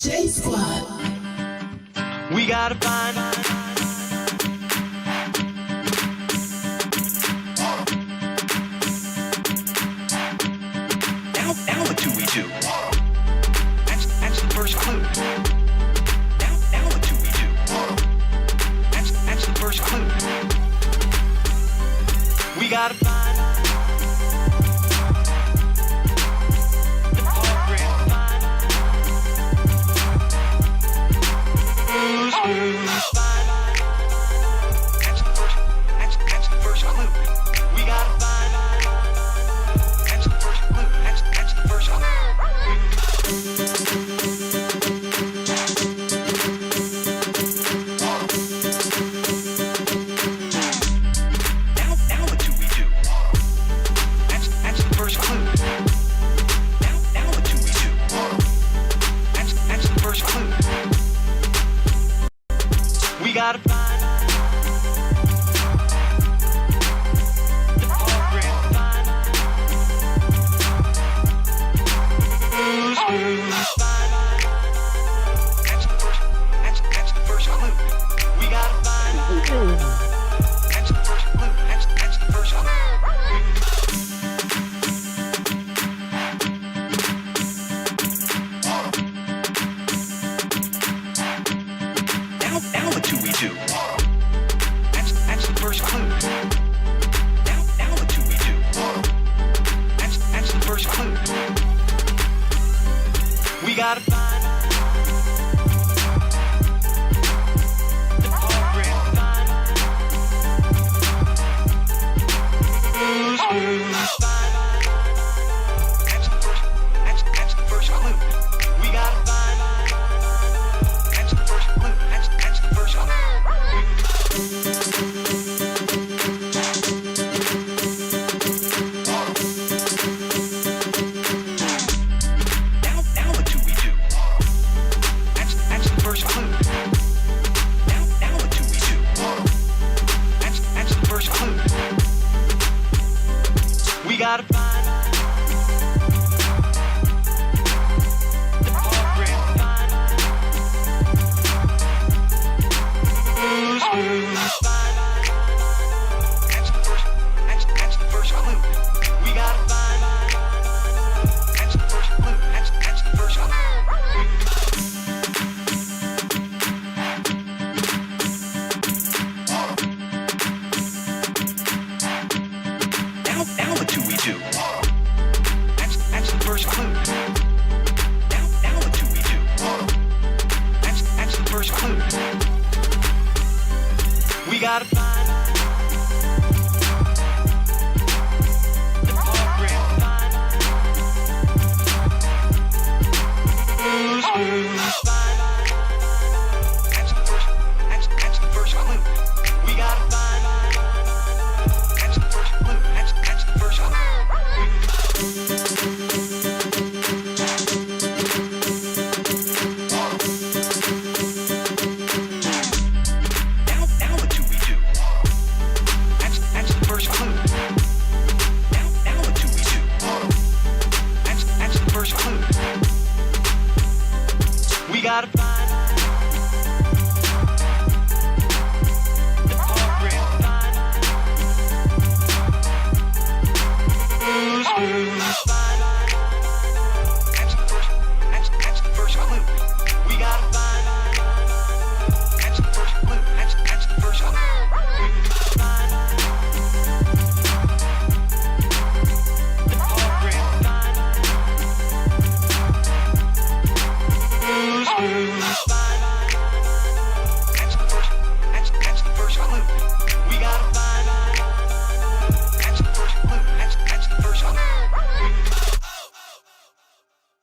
J Squad. We gotta find now what do we do? That's the first clue. Now what do we do? That's the first clue. We gotta find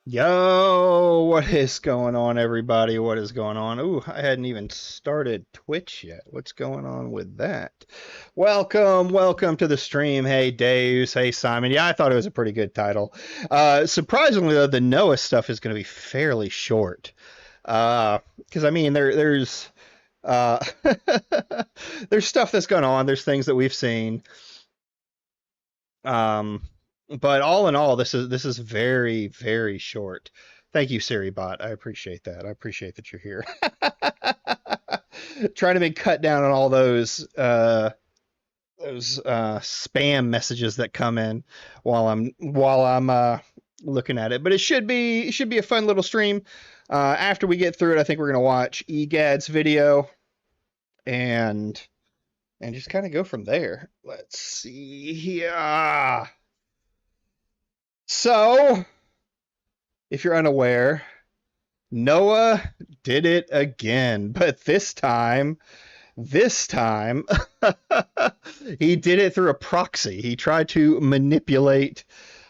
Yo, what is going on, everybody? What is going on? Ooh, I hadn't even started Twitch yet. What's going on with that? Welcome to the stream. Hey, Deus. Hey, Simon. Yeah, I thought it was a pretty good title. Surprisingly, though, the Noah stuff is going to be fairly short. Because, I mean, there's there's stuff that's going on. There's things that we've seen. But all in all, this is very, very short. Thank you, Siri bot. I appreciate that. I appreciate that you're here. Trying to make cut down on all those spam messages that come in while I'm looking at it. But it should be a fun little stream. After we get through it, I think we're gonna watch Egad's video and just kind of go from there. Let's see here. So, if you're unaware, Noah did it again, but this time he did it through a proxy. He tried to manipulate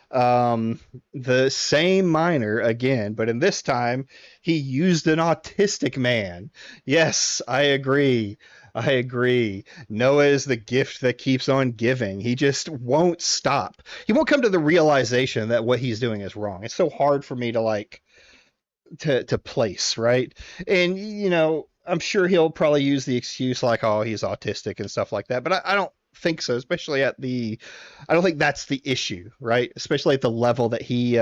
the same minor again, but in this time he used an autistic man. Yes, I agree. Noah is the gift that keeps on giving. He just won't stop. He won't come to the realization that what he's doing is wrong. It's so hard for me to place, right? And I'm sure he'll probably use the excuse like, oh, he's autistic and stuff like that, but I don't think so, especially I don't think that's the issue, right? Especially at the level that he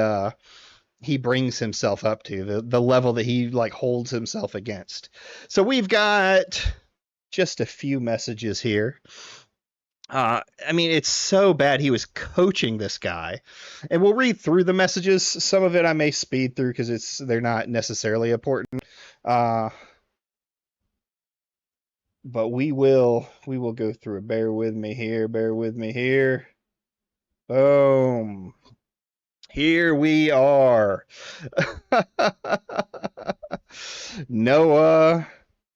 brings himself up to, the level that he like holds himself against. So we've got just a few messages here. I mean, it's so bad. He was coaching this guy, and we'll read through the messages. Some of it I may speed through because they're not necessarily important. But we will go through it. Bear with me here. Boom. Here we are. Noah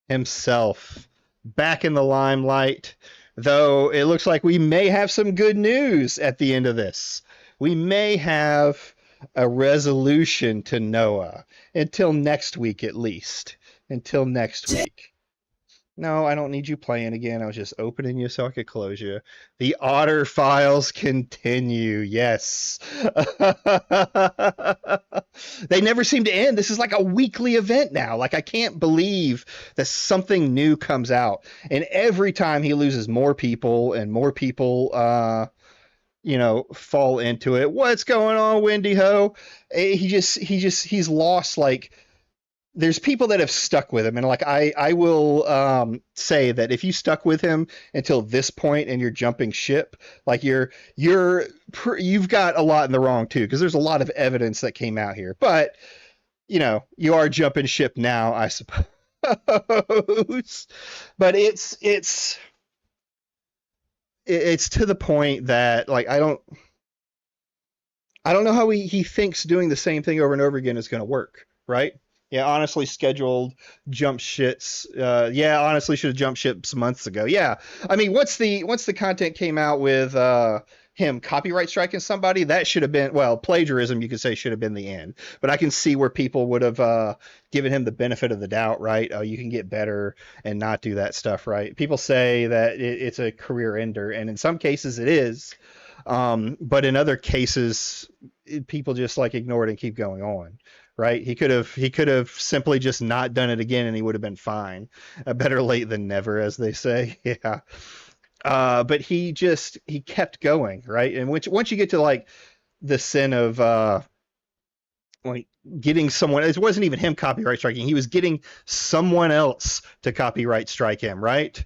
himself back in the limelight, though it looks like we may have some good news at the end of this. We may have a resolution to Noah until next week, at least. Until next week. No, I don't need you playing again. I was just opening you so I could close you. The Otter Files continue. Yes. They never seem to end. This is like a weekly event now. Like, I can't believe that something new comes out. And every time he loses more people and more people, fall into it. What's going on, Wendy Ho? He's lost, like, there's people that have stuck with him, and like I will say that if you stuck with him until this point and you're jumping ship, like you've got a lot in the wrong too, because there's a lot of evidence that came out here. But you are jumping ship now, I suppose. But it's to the point that like I don't know how he thinks doing the same thing over and over again is going to work, right? Yeah, honestly, scheduled jump shits. Honestly, should have jumped ships months ago. Yeah, I mean, once the content came out with him copyright striking somebody, that should have been, well, plagiarism. You could say should have been the end. But I can see where people would have given him the benefit of the doubt, right? Oh, you can get better and not do that stuff, right? People say that it's a career ender, and in some cases it is. But in other cases, people just like ignore it and keep going on. Right? He could have simply just not done it again and he would have been fine. Better late than never, as they say. Yeah. But he kept going, right? And once you get to like the sin of like getting someone, it wasn't even him copyright striking. He was getting someone else to copyright strike him, right?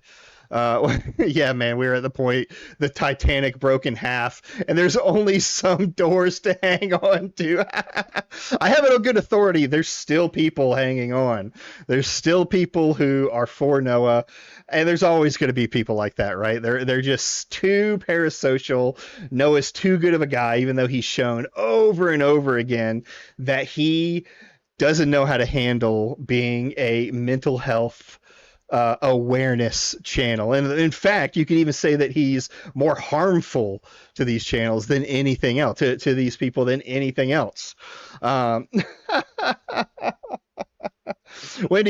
Yeah, man, we're at the point the Titanic broke in half, and there's only some doors to hang on to. I have it on good authority. There's still people hanging on. There's still people who are for Noah, and there's always going to be people like that, right? They're just too parasocial. Noah's too good of a guy, even though he's shown over and over again that he doesn't know how to handle being a mental health awareness channel. And in fact, you can even say that he's more harmful to these channels than anything else, to these people than anything else. Wendy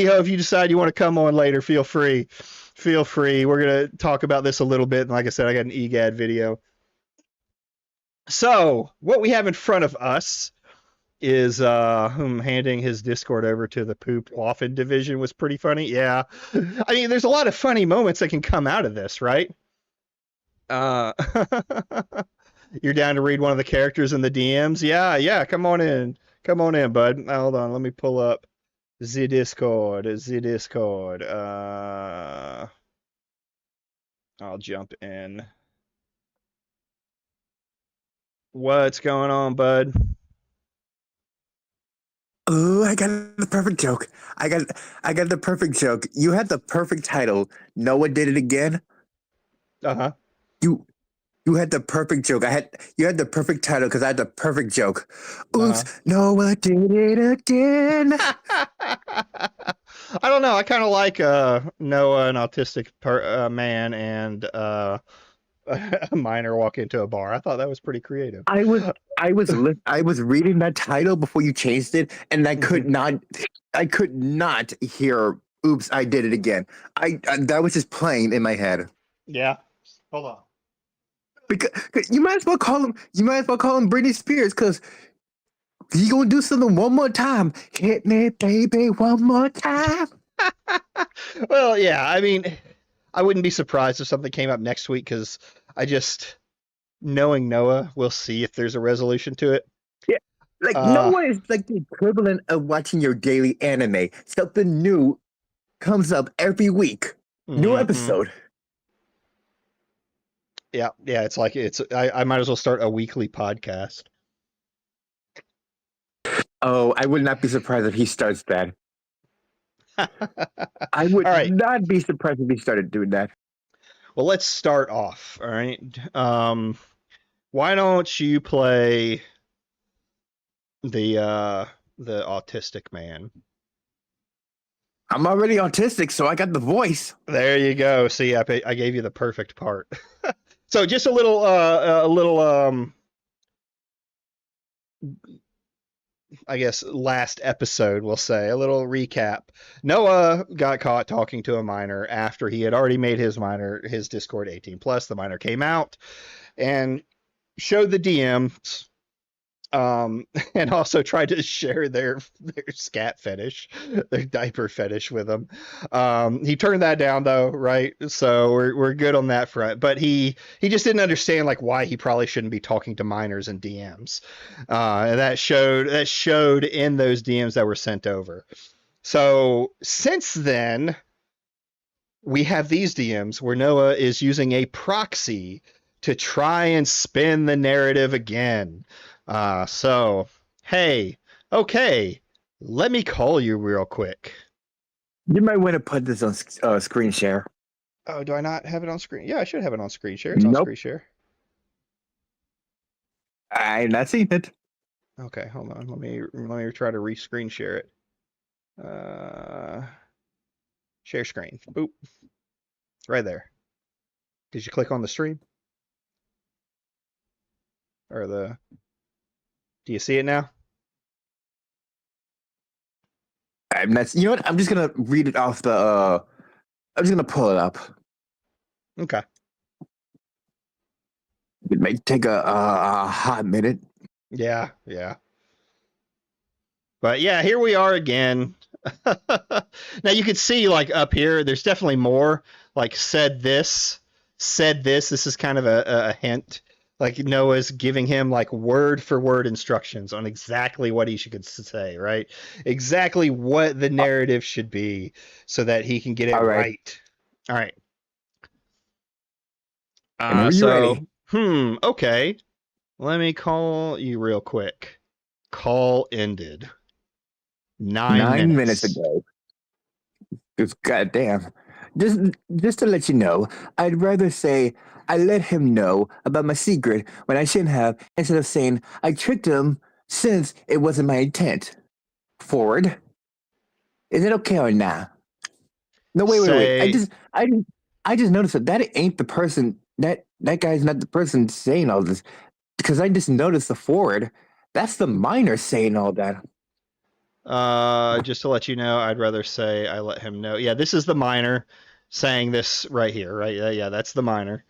Ho, if you decide you want to come on later, feel free. We're going to talk about this a little bit. And like I said, I got an EGAD video. So what we have in front of us is handing his Discord over to the poop often division was pretty funny. Yeah. I mean, there's a lot of funny moments that can come out of this, right? You're down to read one of the characters in the DMs? Yeah, come on in. Come on in, bud. Hold on, let me pull up the Discord. The Discord. I'll jump in. What's going on, bud? Oh, I got the perfect joke. I got the perfect joke. You had the perfect title. Noah did it again. Uh-huh. You you had the perfect joke. You had the perfect title because I had the perfect joke. Uh-huh. Oops, Noah did it again. I don't know. I kind of like Noah, an autistic man, and a minor walk into a bar. I thought that was pretty creative. I was reading that title before you changed it, and Mhm. I could not hear. Oops, I did it again. I that was just playing in my head. Yeah. Hold on. Because you might as well call him Britney Spears because you gonna do something one more time. Hit me, baby, one more time. Well, yeah. I mean, I wouldn't be surprised if something came up next week because I just, knowing Noah, we'll see if there's a resolution to it. Yeah. Like no Uh, one is like the equivalent of watching your daily anime. Something new comes up every week. New mhm. episode. Yeah, yeah. It's like I might as well start a weekly podcast. Oh, I would not be surprised if he starts that. All I would right. not be surprised if he started doing that. Well, let's start off. All right. Why don't you play the uh the autistic man? I'm already autistic, so I got the voice. There you go. See, I gave you the perfect part. So just a little I guess last episode we'll say a little recap. Noah got caught talking to a minor after he had already made his Discord 18 plus. The minor came out and showed the DMs, and also tried to share their scat fetish, their diaper fetish with them. He turned that down though, right? So we're good on that front. But he just didn't understand like why he probably shouldn't be talking to minors in DMs, and that showed in those DMs that were sent over. So since then, we have these DMs where Noah is using a proxy to try and spin the narrative again. So, hey, okay, let me call you real quick. You might want to put this on screen share. Oh, do I not have it on screen? Yeah, I should have it on screen share. It's on Nope, screen share. I not seen it. Okay, hold on. Let me try to re-screen share it. Uh, Share screen. Boop. It's right there. Did you click on the stream or the? Do you see it now? I'm not. You know what? I'm just gonna read it off the. I'm just gonna pull it up. Okay. It may take a hot minute. Yeah, yeah. But yeah, here we are again. Now you can see like up here, there's definitely more. Like said this. This is kind of a hint. Like Noah's giving him like word for word instructions on exactly what he should say, right? Exactly what the narrative should be so that he can get it All right, right. All right. whenever you're So, ready. okay. Let me call you real quick. Call ended. 9 9 minutes minutes. ago. It's goddamn. Just just to let you know, I'd rather say I let him know about my secret when I shouldn't have, instead of saying I tricked him since it wasn't my intent. Forward. Is it okay or not? No, wait. Say I just noticed that ain't the person that guy's not the person saying all this because I just noticed the forward. That's the minor saying all that. Just to let you know, I'd rather say I let him know. Yeah, this is the minor saying this right here, right? Yeah, that's the minor.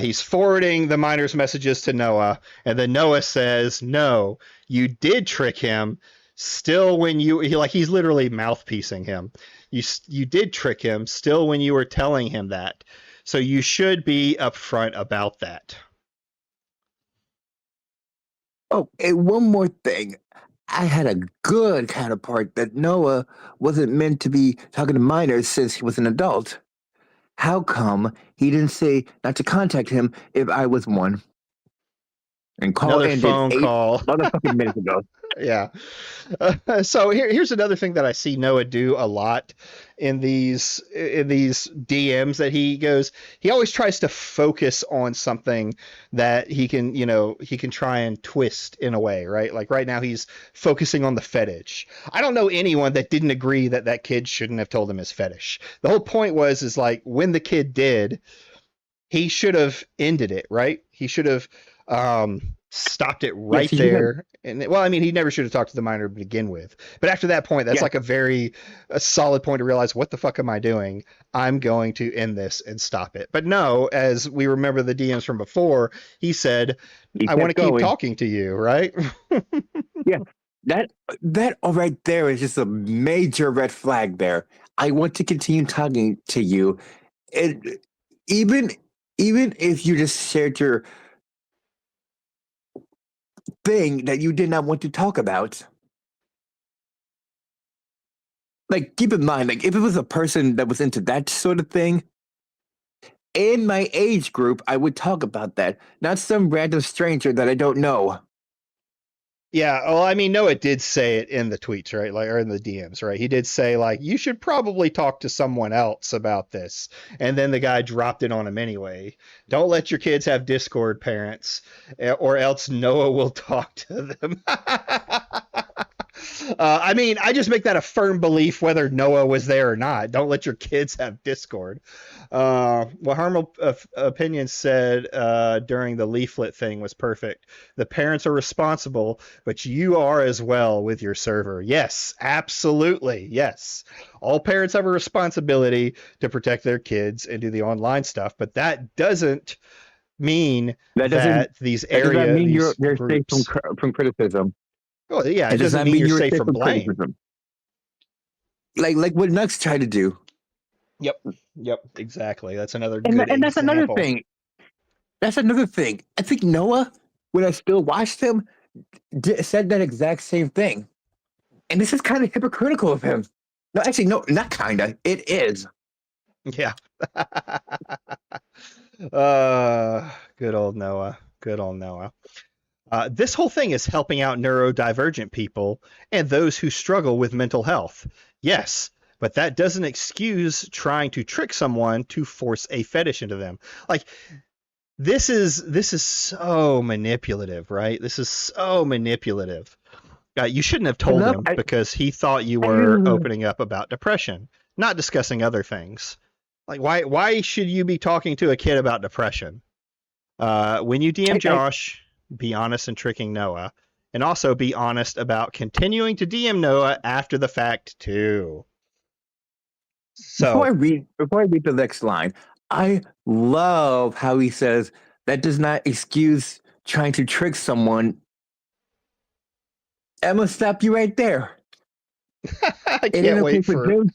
He's forwarding the minor's messages to Noah, and then Noah says, "No, you did trick him. Still, when he's literally mouthpiecing him. You did trick him. Still, when you were telling him that. So you should be upfront about that." Oh, and one more thing. I had a good counterpart that Noah wasn't meant to be talking to minors since he was an adult. How come he didn't say not to contact him if I was one? And call Another ended phone 8 call. motherfucking minutes ago. Yeah. So here's another thing that I see Noah do a lot in these DMs that he goes. He always tries to focus on something that he can try and twist in a way, right? Like right now he's focusing on the fetish. I don't know anyone that didn't agree that that kid shouldn't have told him his fetish. The whole point is like when the kid did, he should have ended it, right? He should have stopped it right Yes, there. And well, I mean, he never should have talked to the minor to begin with. But after that point, that's yeah, like a solid point to realize, what the fuck am I doing? I'm going to end this and stop it. But no, as we remember the DMs from before, he said, he I want to kept keep going. talking to you, right? Yeah, that right there is just a major red flag. There, I want to continue talking to you, and even if you just shared your thing that you did not want to talk about. Like, keep in mind, like, if it was a person that was into that sort of thing, in my age group, I would talk about that, not some random stranger that I don't know. Yeah, well, I mean, Noah did say it in the tweets, right? Like, or in the DMs, right? He did say, like, you should probably talk to someone else about this. And then the guy dropped it on him anyway. Don't let your kids have Discord, parents, or else Noah will talk to them. I mean, I just make that a firm belief whether Noah was there or not. Don't let your kids have Discord. What Harmel Opinion said during the leaflet thing was perfect. The parents are responsible, but you are as well with your server. Yes, absolutely. Yes. All parents have a responsibility to protect their kids and do the online stuff, but that doesn't mean That that these does not mean these you're safe groups. from criticism. Oh, yeah, It it does doesn't not mean mean you're you're safe safe from from blame. criticism. Like what Nux tried to do. Yep. Yep. Exactly. That's another And good that's another example. thing. That's another thing. I think Noah, when I still watched him, said that exact same thing. And this is kind of hypocritical of him. No, actually, no, not kind of. It is. Yeah. Good old Noah. Good old Noah. This whole thing is helping out neurodivergent people and those who struggle with mental health. Yes, but that doesn't excuse trying to trick someone to force a fetish into them. Like, this is so manipulative, right? This is so manipulative. You shouldn't have told Enough. him because he thought you I were didn't- opening up about depression, not discussing other things. Like, why should you be talking to a kid about depression? When you DM Josh, be honest and tricking Noah, and also be honest about continuing to DM Noah after the fact too. So before I read the next line, I love how he says that does not excuse trying to trick someone. I'm gonna stop you right there. I It ain't can't okay wait for for. them.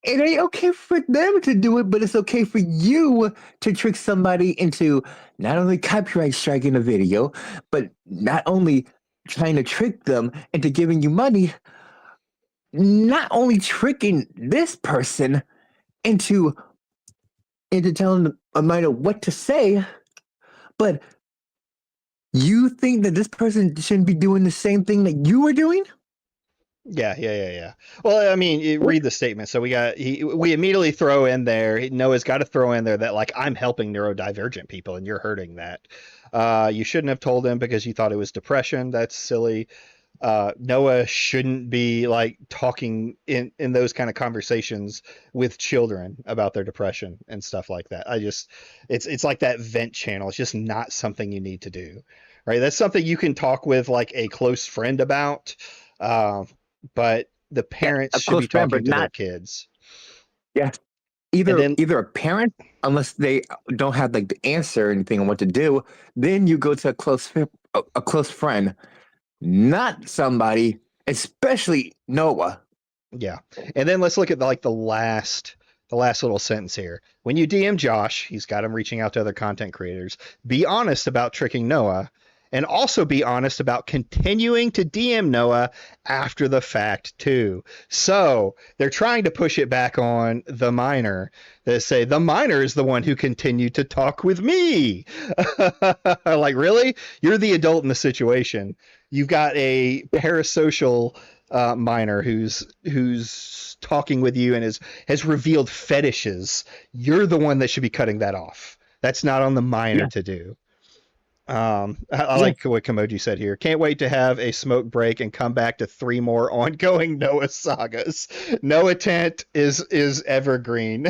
It ain't okay for them to do it, but it's okay for you to trick somebody into not only copyright striking a video, but not only trying to trick them into giving you money, not only tricking this person into telling a minor what to say, but you think that this person shouldn't be doing the same thing that you were doing? Yeah. Well, I mean, read the statement. So we immediately throw in there. Noah's got to throw in there that, like, I'm helping neurodivergent people and you're hurting that. You shouldn't have told him because you thought it was depression. That's silly. Noah shouldn't be like talking in those kind of conversations with children about their depression and stuff like that. It's like that vent channel. It's just not something you need to do, right? That's something you can talk with like a close friend about. But the parents A should be close friend, talking but to their not kids. yeah. And then, Either a parent, unless they don't have like the answer or anything on what to do, then you go to a close friend, not somebody, especially Noah. yeah. And then let's look at the last little sentence here. When you DM Josh, he's got him reaching out to other content creators. Be honest about tricking Noah and also be honest about continuing to DM Noah after the fact too. So they're trying to push it back on the minor. They say the minor is the one who continued to talk with me. Like, really? You're the adult in the situation. You've got a parasocial minor who's talking with you and has revealed fetishes. You're the one that should be cutting that off. That's not on the minor to do. I like what Kamoji said here. Can't wait to have a smoke break and come back to 3 more ongoing Noah sagas. Noah Tent is evergreen.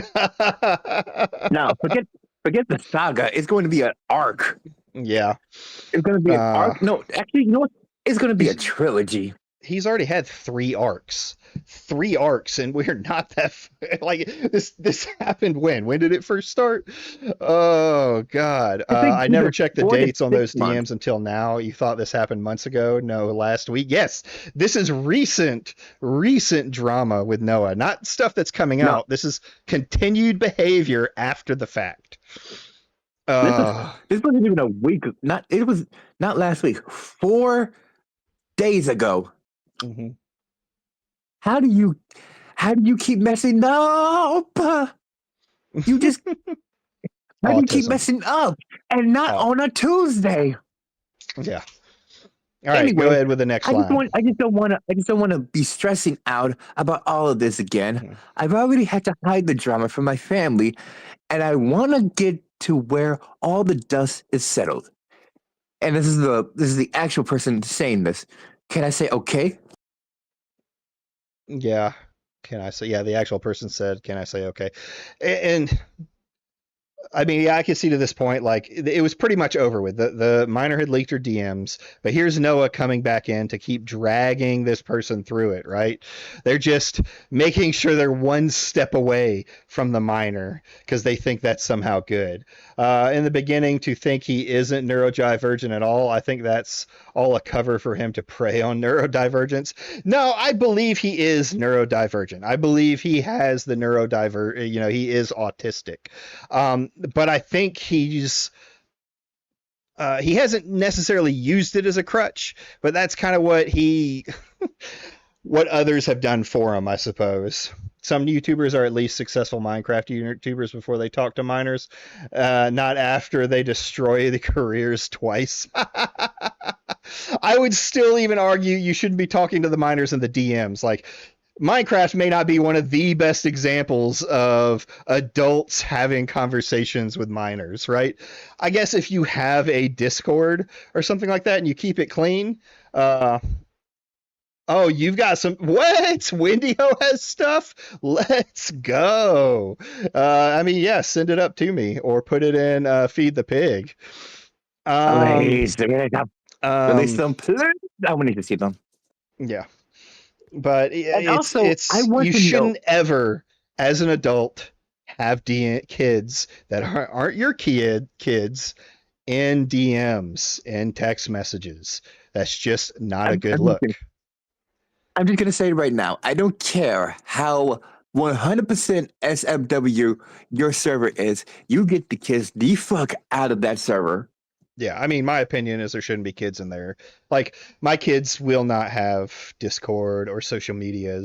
No, forget the saga. It's going to be an arc. Yeah. It's going to be an arc. No, actually, you know what? It's going to be a trilogy. He's already had 3 arcs, and we're not that like this happened when did it first start? Oh God, I never checked the dates on those DMs until now. You thought this happened months ago? No, last week. Yes, this is recent drama with Noah, not stuff that's coming out. This is continued behavior after the fact. This wasn't even a week. It was not last week. 4 days ago. Mm-hmm. How do you keep messing up? You just how do you keep messing up and not on a Tuesday? Yeah. All right, go ahead with the next line. I just don't want to be stressing out about all of this again. Mm-hmm. I've already had to hide the drama from my family, and I want to get to where all the dust is settled. And this is the actual person saying this. Can I say okay? Yeah. Can I say, yeah, the actual person said, can I say okay? And I mean, yeah, I can see to this point, like, it was pretty much over with. The minor had leaked her DMs, but here's Noah coming back in to keep dragging this person through it, right? They're just making sure they're one step away from the minor because they think that's somehow good. In the beginning, to think he isn't neurodivergent at all, I think that's all a cover for him to prey on neurodivergence. No, I believe he is neurodivergent. I believe he has the he is autistic. But I think he hasn't necessarily used it as a crutch, but that's kind of what what others have done for him, I suppose. Some YouTubers are at least successful Minecraft YouTubers before they talk to minors, not after they destroy the careers twice. I would still even argue you shouldn't be talking to the minors in the DMs. Like, Minecraft may not be one of the best examples of adults having conversations with minors, right? I guess if you have a Discord or something like that and you keep it clean, oh, you've got some, what? Wendigo has stuff? Let's go. I mean, yeah, send it up to me or put it in Feed the Pig. Release them, please. I need to see them. Yeah. But you shouldn't ever, as an adult, have kids that aren't your kids in DMs and text messages. That's just not a good look. I'm just going to say it right now. I don't care how 100% SFW your server is. You get the kids the fuck out of that server. Yeah, I mean, my opinion is there shouldn't be kids in there. Like, my kids will not have Discord or social media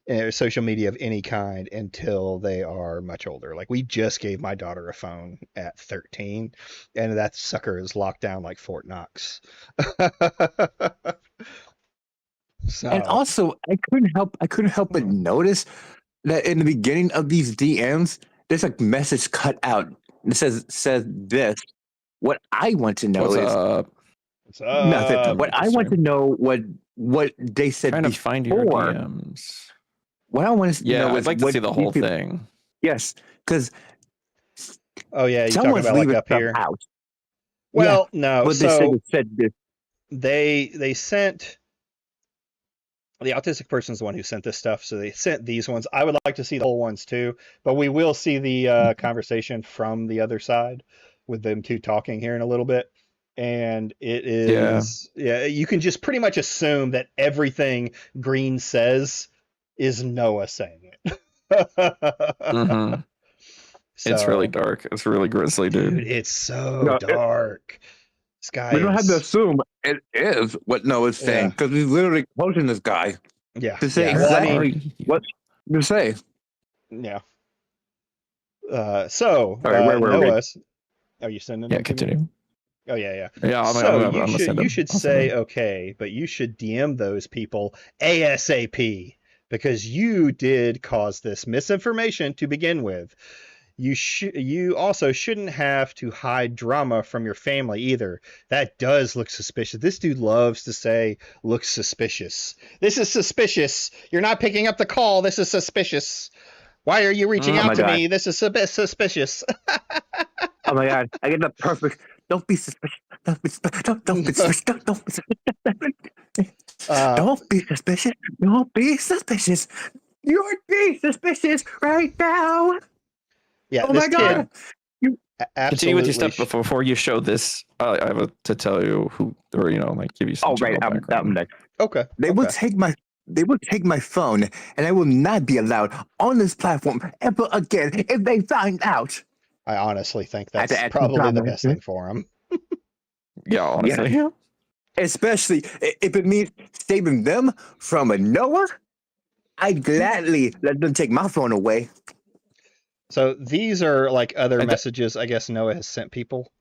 of any kind until they are much older. Like, we just gave my daughter a phone at 13, and that sucker is locked down like Fort Knox. So. And also, I couldn't help but notice that in the beginning of these DMs, there's a message cut out. It says this. What I want to know What's up? Nothing. What I want to know what they said trying before. to find your DMs. What I want to know is I'd like to see the whole thing. Yes, because you talking about like up here. Out. Well, no. But so they said this. They sent. The autistic person's the one who sent this stuff, so they sent these ones. I would like to see the whole ones too, but we will see the conversation from the other side with them two talking here in a little bit. And it is, you can just pretty much assume that everything Green says is Noah saying it. Mm-hmm. So, it's really dark. It's really grisly, dude. It's so dark. This guy We don't have to is. assume it is what Noah's saying because he's literally quoting this guy Yeah. to say Yeah. Well, I exactly mean, what you say. yeah. All right, where were we? Noah, are you sending Yeah, them to me? continue. Oh yeah, yeah. Yeah, I'm So gonna you send them. should I'll send say them. okay, but you should DM those people ASAP because you did cause this misinformation to begin with. You also shouldn't have to hide drama from your family either. That does look suspicious. This dude loves to say looks suspicious. This is suspicious. You're not picking up the call. This is suspicious. Why are you reaching Oh out my to God. me? This is suspicious. Oh my God, I get the perfect. Don't be suspicious. Don't be suspicious. Don't be suspicious. Don't be suspicious. Don't be suspicious. Don't be suspicious. You're being suspicious right now. Yeah, Oh this my God. kid absolutely. Continue with your stuff before you show this. I have to tell you who, or like give you some Oh right, general I'm background. Okay. next. They okay. will take my. They will take my phone, and I will not be allowed on this platform ever again if they find out. I honestly think I had to that's add some probably the drama best into thing it. for him. Yeah, honestly. Yeah. Especially if it means saving them from a Noah. I'd gladly let them take my phone away. So these are like other And messages I guess Noah has sent people.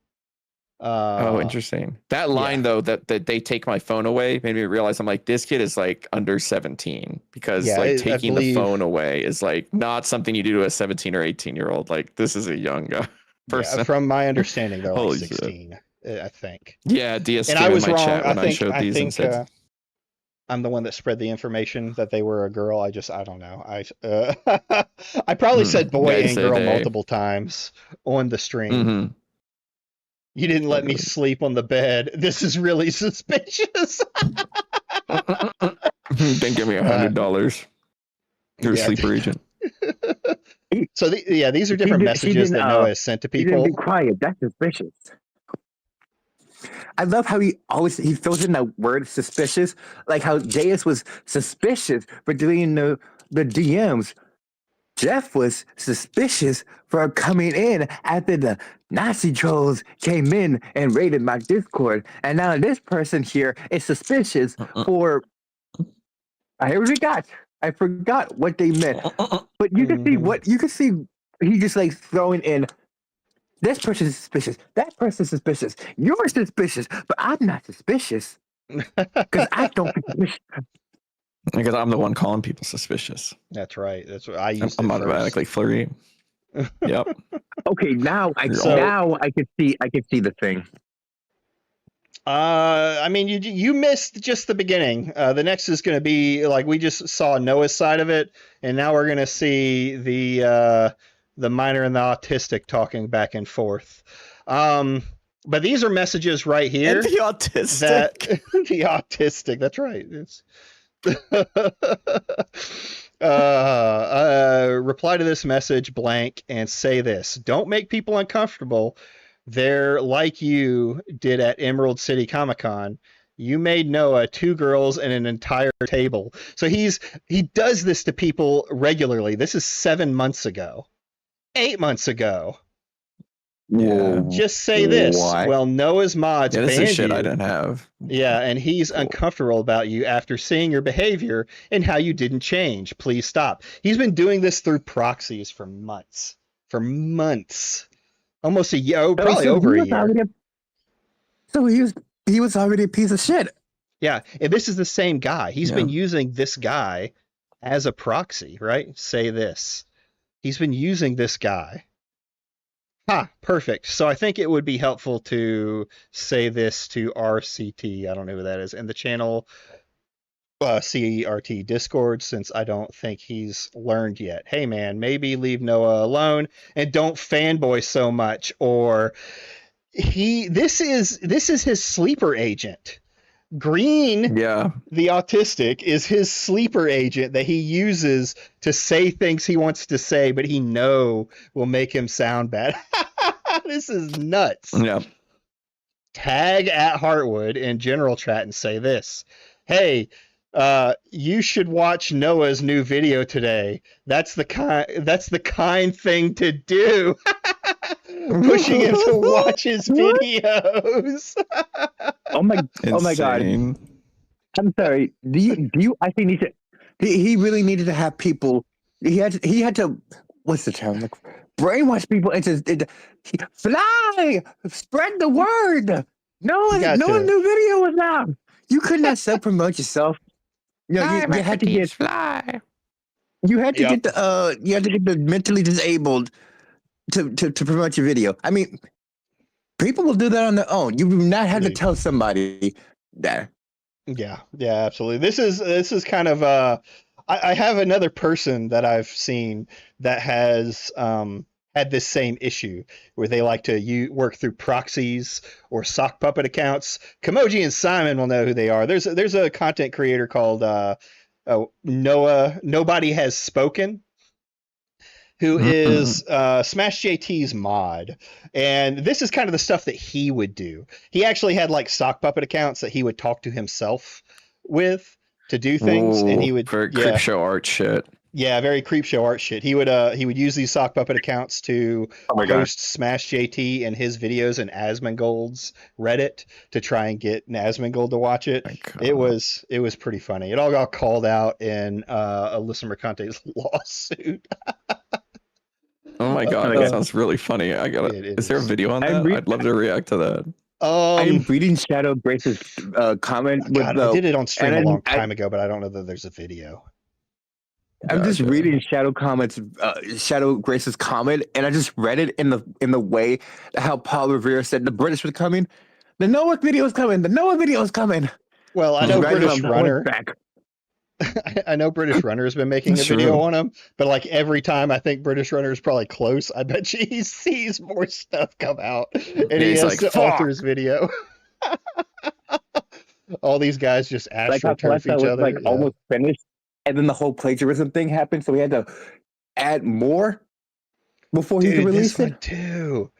Oh, interesting. That line though, that they take my phone away, made me realize I'm like, this kid is like under 17 because Yeah, like I taking the believe- phone away is like not something you do to a 17 or 18-year-old. Like this is a young person. Yeah, from my understanding, they're like Holy shit. 16, I think. Yeah, DS And came I was in my wrong. chat when I think showed these and said, I'm the one that spread the information that they were a girl. I don't know. I probably said boy Yeah, you and said girl they. multiple times on the stream. Mm-hmm. You didn't let me sleep on the bed. This is really suspicious. Then give me $100. You're a yeah. sleeper agent. So these are different messages that Noah has sent to He didn't people. be quiet. That's suspicious. I love how he fills in that word suspicious, like how Deus was suspicious for deleting the DMs. Jeff was suspicious for coming in after the Nazi trolls came in and raided my Discord, and now this person here is suspicious for. I forgot what they meant, but you can see what you can see. He just like throwing in. This person is suspicious. That person is suspicious. You're suspicious, but I'm not suspicious because I don't. Because I'm the one calling people suspicious. That's right. That's what I used. I'm automatically flirty. Yep. Okay, now I can see the thing. I mean, you missed just the beginning. The next is going to be like we just saw Noah's side of it, and now we're going to see the minor and the autistic talking back and forth. But these are messages right here. And the autistic. The autistic. That's right. It's reply to this message blank and say this. Don't make people uncomfortable. They're like you did at Emerald City Comic-Con. You made Noah 2 girls and an entire table. So he does this to people regularly. This is 7 months ago. 8 months ago. Yeah. Just say this. What? Well, Noah's mods Yeah, this banned is shit you. I didn't have. Yeah, and he's uncomfortable about you after seeing your behavior and how you didn't change. Please stop. He's been doing this through proxies for months. Almost a year, probably over a year. So he was already a piece of shit. Yeah, and this is the same guy. He's been using this guy as a proxy, right? Say this. He's been using this guy. Perfect. So I think it would be helpful to say this to RCT. I don't know who that is. And the channel CRT Discord, since I don't think he's learned yet. Hey man, maybe leave Noah alone and don't fanboy so much. Or this is his sleeper agent. Green, the autistic, is his sleeper agent that he uses to say things he wants to say, but he will make him sound bad. This is nuts. Yeah. Tag at Heartwood in general chat and say this. Hey, you should watch Noah's new video today. That's the kind thing to do. pushing him to watch his videos. Oh my God. Insane. I'm sorry. Do you I think he really needed to have people. He had to what's the term? Like, brainwash people into fly, spread the word. No one new video was out. You could not self promote yourself. You know, you had to get fly. you had to get the mentally disabled to promote your video. I mean, people will do that on their own. You do not have to tell somebody that. Yeah, absolutely. This is kind of I have another person that I've seen that has had this same issue where they like to work through proxies or sock puppet accounts. Kamoji and Simon will know who they are. There's a content creator called Noah. Nobody Has Spoken, who is Smash JT's mod. And this is kind of the stuff that he would do. He actually had like sock puppet accounts that he would talk to himself with to do things. And he would very creep show art shit. Yeah, very creep show art shit. He would use these sock puppet accounts to post Smash JT and his videos in Asmongold's Reddit to try and get Asmongold to watch it. It was pretty funny. It all got called out in Alyssa Mercante's lawsuit. Oh my God, that sounds really funny. Is there a video on that? I'd love to react to that. I'm reading Shadow Grace's comment. I did it on stream a long time ago, but I don't know that there's a video. I'm just reading Shadow Grace's comment, and I just read it in the way how Paul Revere said the British was coming. The Noah video is coming. The Noah video is coming. Well, I know British Runner. I know British Runner has been making a video on him, but like every time I think British Runner is probably close, I bet you he sees more stuff come out, and he has to alter his video. All these guys just astroturf each other. Like almost finished. And then the whole plagiarism thing happened, so we had to add more before he could release it too.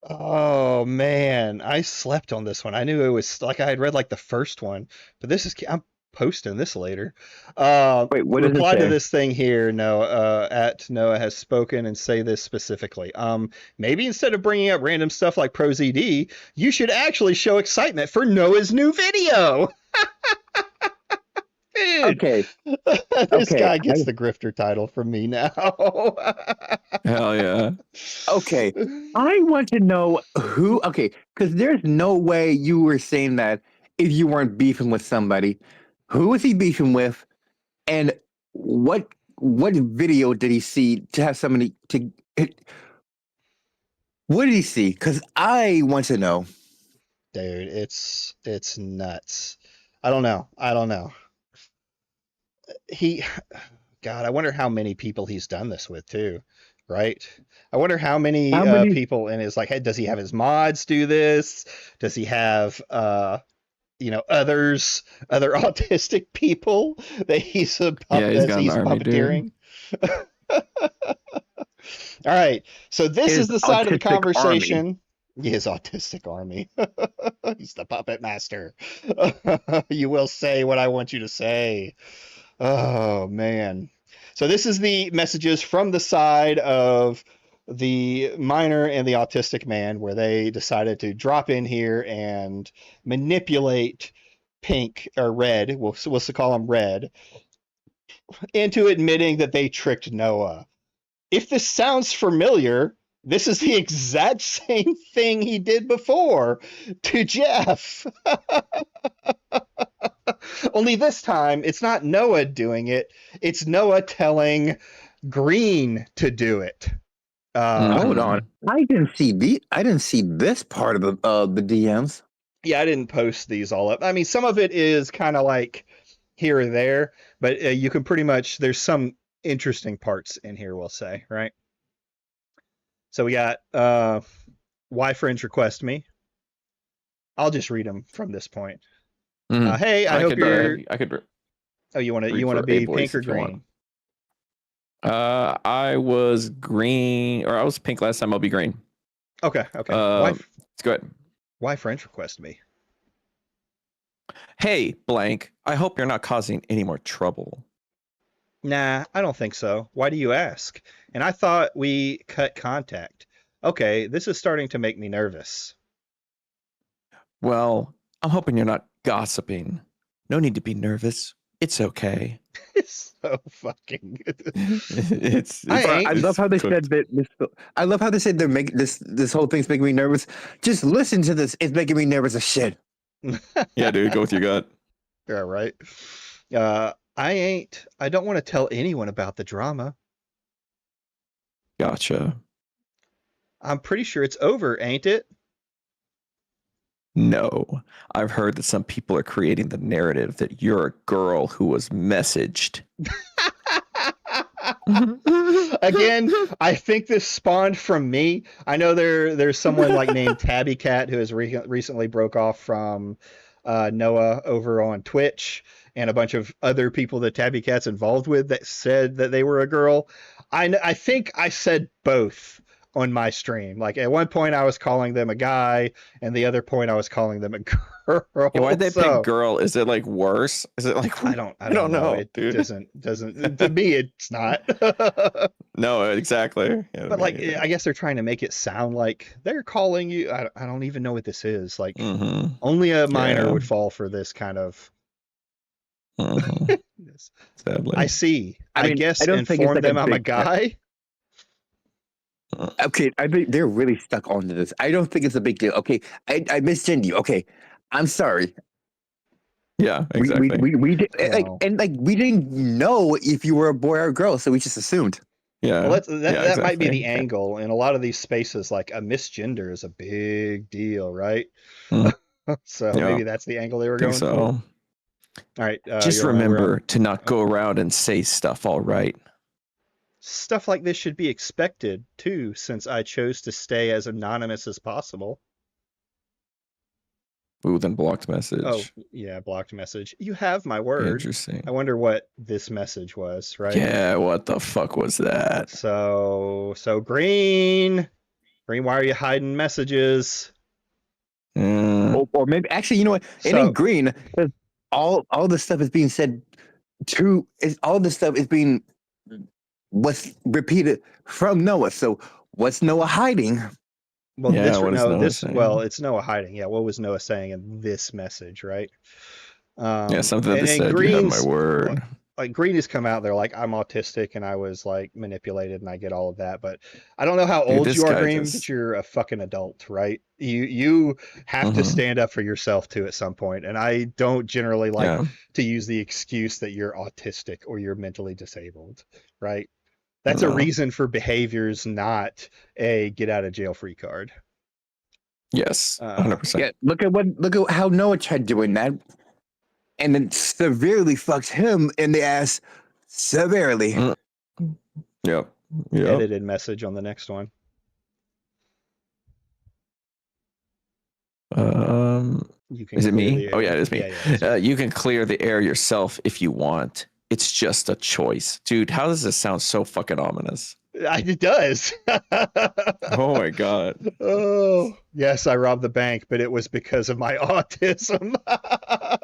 Oh man, I slept on this one. I knew it was like I had read like the first one, but I'm posting this later. Wait, what does reply it say? To this thing here? Noah at Noah Has Spoken and say this specifically. Maybe instead of bringing up random stuff like ProZD, you should actually show excitement for Noah's new video. Dude, okay. This guy gets the grifter title from me now. Hell yeah. Okay. I want to know who, because there's no way you were saying that if you weren't beefing with somebody. Who was he beefing with? And what video did he see to have somebody to... What did he see? Because I want to know. Dude, it's nuts. I don't know. I wonder how many people he's done this with too, right? I wonder how many people in his head. Does he have his mods do this? Does he have other autistic people that he's puppeteering? All right, so this is the side of the conversation. His autistic army. He's the puppet master. You will say what I want you to say. Oh, man. So this is the messages from the side of the minor and the autistic man, where they decided to drop in here and manipulate Pink, or Red, we'll call him Red, into admitting that they tricked Noah. If this sounds familiar, this is the exact same thing he did before to Jeff. Only this time, it's not Noah doing it. It's Noah telling Green to do it. Hold on. I didn't see this part of the DMs. Yeah, I didn't post these all up. I mean, some of it is kind of like here or there, but you can pretty much, there's some interesting parts in here, we'll say, right? So we got why friends request me. I'll just read them from this point. Hey, I hope you're. I could. Oh, you want to be Pink or Green? I was Green, or I was Pink last time. I'll be Green. Okay. Let's go ahead. Why friends request me? Hey, blank. I hope you're not causing any more trouble. Nah, I don't think so. Why do you ask? And I thought we cut contact. Okay, this is starting to make me nervous. Well, I'm hoping you're not gossiping. No need to be nervous. It's okay. It's so fucking. it's I love how they cooked. said that. I love how they said they're making this whole thing's making me nervous. Just listen to this. It's making me nervous as shit. Yeah, dude, go with your gut. Yeah, right. I don't want to tell anyone about the drama. Gotcha. I'm pretty sure it's over, ain't it? No, I've heard that some people are creating the narrative that you're a girl who was messaged. Again, I think this spawned from me. I know there's someone like named Tabby Cat who has recently broke off from Noah over on Twitch, and a bunch of other people that Tabby Cat's involved with that said that they were a girl. I think I said both on my stream. Like at one point I was calling them a guy, and the other point I was calling them a girl. Yeah, why'd they pick girl? Is it like worse? Is it like I don't know. It dude. doesn't to me it's not. No, exactly. Yeah, but like I guess they're trying to make it sound like they're calling you. I don't even know what this is. Like only a minor would fall for this kind of. Sadly. I see. I mean, guess I don't think it's inform like them a I'm a big- guy. Okay, I think they're really stuck onto this. I don't think it's a big deal. Okay, I misgender you. Okay, I'm sorry. Yeah, exactly. We did Well. we didn't know if you were a boy or a girl, so we just assumed. Yeah. Well, that might be exactly. the angle in a lot of these spaces. Like a misgender is a big deal, right? Mm. So Yeah. maybe that's the angle they were I going think so. for. All right. Just you're on, we're on. remember to not go around and say stuff all right. Stuff like this should be expected too, since I chose to stay as anonymous as possible. Ooh, then blocked message. Oh, yeah, blocked message. You have my word. Interesting. I wonder what this message was, right? Yeah, what the fuck was that? So Green, why are you hiding messages? Or maybe actually, you know what? It ain't green. All the stuff is being said to is all the stuff is being what's repeated from Noah. So what's Noah hiding? Well, Yeah, what is Noah saying? It's Noah hiding. Yeah, what was Noah saying in this message, right? Yeah, something that they said, you have Green's- my word. Like Green has come out there like I'm autistic and I was like manipulated and I get all of that, but I don't know how Dude, old this you are, guy Green, just- but you're a fucking adult, right? You have to stand up for yourself too at some point, and I don't generally like Yeah. to use the excuse that you're autistic or you're mentally disabled, right? That's a No. reason for behaviors, not a get out of jail free card. Yes, 100%. Yeah, look at how Noah tried doing that, and then severely fucked him in the ass. Severely. Yep. Edited message on the next one. You can Is it clear me? the Oh air. yeah, it is me. Yeah. You can clear the air yourself if you want. It's just a choice, dude. How does this sound so fucking ominous? It does. Oh my god. Oh, yes, I robbed the bank, but it was because of my autism.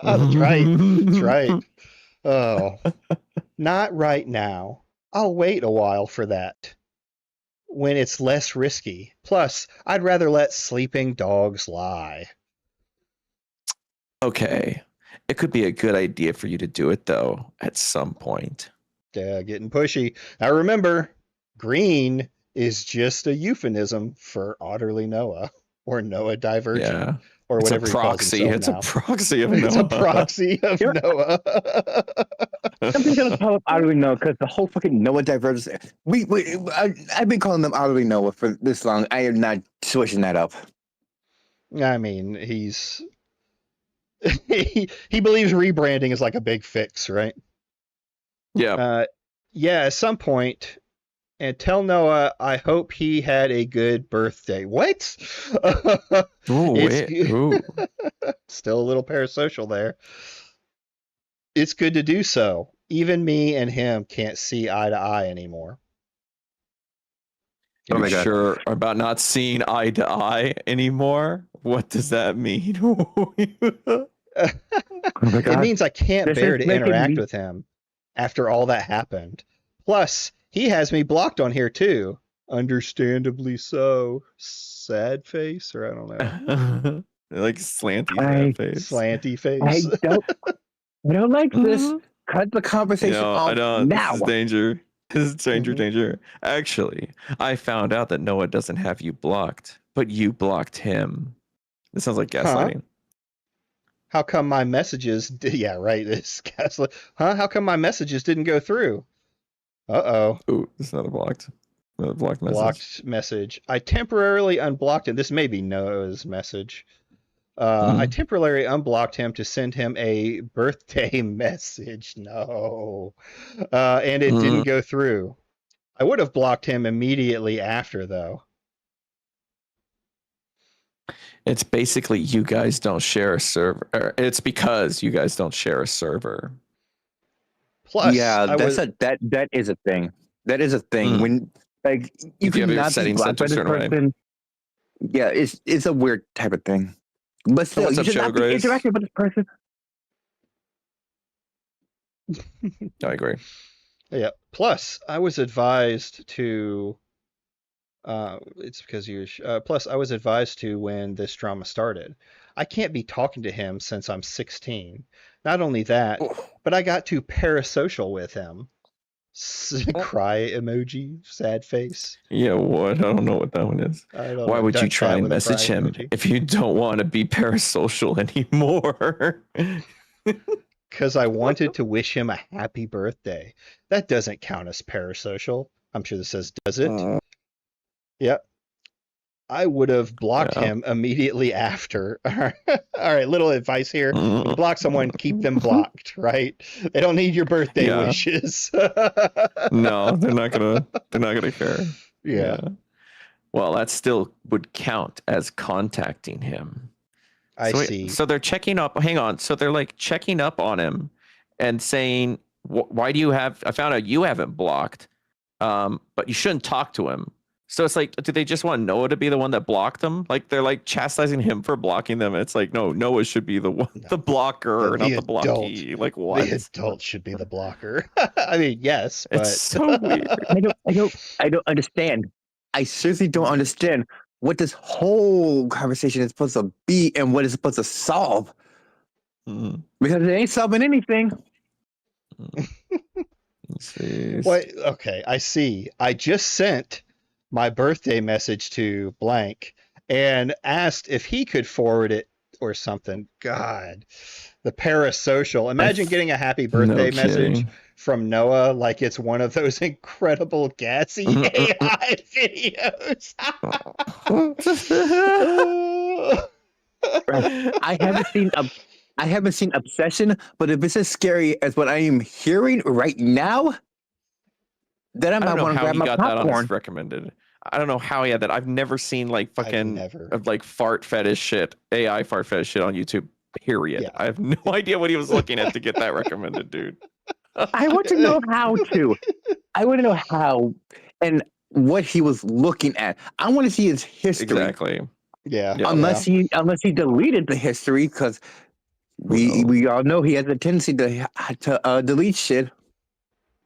That's right. That's right. Oh, not right now. I'll wait a while for that. When it's less risky. Plus, I'd rather let sleeping dogs lie. Okay. It could be a good idea for you to do it though at some point. Yeah, getting pushy. Now remember, green is just a euphemism for Otterly Noah or Noah Divergent. Yeah. Or It's a whatever he calls proxy. himself It's now. a proxy of It's a Noah. proxy of Noah. I'm just gonna call him Otterly Noah because the whole fucking Noah divergence. I've been calling them Otterly Noah for this long. I am not switching that up. I mean, he believes rebranding is like a big fix, right? Yeah. Yeah, at some point, and tell Noah I hope he had a good birthday. What? Ooh, It's- wait. Ooh. Still a little parasocial there. It's good to do so. Even me and him can't see eye to eye anymore. Oh You my God. sure about not seeing eye to eye anymore? What does that mean? Oh my It God. means I can't This bear is to making interact me- with him after all that happened. Plus, he has me blocked on here too. Understandably so. Sad face, or I don't know. Like slanty I sad face. Slanty I face. don't like this. Cut the conversation I off don't. This now. is danger. This is danger, Mhm. danger. Actually, I found out that Noah doesn't have you blocked, but you blocked him. This sounds like gaslighting. How come my messages? Yeah, right. This gaslight. Huh? How come my messages didn't go through? Uh-oh. Ooh, it's not a blocked. Not a blocked message. Blocked message. I temporarily unblocked him. This may be Noah's message. I temporarily unblocked him to send him a birthday message. No. And it didn't go through. I would have blocked him immediately after, though. It's basically you guys don't share a server. It's because you guys don't share a server. Plus, yeah, I was, that is a thing. That is a thing. When like you If you have can your not be settings set blocked by to a this certain way. person. Yeah, it's a weird type of thing. But So still, what's you up, should Shadow not be Grace? interacting with this person. I agree. yeah. Plus, I was advised to. It's because you. Plus, I was advised to when this drama started. I can't be talking to him since I'm 16. Not only that, but I got to parasocial with him. Cry emoji, sad face. Yeah, what? I don't know what that one is. I don't Why know. would you That try cat and with a message cry him emoji. if you don't want to be parasocial anymore? Because I wanted to wish him a happy birthday. That doesn't count as parasocial. I'm sure this says, does it? Yep. I would have blocked Yeah. him immediately after. All right, little advice here. When you block someone, keep them blocked, right? They don't need your birthday Yeah. wishes. No, they're not gonna care. Yeah. Well, that still would count as contacting him. I so see. So they're checking up. Hang on. So they're like checking up on him and saying, "Why do you have? I found out you haven't blocked, but you shouldn't talk to him." So it's like, do they just want Noah to be the one that blocked them? Like they're like chastising him for blocking them. It's like, no, Noah should be the one, the blocker, not the blockee. Like what? The adult should be the blocker. I mean, yes, but It's so weird. I don't understand. I seriously don't understand what this whole conversation is supposed to be and what it's supposed to solve. Because it ain't solving anything. Let's see. Wait, okay, I see. I just sent my birthday message to blank and asked if he could forward it or something. God, the parasocial. Imagine getting a happy birthday message from Noah like it's one of those incredible gassy AI videos. I haven't seen Obsession, but if it's as scary as what I am hearing right now, then I might want to grab my That on popcorn. his recommended. I don't know how he had that. I've never seen like fucking like fart fetish shit, AI fart fetish shit on YouTube. Period. Yeah. I have no idea what he was looking at to get that recommended, dude. I want to know how to. I want to know how and what he was looking at. I want to see his history. Exactly. Yeah. Unless he deleted the history, because we all know he has a tendency to delete shit.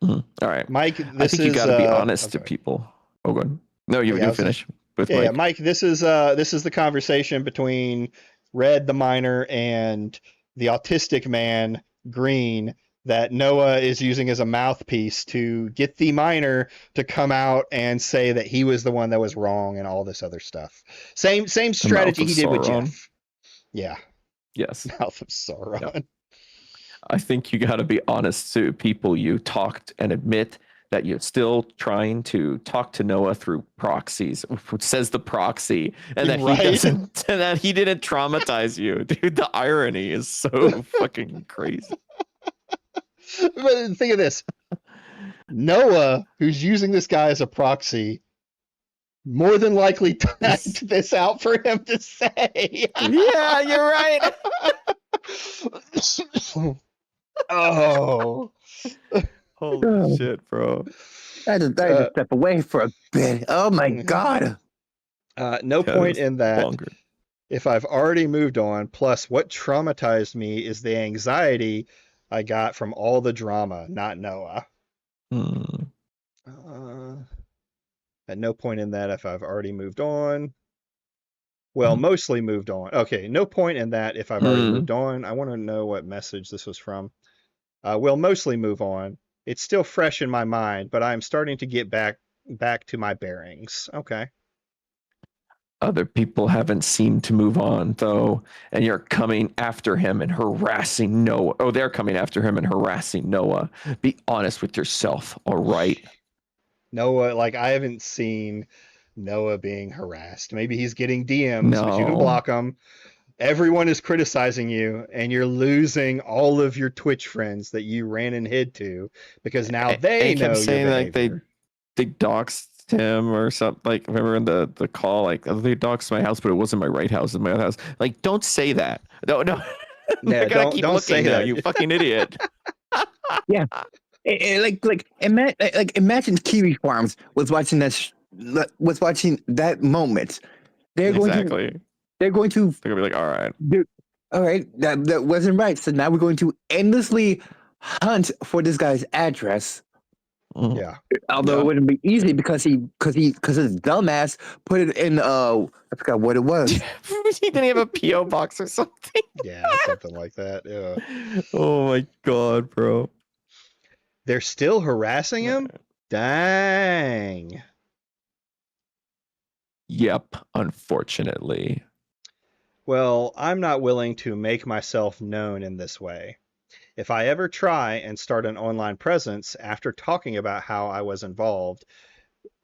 All right, Mike. I think you got to be honest to people. Oh, go ahead. No, you finish with Mike. Yeah, Mike. This is the conversation between Red the Miner and the autistic man Green that Noah is using as a mouthpiece to get the miner to come out and say that he was the one that was wrong and all this other stuff. Same strategy he did with Jeff. Yeah. Yes. Mouth of Sauron. Yep. I think you got to be honest to people you talked and admit that you're still trying to talk to Noah through proxies, which says the proxy, and that he doesn't, and that he didn't traumatize you, dude. The irony is so fucking crazy. But think of this. Noah, who's using this guy as a proxy, more than likely typed this out for him to say. Yeah, you're right. Oh. Holy shit, bro. I just step away for a bit. Oh my God. No point in that. Longer. If I've already moved on, plus what traumatized me is the anxiety I got from all the drama, not Noah. At no point in that if I've already moved on. Well, mostly moved on. Okay, no point in that if I've already moved on. I want to know what message this was from. We'll mostly move on. It's still fresh in my mind, but I'm starting to get back to my bearings. Okay. Other people haven't seemed to move on, though, and you're coming after him and harassing Noah. Oh, they're coming after him and harassing Noah. Be honest with yourself, all right? Noah, like, I haven't seen Noah being harassed. Maybe he's getting DMs, but you can No. block them. Everyone is criticizing you, and you're losing all of your Twitch friends that you ran and hid to because now they They know kept saying your like behavior. they doxed him or something. Like, remember in the call, like, oh, they doxed my house, but it wasn't my right house, it's my other house. Like, don't say that. No. Yeah, They're gonna keep don't looking say now, that. you fucking idiot. Imagine Kiwi Farms was watching that moment. They're going Exactly. they're going to They're gonna be like, all right. all right, that wasn't right. So now we're going to endlessly hunt for this guy's address. Yeah. Although it wouldn't be easy because his dumbass put it in I forgot what it was. He didn't have a PO box or something. Yeah, something like that. Yeah. Oh my god, bro. They're still harassing him? Dang. Yep, unfortunately. Well, I'm not willing to make myself known in this way. If I ever try and start an online presence after talking about how I was involved,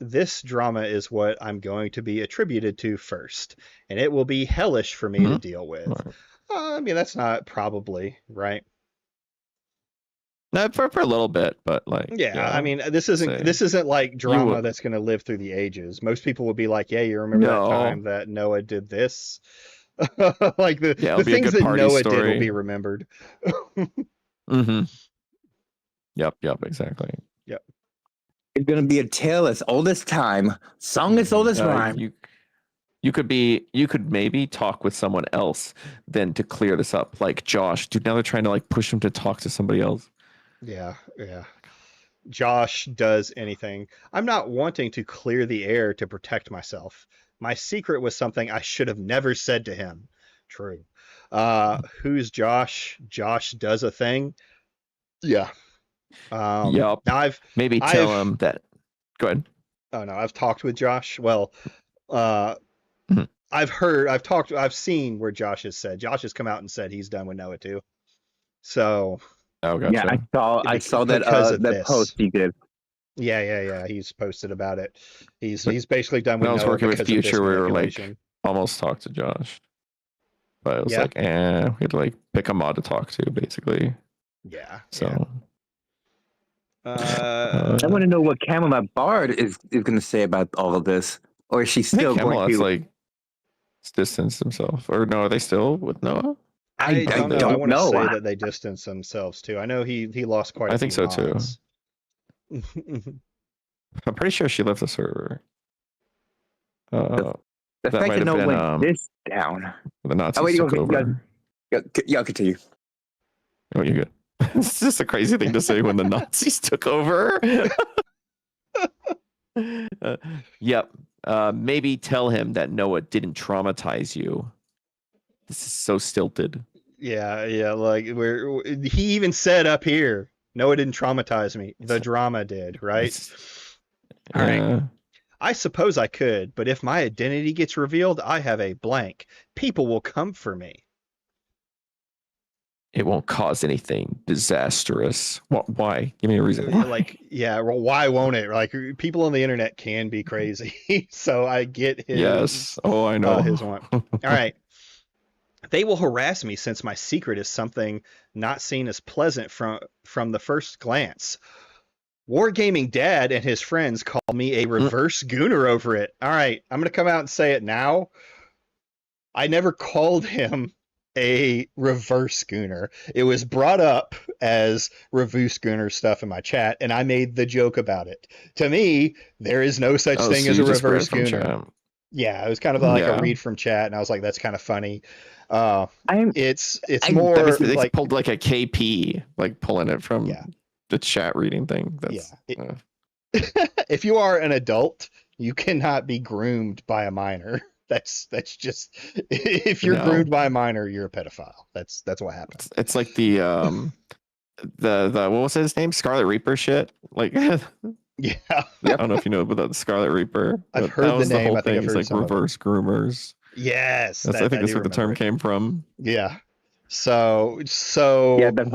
this drama is what I'm going to be attributed to first, and it will be hellish for me to deal with. I mean, that's not probably, right? No, for a little bit, but like, Yeah, I mean, this isn't like drama that's going to live through the ages. Most people would be like, "Yeah, you remember that time that Noah did this?" Like the things that Noah did will be remembered. Mm-hmm. Yep, exactly. Yep. It's gonna be a tale as old as time, song as old as rhyme. You could maybe talk with someone else then to clear this up, like Josh. Dude, now they're trying to like push him to talk to somebody else. Yeah. Josh does anything. I'm not wanting to clear the air to protect myself. My secret was something I should have never said to him. True. Who's Josh? Josh does a thing. Yeah. Yep. Now I've tell him that. Go ahead. Oh no, I've talked with Josh. Well, Mhm. I've seen where Josh has come out and said he's done with Noah too. So gotcha. Yeah, I saw that post he did. Yeah. He's posted about it. He's basically done with When I was Noah working with because of this Future, we were like manipulation. almost talked to Josh, but it was like, we had to like pick a mod to talk to, basically. Yeah. So. I want to know what Camelot Bard is going to say about all of this, or is she still going to like distance himself, or no? Are they still with Noah? I don't know. I want to know. say that they distance themselves too. I know he lost quite. I think so too. mods. I'm pretty sure she left the server. the that fact might that have no been went this down? the Nazis Oh, wait, took okay, over. Y'all continue. Oh, you're good. It's just a crazy thing to say when the Nazis took over. Yep. Maybe tell him that Noah didn't traumatize you. This is so stilted. Yeah. Like he even said up here, Noah didn't traumatize me. The drama did, right? All right. I suppose I could, but if my identity gets revealed, I have a blank. People will come for me. It won't cause anything disastrous. Why? Give me a reason. Well, why won't it? Like, people on the internet can be crazy, so I get his. Yes. Oh, I know. His one. All right. They will harass me since my secret is something not seen as pleasant from the first glance. Wargaming Dad and his friends call me a reverse gooner over it. All right, I'm gonna come out and say it now. I never called him a reverse schooner. It was brought up as reverse schooner stuff in my chat, and I made the joke about it. To me, there is no such thing as a reverse schooner. Yeah, it was kind of like a read from chat, and I was like, that's kind of funny. It's more they like pulled like a KP, like pulling it from the chat reading thing. That's, If you are an adult, You cannot be groomed by a minor. That's just if you're No. groomed by a minor, you're a pedophile. That's what happens. It's like the what was his name? Scarlet Reaper shit. Like I Yeah, don't know if you know about the Scarlet Reaper. I've but heard that the was name. whole I think thing. I've It's heard like some of it. reverse groomers. Yes, I think that's where the term came from. Yeah. So Yeah, that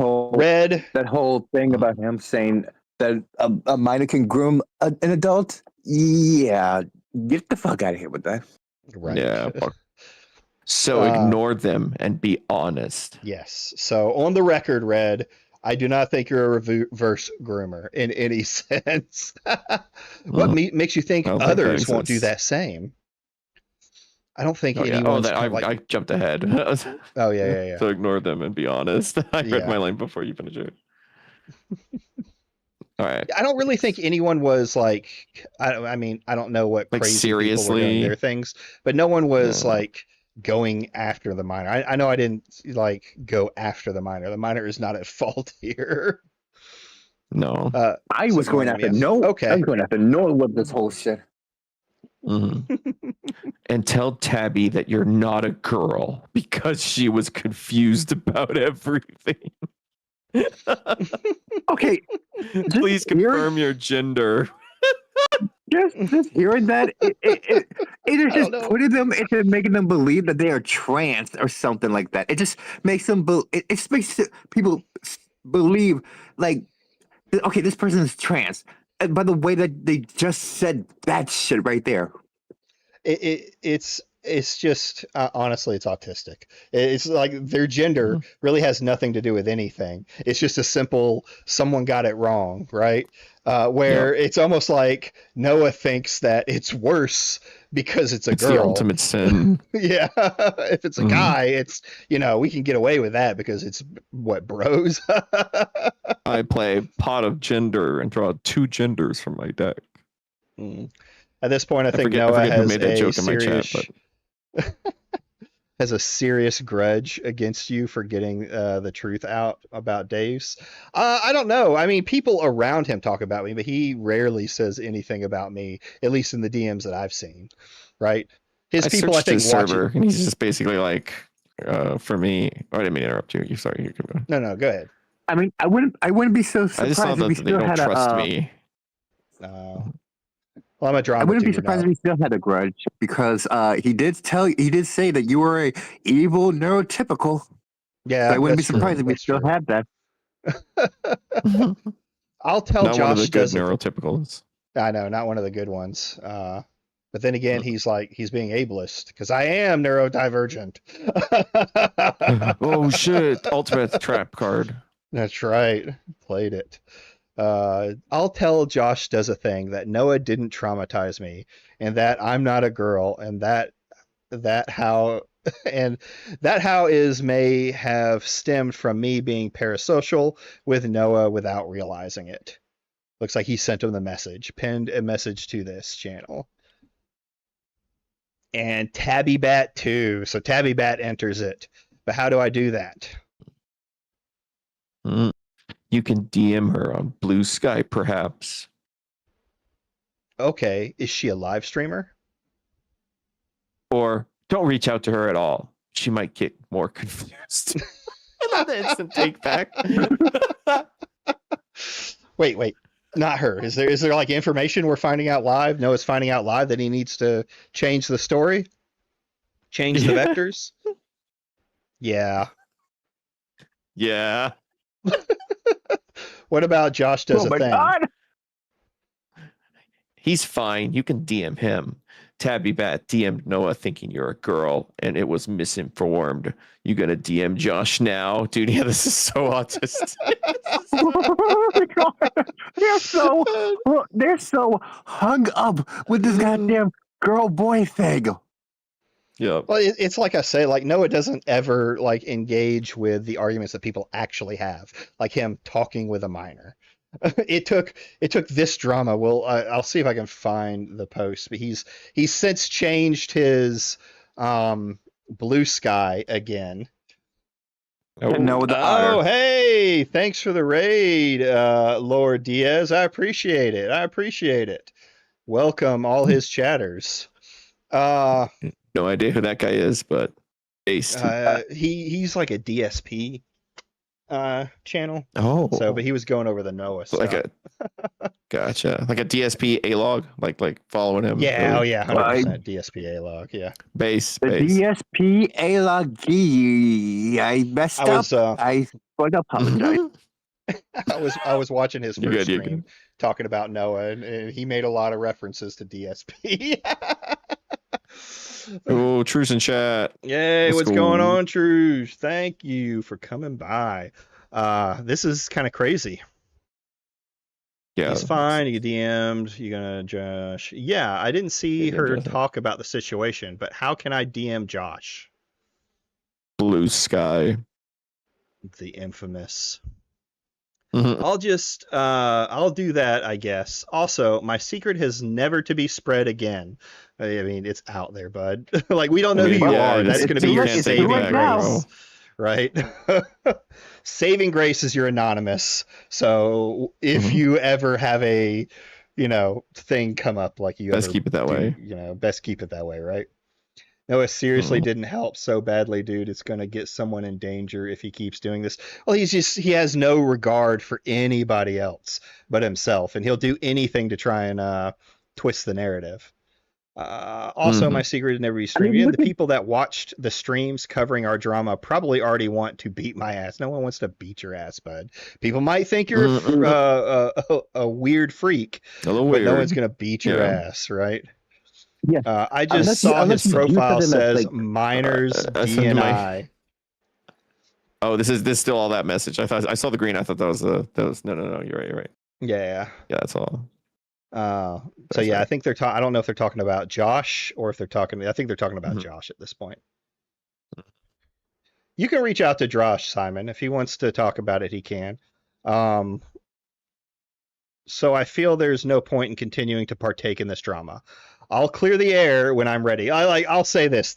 whole thing about him saying that a minor can groom an adult. Yeah, get the fuck out of here with that. right. Yeah. So ignore them and be honest. Yes. So on the record, Red, I do not think you're a reverse groomer in any sense. What makes you think I don't think that others won't do exists. that same? I don't think Oh, yeah. anyone's I jumped ahead. Oh yeah. So ignore them and be honest. I read Yeah. my line before you finish it. All right. I don't really think anyone was like, I mean, I don't know what Like, crazy people were doing seriously? their things, but no one was Yeah. like going after the minor. I know I didn't like go after the minor. The minor is not at fault here. No. I So was going ignore after them, yes. no. Okay. I'm going after Noah with this whole shit. Mhm. And tell Tabby that you're not a girl because she was confused about everything. Okay, Please hear- confirm your gender. just hearing that, it is I just don't know. putting them into making them believe that they are trans or something like that. It just makes them. It just makes people believe like, okay, this person is trans. And by the way that they just said that shit right there. It's just honestly, it's autistic. It's like their gender really has nothing to do with anything. It's just a simple someone got it wrong, right? Where it's almost like Noah thinks that it's worse because it's a It's girl. the ultimate sin. Yeah, if it's a guy, it's we can get away with that because it's what bros. I play pot of gender and draw 2 genders from my deck. At this point, I think forget Noah who has made that a joke in my chat, serious has a serious grudge against you for getting the truth out about Dave's. I don't know. I mean, people around him talk about me, but he rarely says anything about me, at least in the DMs that I've seen. Right? His people, I searched think, his watch server, it. and he's just basically like, for me. Oh, I didn't mean to interrupt you. Sorry. You can go. No, go ahead. I mean, I wouldn't be so I just saw surprised if that we they still don't had trust a. me. Well, I'm a drama. I wouldn't be tutor surprised now. if he still had a grudge because he did say that you were a evil neurotypical. Yeah, So I wouldn't be that's true. surprised if we That's still true. had that. I'll tell Not Josh one of the good doesn't. neurotypicals. I know, not one of the good ones. But then again, he's being ableist because I am neurodivergent. Oh shit! Ultimate trap card. That's right. Played it. I'll tell Josh does a thing that Noah didn't traumatize me, and that I'm not a girl, and that how may have stemmed from me being parasocial with Noah without realizing it. Looks like he sent him the message, pinned a message to this channel. And Tabby Bat too. So Tabby Bat enters it. But how do I do that? You can DM her on Blue Sky, perhaps. Okay, is she a live streamer? Or don't reach out to her at all. She might get more confused. I love the instant take back. Wait. Not her. Is there like information we're finding out live? Noah's finding out live that he needs to change the story? Change the vectors? Yeah. Yeah. What about Josh does Oh a my thing? god! He's fine. You can DM him. Tabby Bat DM'd Noah thinking you're a girl and it was misinformed. You gonna DM Josh now? Dude, yeah, this is so autistic. Oh my god! They're so hung up with this goddamn girl boy thing. Yeah. Well, it's like I say, like Noah doesn't ever like engage with the arguments that people actually have, like him talking with a minor. It took this drama. Well, I'll see if I can find the post, but he's since changed his Blue Sky again. Noah the Otter. Oh, hey, thanks for the raid, Lord Diaz. I appreciate it. Welcome all his chatters. No idea who that guy is, but based. He's like a DSP channel. Oh, So, but he was going over the Noah stuff. like gotcha, like a DSP A log, like following him. Yeah, really. 100% DSP A log. Yeah, Base. The DSP A-Log G. I messed up. I would apologize. I was watching his You're first good, you're stream good. talking about Noah, and he made a lot of references to DSP. Oh, Truce in chat. Yay, Let's what's go. going on, Truce? Thank you for coming by. This is kind of crazy. Yeah, He's fine. You DM'd. You gonna Josh? Yeah, I didn't see Yeah, her Josh. talk about the situation, but how can I DM Josh? Blue Sky. The infamous. Mhm. I'll do that, I guess. Also, my secret has never to be spread again. I mean, it's out there, bud. Like, we don't know who you Yeah, are. That's it's going to be too your late- it's too saving late grace, now. right? Saving grace is you're anonymous. So if Mhm. you ever have a, thing come up, like you Best ever keep it that do, way. best keep it that way, right? Noah seriously Mhm. didn't help so badly, dude. It's going to get someone in danger if he keeps doing this. Well, he has no regard for anybody else but himself, and he'll do anything to try and twist the narrative. Also, Mhm. my secret is never be streaming. The people that watched the streams covering our drama probably already want to beat my ass. No one wants to beat your ass, bud. People might think you're a weird freak, A little but weird. no one's going to beat your Yeah. ass, right? Yeah. I just saw his unless you do profile something that's says like- minors I sent my- DNI. Oh, this is still all that message. I thought I saw the green. I thought that was no. You're right. Yeah. Yeah, that's all. So That's yeah, right. I think they're I don't know if they're talking about Josh or if they're talking. I think they're talking about Mhm. Josh at this point. You can reach out to Josh, Simon, if he wants to talk about it. He can. So I feel there's no point in continuing to partake in this drama. I'll clear the air when I'm ready. I'll say this.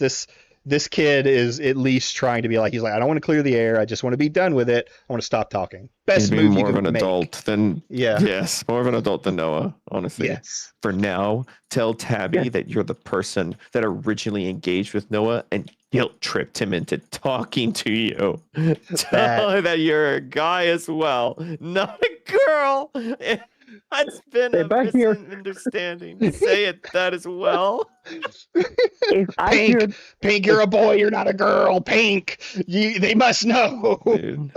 This kid is at least trying to be like, he's like, I don't want to clear the air. I just want to be done with it. I want to stop talking. Best Maybe move more you of can an make. adult than Yeah. yes, more of an adult than Noah. Honestly, Yes. For now, tell Tabby that you're the person that originally engaged with Noah and guilt tripped him into talking to you. Tell her that you're a guy as well, not a girl. That's been Hey, a back here. misunderstanding. Say it that as well. If I Pink, hear Pink, you're a boy. You're not a girl. Pink, they must know. Dude.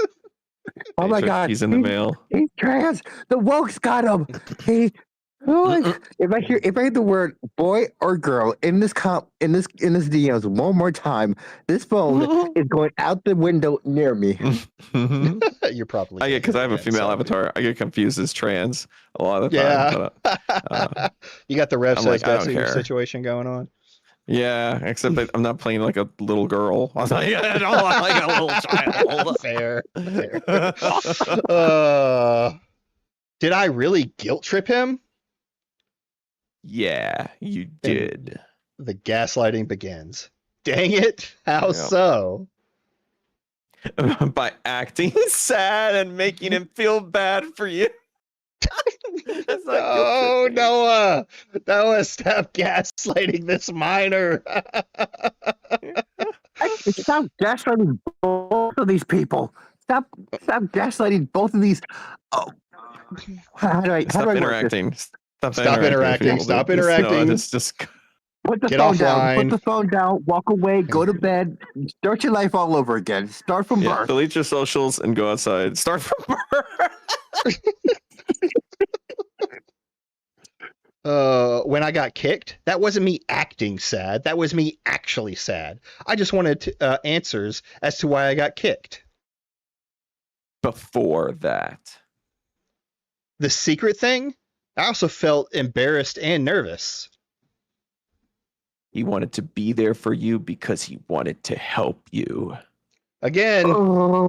Oh my Matrix, God, he's in the mail. he's trans. The woke's got him. If I hear the word boy or girl in this DMs one more time, this phone is going out the window near me. You're probably. I get because I have a yeah, female so- avatar. I get confused as trans a lot of the time. Yeah. But, You got the Rev I'm says like, I don't Bessie care. situation going on. yeah, except that I'm not playing like a little girl. I'm like, I don't like a little child. Fair. Did I really guilt trip him? Yeah, you did. The gaslighting begins. Dang it! How Yeah. so? By acting sad and making him feel bad for you. That's not Oh, guilt-tripping. Noah, stop gaslighting this minor. Stop gaslighting both of these people. Stop gaslighting both of these. Oh, how do I Stop work this? interacting. Stop interacting. with people, Stop dude. Just- no, interacting. just Put the Get phone down. offline. Put the phone down. Walk away. Go to bed. Start your life all over again. Start from yeah, birth. delete your socials and go outside. Start from birth. When I got kicked, that wasn't me acting sad. That was me actually sad. I just wanted answers as to why I got kicked. Before that. The secret thing, I also felt embarrassed and nervous. He wanted to be there for you because he wanted to help you. Again, Oh,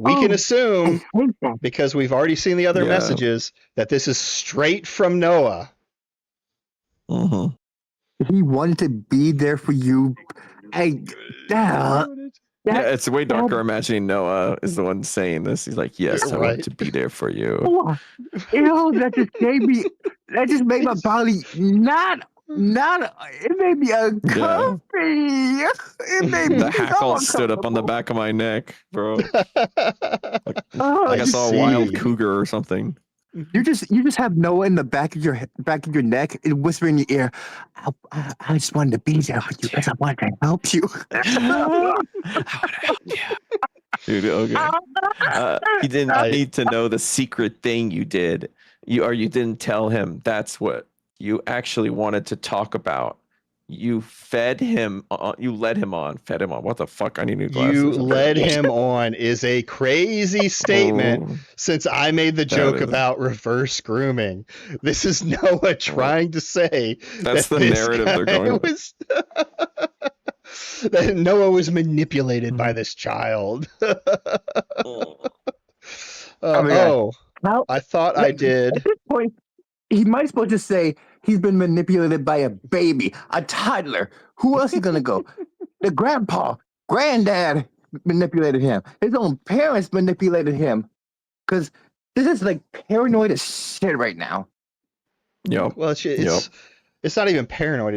we can Oh. assume, I hate that. because we've already seen the other Yeah. messages, that this is straight from Noah. Mm-hmm. He wanted to be there for you. Hey, Yeah, it's way darker imagining Noah is the one saying this. He's like, yes, I Right. want to be there for you. Ew, that just gave me that just made my body not. It made me uncomfy. It made me The so hackle stood up on the uncomfortable. back of my neck, bro. Oh, Like I saw a wild see. cougar or something. you just have Noah in the back of your neck and whisper in your ear. I just wanted to be there with you because I wanted to help you. I want to help you. Dude, okay. He didn't I- need to know the secret thing you did. You didn't tell him that's what you actually wanted to talk about. You fed him. You led him on. Fed him on. What the fuck? I need new glasses. You Okay. led him on is a crazy statement Oh, since I made the joke is- about reverse grooming. This is Noah trying to say That's that the this narrative they're guy going with. was that Noah was manipulated by Mhm. this child. Oh. Oh my God. Oh, How, I thought I at did. this point, he might as well just say he's been manipulated by a baby, a toddler. Who else is gonna go? The granddad manipulated him. His own parents manipulated him. Because this is like paranoid as shit right now. Yep. Well, it's not even paranoid.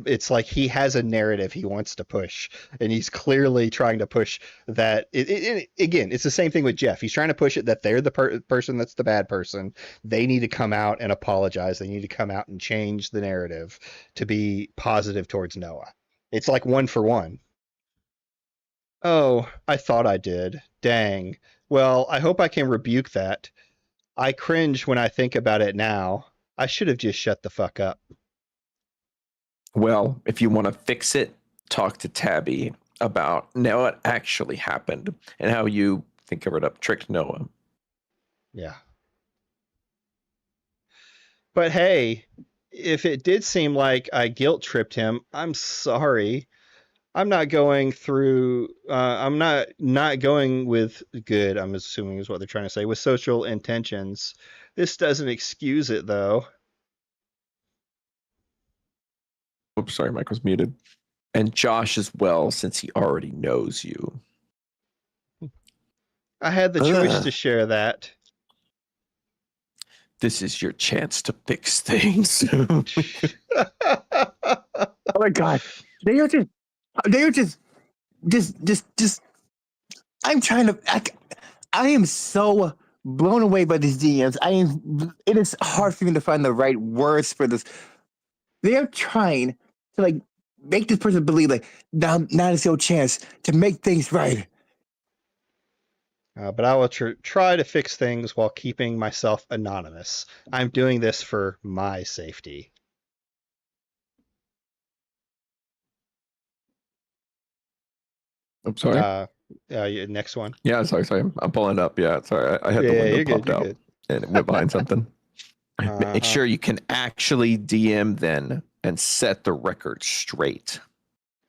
It's like he has a narrative he wants to push, and he's clearly trying to push that. Again, it's the same thing with Jeff. He's trying to push it that they're the person that's the bad person. They need to come out and apologize. They need to come out and change the narrative to be positive towards Noah. It's like one for one. Oh, I thought I did. Dang. Well, I hope I can rebuke that. I cringe when I think about it now. I should have just shut the fuck up. Well, if you want to fix it, talk to Tabby about what actually happened and how you covered up, tricked Noah. Yeah. But hey, if it did seem like I guilt tripped him, I'm sorry. I'm not going through. I'm not going with good. I'm assuming is what they're trying to say with social intentions. This doesn't excuse it though. Oops, sorry, Mike was muted. And Josh as well, since he already knows you. I had the choice Ugh. to share that. This is your chance to fix things. Oh my God. They are just, I'm trying to, I am so blown away by these DMs. It is hard for me to find the right words for this. They are trying to like make this person believe like now is your chance to make things right. But I will try to fix things while keeping myself anonymous. I'm doing this for my safety. I'm sorry. Next one. Yeah, sorry. I'm pulling up. Yeah, sorry. I had the Yeah, window you're popped good. You're out good. and it went behind something. Uh-huh. Make sure you can actually DM then and set the record straight.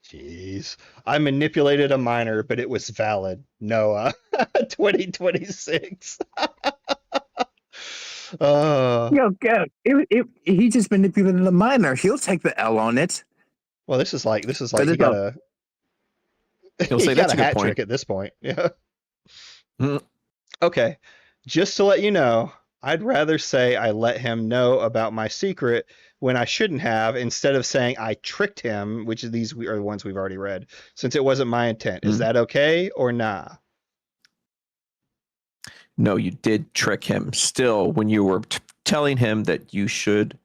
Jeez. I manipulated a minor, but it was valid. Noah. 2026. Yo, he just manipulated a minor. He'll take the L on it. Well, this is like But he it's got He'll say he that's got a a good hat point. trick at this point. Yeah. Hmm. Okay. Just to let you know, I'd rather say I let him know about my secret when I shouldn't have, instead of saying I tricked him, which are these are the ones we've already read, since it wasn't my intent. Is Mhm. that okay or nah? No, you did trick him. Still, when you were telling him that you should,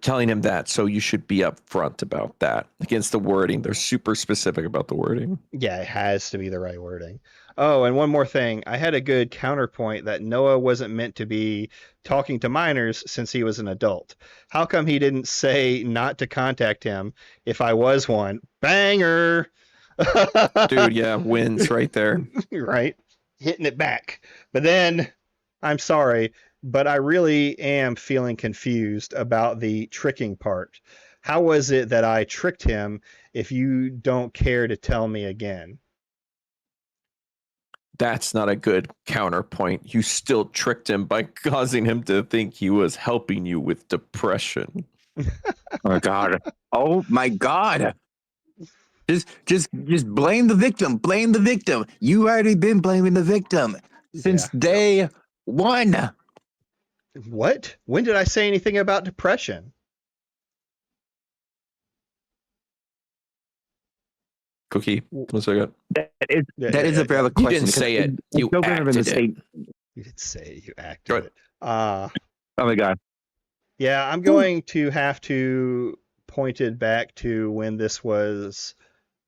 telling him that, so you should be upfront about that. Against the wording, they're super specific about the wording. Yeah, it has to be the right wording. Oh, and one more thing. I had a good counterpoint that Noah wasn't meant to be talking to minors since he was an adult. How come he didn't say not to contact him if I was one? Banger! Dude, yeah, wins right there. Right? Hitting it back. But then, I'm sorry, but I really am feeling confused about the tricking part. How was it that I tricked him if you don't care to tell me again? That's not a good counterpoint. You still tricked him by causing him to think he was helping you with depression. Oh my God. Oh my God. Just blame the victim. Blame the victim. You already been blaming the victim since Yeah. day one. What? When did I say anything about depression? Cookie. 1 second. That is Yeah, that yeah, is yeah, a valid You question. didn't say it. It's You so kind of in the acted it. state. You did say you Go acted ahead. it. Oh my god. Yeah, I'm going to have to point it back to when this was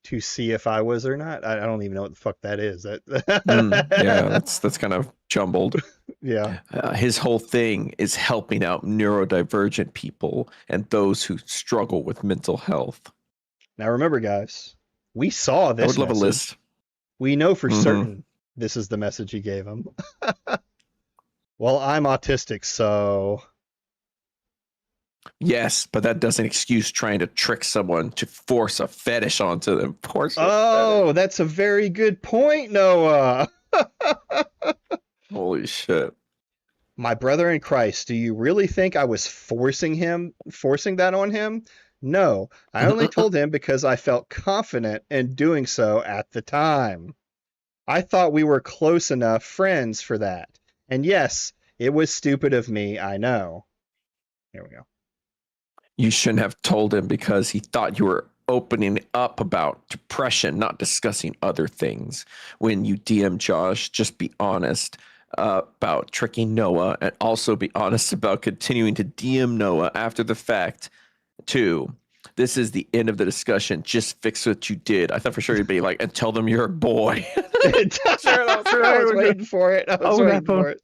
to see if I was or not. I don't even know what the fuck that is. Yeah, that's kind of jumbled. Yeah. His whole thing is helping out neurodivergent people and those who struggle with mental health. Now remember, guys, we saw I this would love message. a list. We know for Mhm. certain this is the message he gave him. Well, I'm autistic, so Yes, but that doesn't excuse trying to trick someone to force a fetish onto them. oh, that's a very good point, Noah. Holy shit. My brother in Christ, do you really think I was forcing that on him? No, I only told him because I felt confident in doing so at the time. I thought we were close enough friends for that. And yes, it was stupid of me, I know. Here we go. You shouldn't have told him because he thought you were opening up about depression, not discussing other things. When you DM Josh, just be honest about tricking Noah, and also be honest about continuing to DM Noah after the fact, too. This is the end of the discussion. Just fix what you did. I thought for sure you'd be like, and tell them you're a boy. I was waiting for it. I was waiting for it.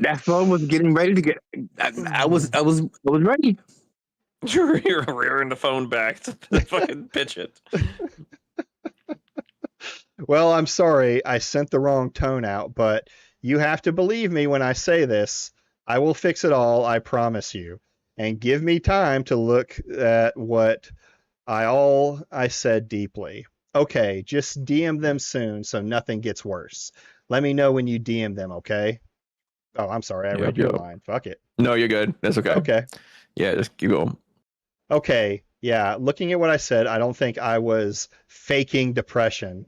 That phone was getting ready to get. I was ready. You're rearing the phone back to fucking pitch it. Well, I'm sorry. I sent the wrong tone out, but you have to believe me when I say this. I will fix it all, I promise you. And give me time to look at what I said deeply. Okay, just DM them soon so nothing gets worse. Let me know when you DM them, okay? Oh, I'm sorry. I read your line. Fuck it. No, you're good. That's okay. Okay. Yeah, just keep going. Okay. Yeah. Looking at what I said, I don't think I was faking depression.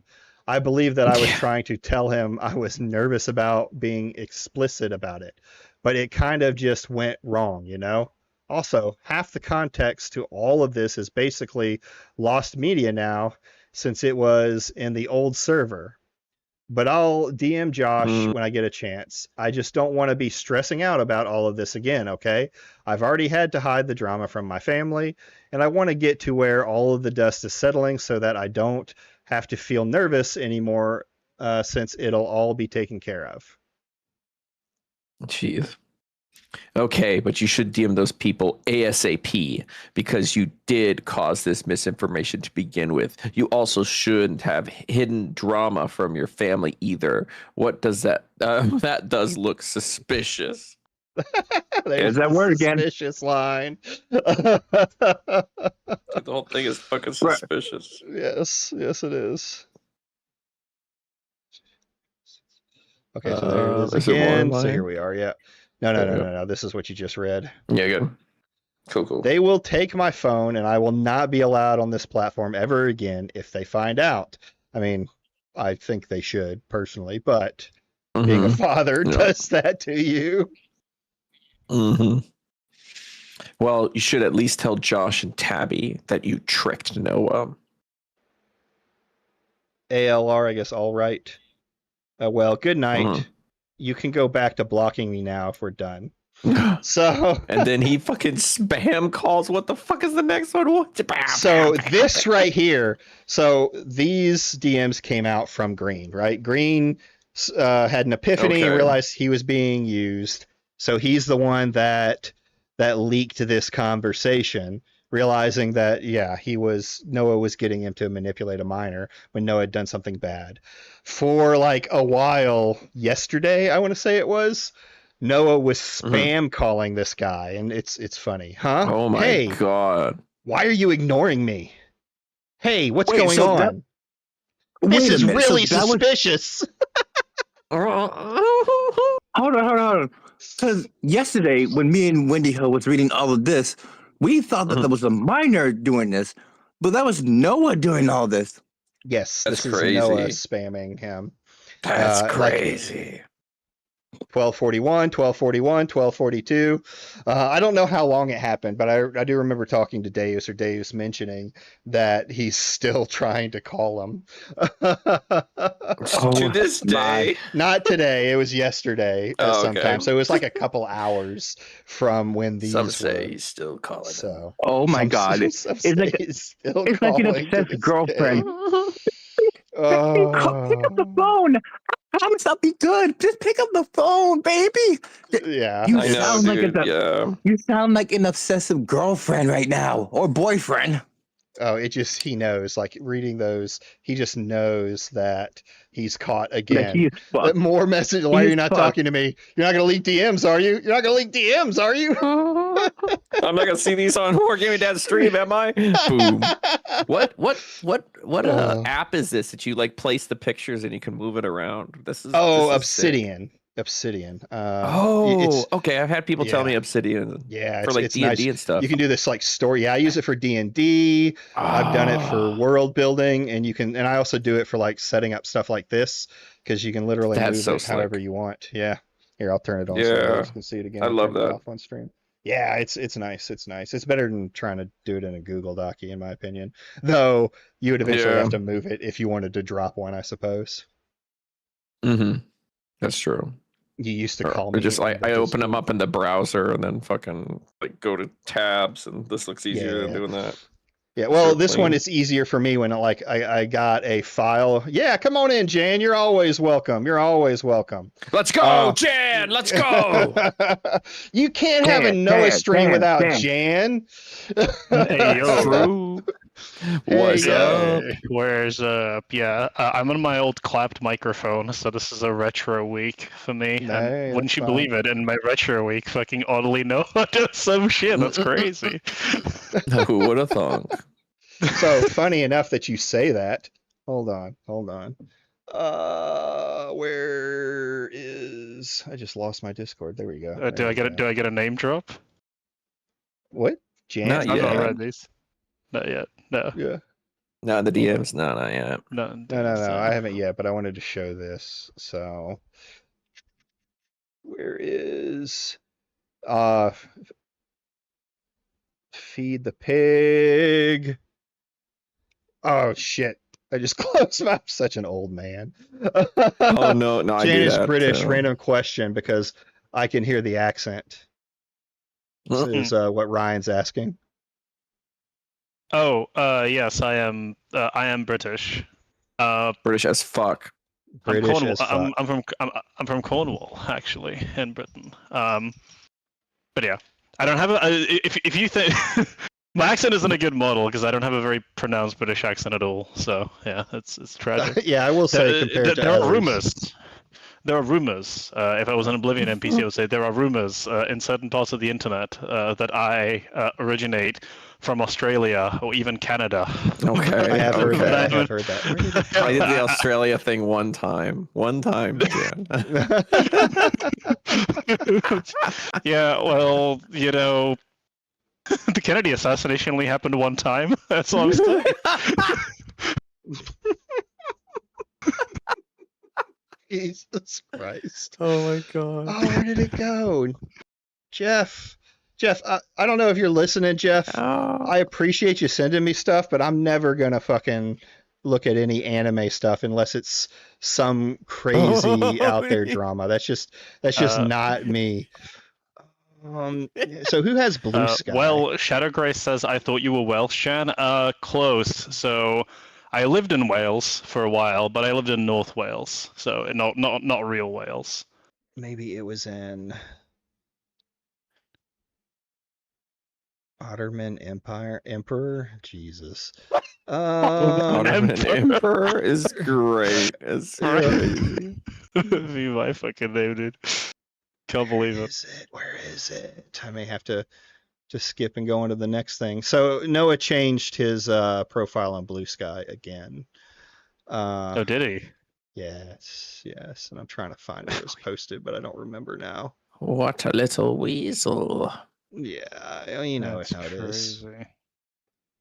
I believe that I was trying to tell him I was nervous about being explicit about it, but it kind of just went wrong, you know? Also, half the context to all of this is basically lost media now since it was in the old server. But I'll DM Josh when I get a chance. I just don't want to be stressing out about all of this again, okay? I've already had to hide the drama from my family, and I want to get to where all of the dust is settling so that I don't have to feel nervous anymore since it'll all be taken care of. Jeez. Okay, but you should DM those people ASAP because you did cause this misinformation to begin with. You also shouldn't have hidden drama from your family either. What does that? That does look suspicious. There's that word again. Suspicious line. The whole thing is fucking suspicious. Yes, it is. Okay, so there it is again. So here we are. Yeah. No. This is what you just read. Yeah, good. Cool. They will take my phone, and I will not be allowed on this platform ever again if they find out. I mean, I think they should personally, but being a father does that to you. Well, you should at least tell Josh and Tabby that you tricked Noah. ALR, I guess, all right. Well, good night. You can go back to blocking me now if we're done. So, and then he fucking spam calls. What the fuck is the next one? So this right here. So these DMs came out from Green, right? Green had an epiphany and realized he was being used. So he's the one that leaked this conversation, realizing that Noah was getting him to manipulate a minor when Noah had done something bad. For like a while, yesterday, I want to say it was, Noah was spam calling this guy, and it's funny, huh? Oh my god! Why are you ignoring me? Hey, what's going on? This is really suspicious. Hold on. Because yesterday, when me and Wendy Hill was reading all of this, we thought that there was a minor doing this, but that was Noah doing all this. Yes, that's this crazy. Is Noah spamming him. That's crazy. 1241, 1241, 1242. I don't know how long it happened, but I do remember talking to Deus, or Deus mentioning that he's still trying to call him. To this my. day. Not today. It was yesterday Oh, sometime. okay. So it was like a couple hours from when these Some were. say he's still calling him. So Oh my some, God. some It's say like he's still it's like an calling to obsessed this girlfriend. day. Pick up the phone. I promise I'll be good. Just pick up the phone, baby. Yeah. You I know, sound like dude. it's a, Yeah. you sound like an obsessive girlfriend right now, or boyfriend. Oh, he knows, like reading those, he just knows that he's caught Like again. he is fucked. More message. Why are He you is not fucked. talking to me? You're not going to leak DMs, are you? You're not going to leak DMs, are you? I'm not gonna see these on War Gaming Dad's stream, am I? Boom. What app is this that you like place the pictures and you can move it around? This is Oh, this is sick. Obsidian. Obsidian. Oh, okay. I've had people tell me Obsidian Yeah, for like it's D&D nice. and stuff. You can do this like story. Yeah, I use it for D&D. I've done it for Ah, world building, and I also do it for like setting up stuff like this, because you can literally That's move so it however slick. you want. Yeah. Here, I'll turn it on so you Yeah, guys can see it again. I I'll love turn it that. off on stream. Yeah, it's nice. It's nice. It's better than trying to do it in a Google Document, in my opinion. Though you would eventually Yeah. have to move it if you wanted to drop one, I suppose. Mm-hmm. That's true. You used to Or call me. just I because- open them up in the browser and then fucking like go to tabs, and this looks easier than Yeah. doing that. Yeah, well, Sure, this one clean. is easier for me when I got a file. Yeah, come on in, Jan. You're always welcome. You're always welcome. Let's go, Jan. Let's go. You can't have a Dan, Noah Dan, stream Dan, without Dan. Jan. Hey, yo. True. Hey, What's up? Hey, where's yeah, I'm on my old clapped microphone, so this is a retro week for me. No, And wouldn't that's you fine. believe it? In my retro week, fucking oddly know how to do some shit. That's crazy. Who would have thought? So funny enough that you say that. Hold on. Where is? I just lost my Discord. There we go. Do There I we get go. do I get a name drop? What? Jan? Not I've yet. not Yeah. read these. Not yet. No. Yeah. No, the DMs. No, not yet. No. No. I haven't yet, but I wanted to show this. So, where is feed the pig? Oh shit! I just closed my. I'm such an old man. Oh no, I Jan do is that, British. too. Random question because I can hear the accent. This is what Ryan's asking. Oh, yes, I am British. British as fuck. British I'm Cornwall. as fuck. I'm from Cornwall, actually, in Britain. But yeah, I don't have a. If you think my accent isn't a good model because I don't have a very pronounced British accent at all. So yeah, it's tragic. Yeah, I will say compared to There are others. rumors. There are rumors. If I was an Oblivion NPC, I would say there are rumors in certain parts of the internet that I originate from Australia or even Canada. Okay. I have heard okay. that. I have heard that. Where did it I did the Australia thing one time. Jan. Yeah, well, the Kennedy assassination only happened one time. That's all I'm saying. Jesus Christ. Oh my god. Oh, where did it go? Jeff, I don't know if you're listening, Jeff. I appreciate you sending me stuff, but I'm never gonna fucking look at any anime stuff unless it's some crazy out there drama. That's just not me. So who has Blue Sky? Well, Shadow Grace says, I thought you were Welsh, Shan. Close. So I lived in Wales for a while, but I lived in North Wales, so not real Wales. Maybe it was in Ottoman Emperor. Jesus. Ottoman Emperor is great. It's crazy. Be my fucking name, dude. Can't believe it. Where is it? I may have to just skip and go on to the next thing. So Noah changed his profile on Blue Sky again. Oh, did he? Yes. And I'm trying to find where it was posted, but I don't remember now. What a little weasel. Yeah, you know That's how it is. crazy.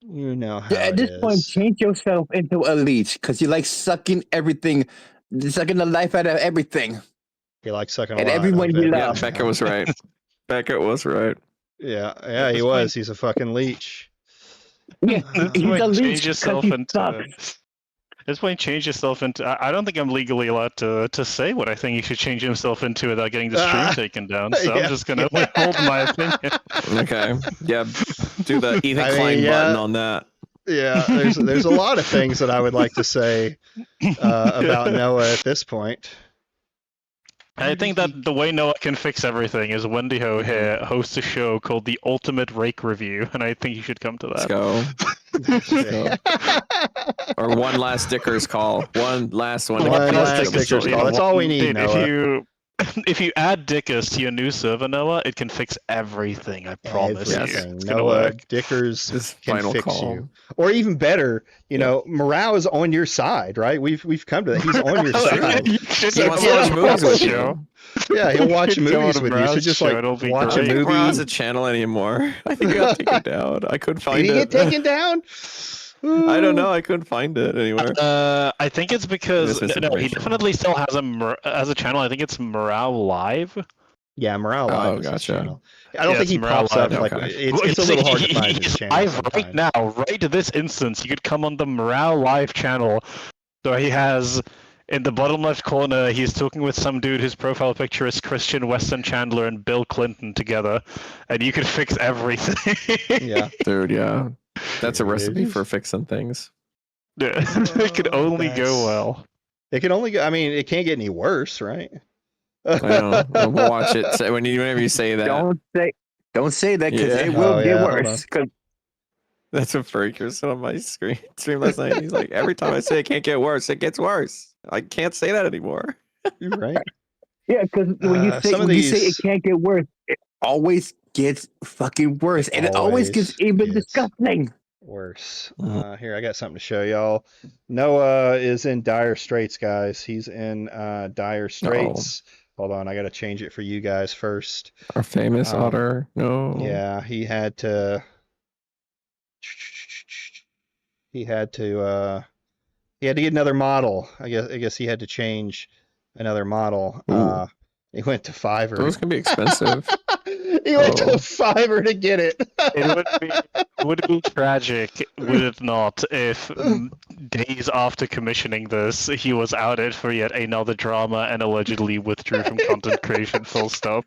You know how At it this point, is. change yourself into a leech because you like sucking everything, sucking the life out of everything. He likes sucking a And lot. everyone I he bet. Yeah, loves. Beckett was right. Beckett was right. Yeah, he this was. He's a fucking leech. Yeah, This he's might a leech change 'cause yourself he into. sucks. This might change yourself into. I don't think I'm legally allowed to say what I think he should change himself into without getting the stream taken down. So Yeah. I'm just gonna withhold my opinion. Okay. Yeah. Do the Ethan I mean, Klein button yeah. on that. Yeah, there's a lot of things that I would like to say about Noah at this point. I think that the way Noah can fix everything is Wendy Ho here hosts a show called The Ultimate Rake Review, and I think you should come to Let's that. go. Or one last Dicker's call. One last one. One last Dicker's Dicker's call. That's all we need, Dude, Noah. if you add Dickers to your new server, Noah, it can fix everything. I promise you. Everything. It's gonna Noah work. Dickers This can final fix call. you. Or even better, Morale is on your side, right? We've come to that. He's on your side. You should He go wants to on watch a movies with show. you. Yeah, he'll watch Should go movies on a with you. So browse just show, like it'll be watch I a don't great. think Ron has movie. a channel anymore. I think it got taken down. I couldn't Did find he it. get taken down? I don't know. I couldn't find it anywhere. I think it's because This no, he misinformation. definitely still has a channel. I think it's Morale Live. Yeah, Morale Oh, Live is his gotcha. channel. I don't Yeah, think he it's Morale pops up Live, like okay. it's a little hard to find his He's channel. live right sometimes. now, right to this instance. You could come on the Morale Live channel. So he has in the bottom left corner, he's talking with some dude whose profile picture is Christian Weston Chandler and Bill Clinton together, and you could fix everything. Yeah. Dude, yeah. That's a There it recipe is. for fixing things. Yeah, it could only That's- go well. It can only go. I mean, it can't get any worse, right? I know. We'll watch it. So whenever you say that, Don't say that because Yeah. it will Oh, get yeah, hold worse. 'Cause that's what Freaker said on my stream last night. He's like, every time I say it can't get worse, it gets worse. I can't say that anymore. You're right. Yeah, because when you say some of when you say it these- can't get worse, it always gets fucking worse, and it always gets even gets disgusting. Worse. Mhm. Here, I got something to show y'all. Noah is in dire straits, guys. He's in dire straits. Hold on, I got to change it for you guys first. Our famous Um, otter. No. Yeah, he had to get another model. I guess he had to change another model. Ooh. He went to Fiverr. Those can be expensive. He went to Oh. Fiverr to get it. It would be tragic, would it not, if days after commissioning this, he was outed for yet another drama and allegedly withdrew from content creation. Full stop.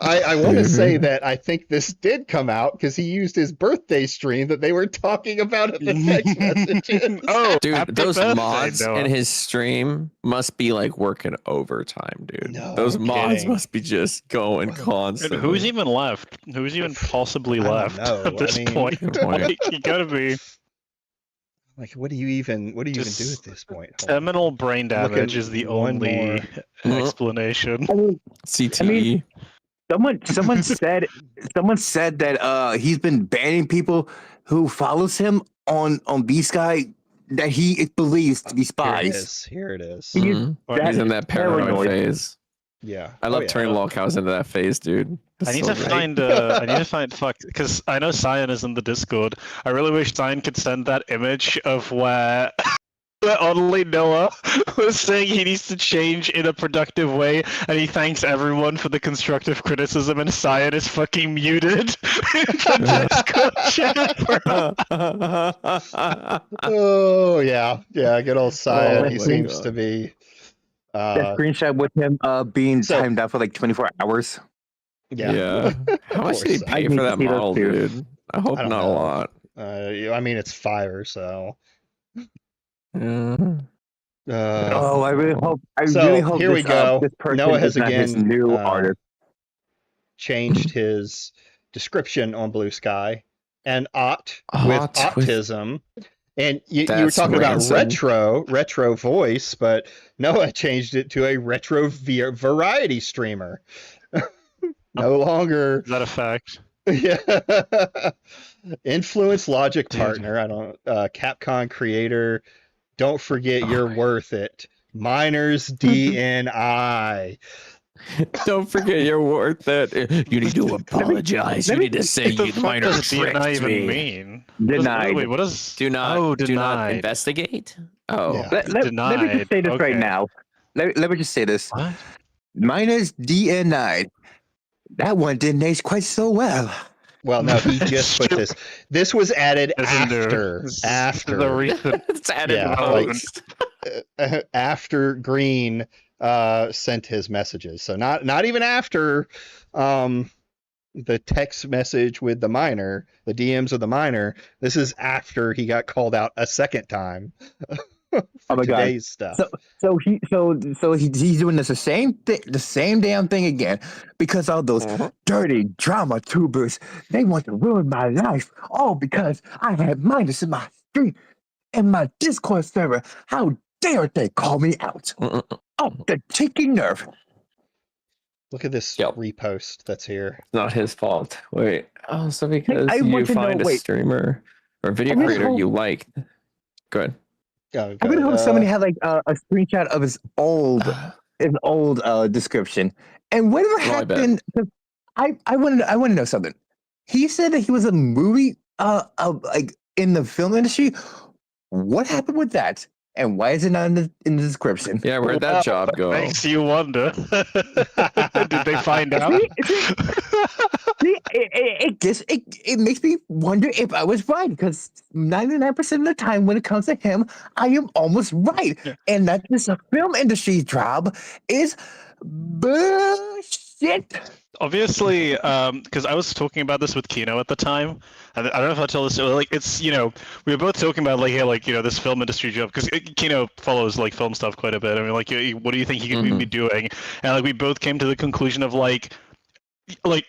I want to say that I think this did come out because he used his birthday stream that they were talking about at the text messages. Oh, Dude, happy those birthday, mods Noah. in his stream must be like working overtime, dude. No those mods kidding. must be just going And constantly. who's even left? Who's even possibly I don't left know. at this I mean- point? Good point. Like, you gotta be Like, what do you even do Just at this point? Hold on. seminal brain Looking damage is the one only more. explanation. I mean, CTE? someone said that he's been banning people who follows him on B-Sky that he believes to be spies. Here it is. He- Mhm. that He's in that paranoid paranoid. phase. Yeah. I love yeah. turning lolcows into that phase, dude. It's I need so to great. find fuck because I know Cyan is in the Discord. I really wish Cyan could send that image of where only Noah was saying he needs to change in a productive way, and he thanks everyone for the constructive criticism, and Cyan is fucking muted in the Discord chat. Oh yeah, good old Cyan. Oh he my seems God. to be. That screenshot with him being so- timed out for like 24 hours. Yeah. How much did he course. I pay need for to that see those model, too. dude? I hope I don't not know. a lot. I mean, it's Fiverr, so. Yeah. Oh, I really hope. So, really hope here we this, go. this person Noah has is not his again, new artist. changed his description on Blue Sky and Ot with Ot with- autism. And you were That's talking about ransom. retro voice, but Noah changed it to a retro variety streamer. No longer, Is that a fact? yeah. Influence Logic Dude. partner. I don't. Capcom creator. Don't forget you're worth it. Miners DNI. Don't forget you're worth it. You need to apologize. You need to say What the you fuck might have does DNI tricked even me. mean? Denied. Wait, what does? Do not, Oh, do not denied. investigate. Oh, Yeah. Let me just say this Denied. right Okay. now. Let me just say this. What? minus DN9. That one didn't age quite so well. Well, no, he just put this. This was added Isn't there? after The recent It's added Yeah, post. after Green sent his messages. So not even after the text message with the minor, the DMs of the minor. This is after he got called out a second time. Oh my God. Today's stuff. He's doing this the same damn thing again, because all those dirty drama tubers, they want to ruin my life, all because I had minus in my stream and my Discord server. How dare they call me out? Oh, the taking nerve. Look at this Yep. repost that's here. It's not his fault. Wait. Oh, so because I you want to know- find a wait. streamer or video I'm gonna creator hope- you like. Good. Go, I would go. hope somebody had like a screenshot of his old description. And whatever Well, I bet. happened, I want to know something. He said that he was a movie like in the film industry. What happened with that? And why is it not in the description? Yeah, where'd that job go? Makes you wonder. Did they find out? See, it makes me wonder if I was right, because 99% of the time when it comes to him, I am almost right. Yeah. And that this film industry's job is bullshit. Obviously, because I was talking about this with Kino at the time, and I don't know if I told this. Like, it's we were both talking about this film industry job, because Kino follows like film stuff quite a bit. I mean, like, what do you think he could be doing? And like, we both came to the conclusion of like, look,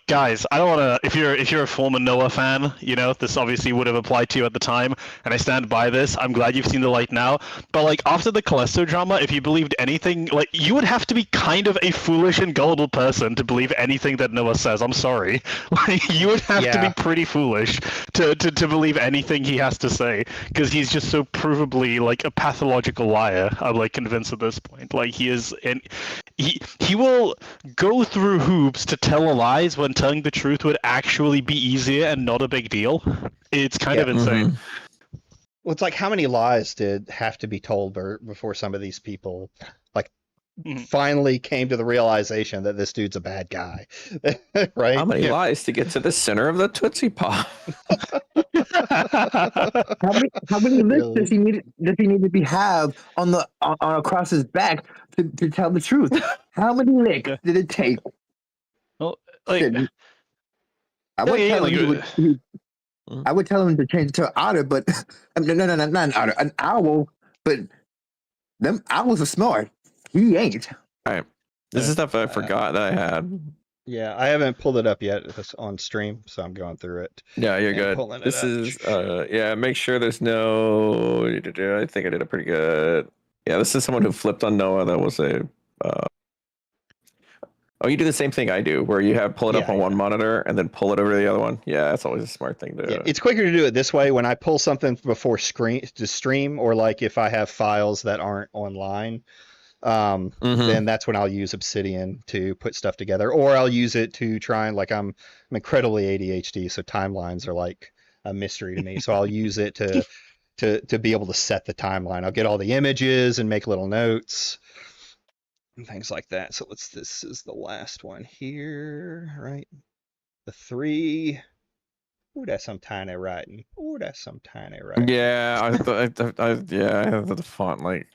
guys, I don't want to. If you're a former Noah fan, this obviously would have applied to you at the time, and I stand by this. I'm glad you've seen the light now. But like, after the Callisto drama, if you believed anything, like, you would have to be kind of a foolish and gullible person to believe anything that Noah says. I'm sorry, like, you would have to be pretty foolish to believe anything he has to say, because he's just so provably like a pathological liar. I'm like convinced at this point. Like, he is, and he will go through hoops to tell a lies when telling the truth would actually be easier and not a big deal. It's kind of insane. Well, it's like, how many lies did have to be told before some of these people like finally came to the realization that this dude's a bad guy, right? How many lies to get to the center of the Tootsie Pop? How many licks does he need to have on across his back to tell the truth? How many licks did it take? Well, like, I would tell him to change it to an otter, but no, not an otter, an owl. But them owls are smart. He ain't. All right. This is stuff I forgot that I had. Yeah, I haven't pulled it up yet on stream, so I'm going through it. Yeah, you're and good. pulling it This up. is make sure there's no. I think I did it pretty good. Yeah, this is someone who flipped on Noah. That was a. Oh, you do the same thing I do, where you pull it up on one monitor and then pull it over to the other one. Yeah, that's always a smart thing to do. Yeah, it's quicker to do it this way when I pull something before stream, or like if I have files that aren't online. Then that's when I'll use Obsidian to put stuff together, or I'll use it to try and, like, I'm incredibly ADHD, so timelines are like a mystery to me. So I'll use it to be able to set the timeline. I'll get all the images and make little notes and things like that. So this is the last one here, right? The 3. Ooh, that's some tiny writing. Yeah, I have the font like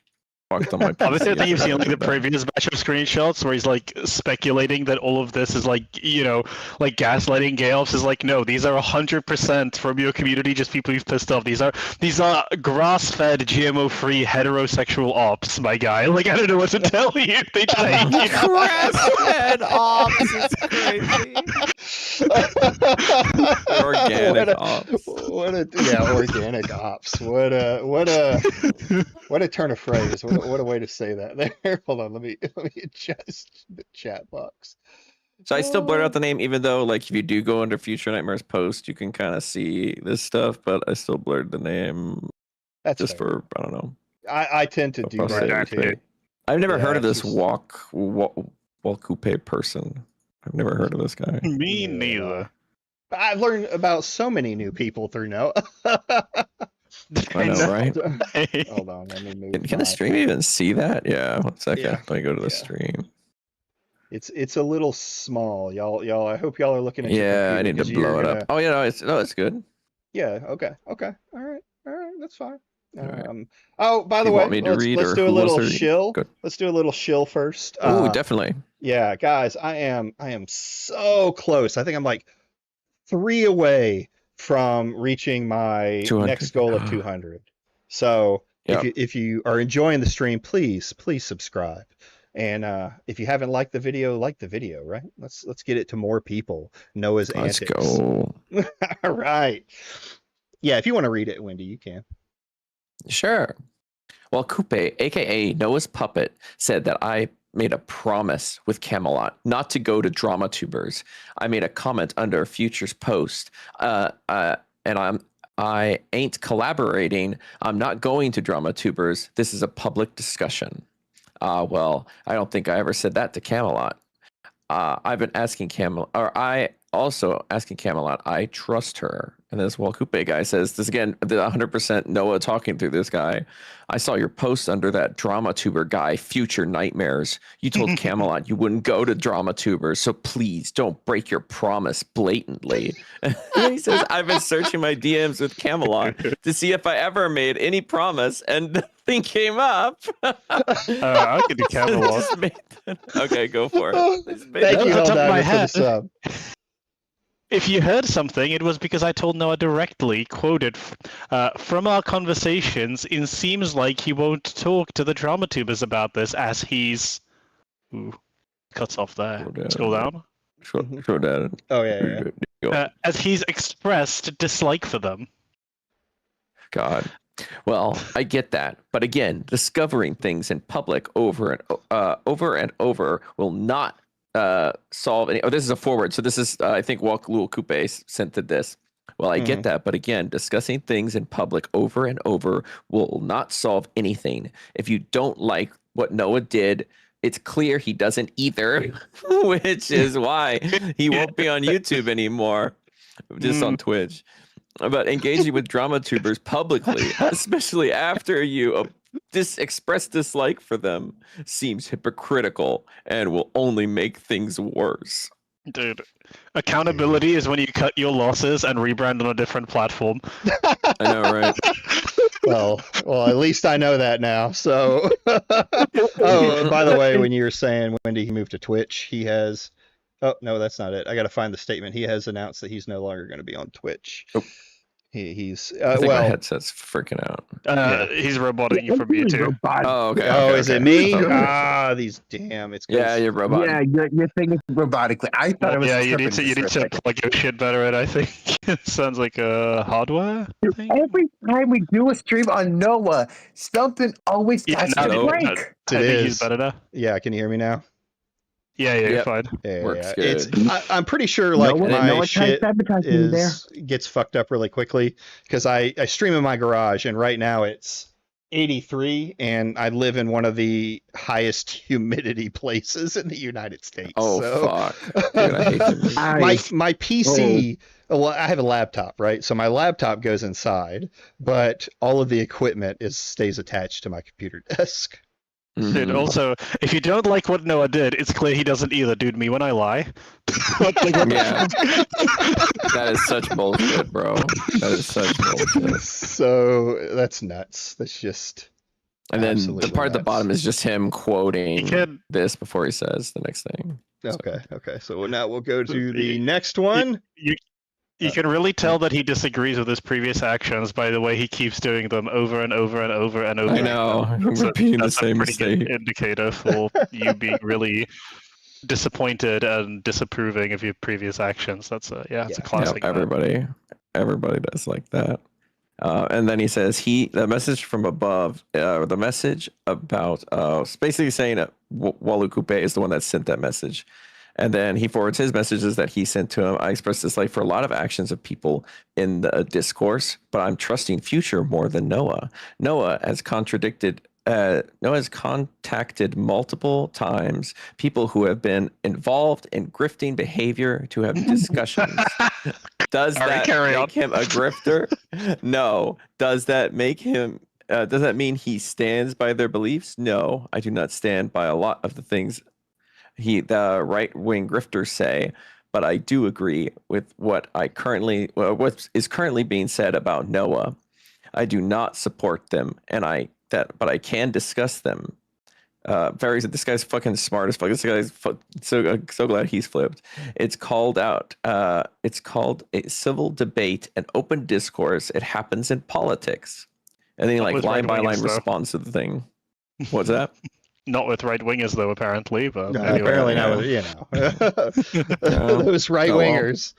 fucked on my PC. Obviously, I think you've seen like the previous batch of screenshots where he's like speculating that all of this is like, like gaslighting Gales. Is like, no, these are 100% from your community, just people you've pissed off. These are grass-fed, GMO-free, heterosexual ops, my guy. Like, I don't know what to tell you. They just hate you. Grass-fed ops is crazy. Organic ops. Organic ops. What a turn of phrase. What a way to say that there. Hold on, let me adjust the chat box. So I still blurred out the name, even though, like, if you do go under Future Nightmares post, you can kind of see this stuff, but I still blurred the name. That's just fair. for, I don't know. I tend to do that too. I've never heard of it's this just- Walkupe person. I've never heard of this guy. Me neither. I've learned about so many new people through Noah. I know, right? Hold on, let me move. Can the stream even see that? Yeah, 1 second. Yeah. Let me go to the Yeah. stream. It's a little small, y'all. I hope y'all are looking at your Yeah, I computer need to 'cause you're blow it gonna. up. Oh, yeah, it's good. Yeah. Okay. Okay. All right. That's fine. All right. Oh, by Do the you want way, me to read, let's or do a who wants little to read? shill. Good. Let's do a little shill first. Ooh, definitely. Yeah, guys, I am so close. I think I'm like 3 away from reaching my 200. next goal of 200. So Yep. if you are enjoying the stream, please subscribe. And if you haven't liked the video, like the video, right? Let's get it to more people. Noah's Let's antics. go. All right. Yeah, if you want to read it, Wendy, you can. Sure. Well, Coupe, aka Noah's puppet, said that I made a promise with Camelot not to go to drama tubers. I made a comment under a Futures post, and I ain't collaborating. I'm not going to drama tubers. This is a public discussion. Well, I don't think I ever said that to Camelot. I've been asking Camelot, or I also asking Camelot, I trust her. And this Coupe guy says, this again, the 100% Noah talking through this guy. I saw your post under that drama tuber guy, Future Nightmares. You told Camelot you wouldn't go to drama tubers, so please don't break your promise blatantly. And he says, I've been searching my DMs with Camelot to see if I ever made any promise, and nothing came up. I can do Camelot. Okay, go for it. Thank you, Off the top of my Helldiver, for the head. sub. If you heard something, it was because I told Noah directly, quoted, from our conversations, it seems like he won't talk to the drama tubers about this as he's... Ooh, cuts off there. Scroll down. Scroll down. Oh, yeah. As he's expressed dislike for them. God. Well, I get that. But again, discovering things in public over and over will not solve any. Oh, this is a forward. So this is, I think, Lul Coupe sent to this. Well, I get that. But again, discussing things in public over and over will not solve anything. If you don't like what Noah did, it's clear he doesn't either, which is why he won't be on YouTube anymore, just on Twitch. But engaging with drama tubers publicly, especially after you express dislike for them, seems hypocritical and will only make things worse. Dude, accountability is when you cut your losses and rebrand on a different platform. I know, right? Well, at least I know that now. So, oh, by the way, when you were saying Wendy he moved to Twitch, he has. Oh no, that's not it. I got to find the statement. He has announced that he's no longer going to be on Twitch. Oh. He's I think my headset's freaking out. He's roboting you from you too. Oh, okay. Oh, okay, is okay. it me? Okay. These damn. It's Yeah, you're roboting. Yeah, your thing is robotically. I thought it was. Yeah, you need to plug your shit better in. I think it sounds like a hardware thing. Every time we do a stream on Noah, something always has to break. I think he's better now. Yeah, can you hear me now? Yeah, you're fine. Yeah, Works It's. good. I'm pretty sure like my shit there. gets fucked up really quickly because I stream in my garage and right now it's 83 and I live in one of the highest humidity places in the United States. Oh, so, fuck. Dude, I hate them. my PC. Well, I have a laptop, right? So my laptop goes inside, but all of the equipment stays attached to my computer desk. Dude, also, if you don't like what Noah did, it's clear he doesn't either, dude. Me when I lie. Yeah. That is such bullshit, bro. That is such bullshit. So that's nuts. That's just. And then the part at the nuts. bottom is just him quoting this before he says the next thing. Okay. So now we'll go to the next one. You can really tell that he disagrees with his previous actions by the way he keeps doing them over and over and over and over. I know. Repeating the same That's a pretty mistake. good indicator for you being really disappointed and disapproving of your previous actions. That's a classic. Everybody does like that. And then he says the message from above, the message about basically saying that Walu Coupe is the one that sent that message. And then he forwards his messages that he sent to him. I express dislike for a lot of actions of people in the discourse, but I'm trusting Future more than Noah. Noah has contacted multiple times people who have been involved in grifting behavior to have discussions. Does that make him a grifter? No. Does that make him? Does that mean he stands by their beliefs? No, I do not stand by a lot of the things the right-wing grifters say, but I do agree with what is currently being said about Noah. I do not support them, but I can discuss them. This guy's fucking smart as fuck. This guy's so glad he's flipped. It's called a civil debate and open discourse. It happens in politics. And then he like line by line responds to the thing. What's that? Not with right wingers though, apparently. But No, anyway, apparently not with, those right wingers.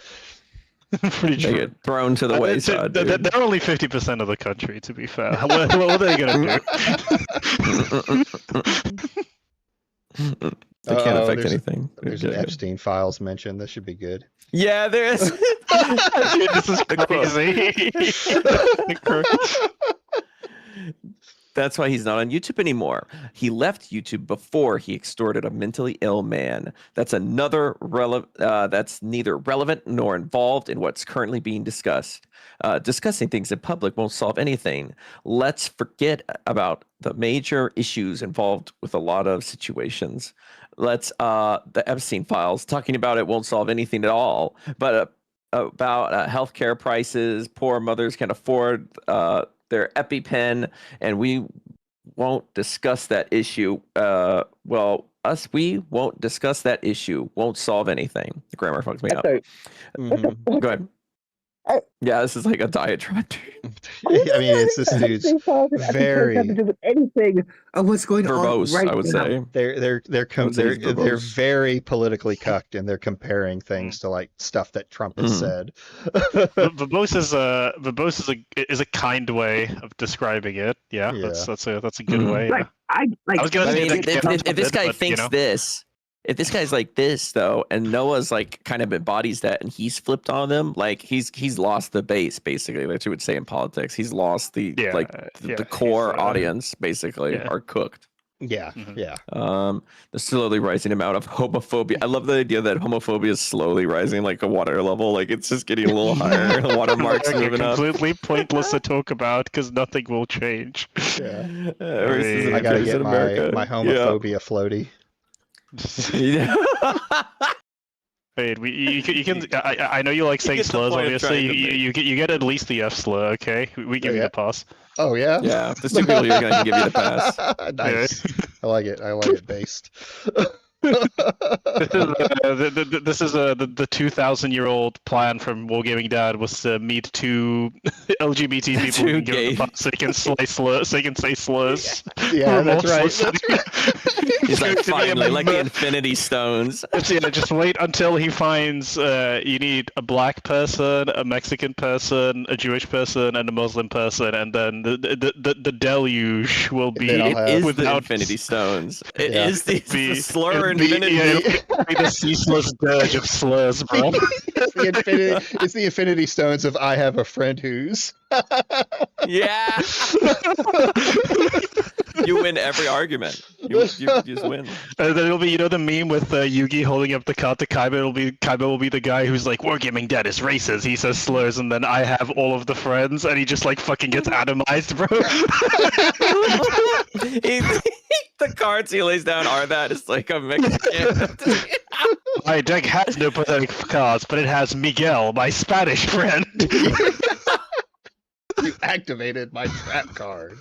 Pretty They true. get thrown to the wayside. They're only 50% of the country, to be fair. What are they gonna do? They can't affect anything. There's an Epstein files mention. This should be good. Yeah, there is. Dude, this is crazy. That's why he's not on YouTube anymore. He left YouTube before he extorted a mentally ill man. That's neither relevant nor involved in what's currently being discussed. Discussing things in public won't solve anything. Let's forget about the major issues involved with a lot of situations. The Epstein files, talking about it won't solve anything at all. But about healthcare prices, poor mothers can't afford their EpiPen, and we won't discuss that issue. We won't discuss that issue. Won't solve anything. The grammar fucks me up. Go ahead. Yeah, this is like a diatribe. I mean, it's this dude's very anything of what's going verbose, on right I would now. say. They're very politically cucked, and they're comparing things to like stuff that Trump has said. Verbose is a kind way of describing it. Yeah. That's a good way. I was gonna say if this guy thinks this. If this guy's like this though, and Noah's like kind of embodies that, and he's flipped on them, like he's lost the base basically. Like you would say in politics, he's lost the core audience basically are cooked. Yeah. The slowly rising amount of homophobia. I love the idea that homophobia is slowly rising like a water level. Like it's just getting a little higher. The watermark's moving up. Completely pointless to talk about because nothing will change. Yeah. I gotta get my homophobia floaty. Yeah. Wait, you can. I know you like saying slurs. Obviously, you get at least the F slur. Okay, we give you the pass. Oh yeah. Yeah, the two people you're gonna give you the pass. Nice. I like it based. This is the 2,000-year-old plan from Wargaming Dad was to meet two LGBT people who can give him the pass so he can say slurs. Yeah, that's right. He's like, finally, like the Infinity Stones. Just wait until he finds you need a black person, a Mexican person, a Jewish person, and a Muslim person, and then the deluge will be the Infinity Stones. It is the slur infinity. It'll be the ceaseless dirge of slurs, bro. It's the Infinity Stones of I have a friend who's. Yeah. You win every argument. You just win. Then it'll be, the meme with Yugi holding up the card to Kaiba. Kaiba will be the guy who's like, Wargaming Dad is racist. He says slurs, and then I have all of the friends, and he just like fucking gets atomized, bro. The cards he lays down are that. It's like a Mexican. My deck has no pathetic cards, but it has Miguel, my Spanish friend. You activated my trap card.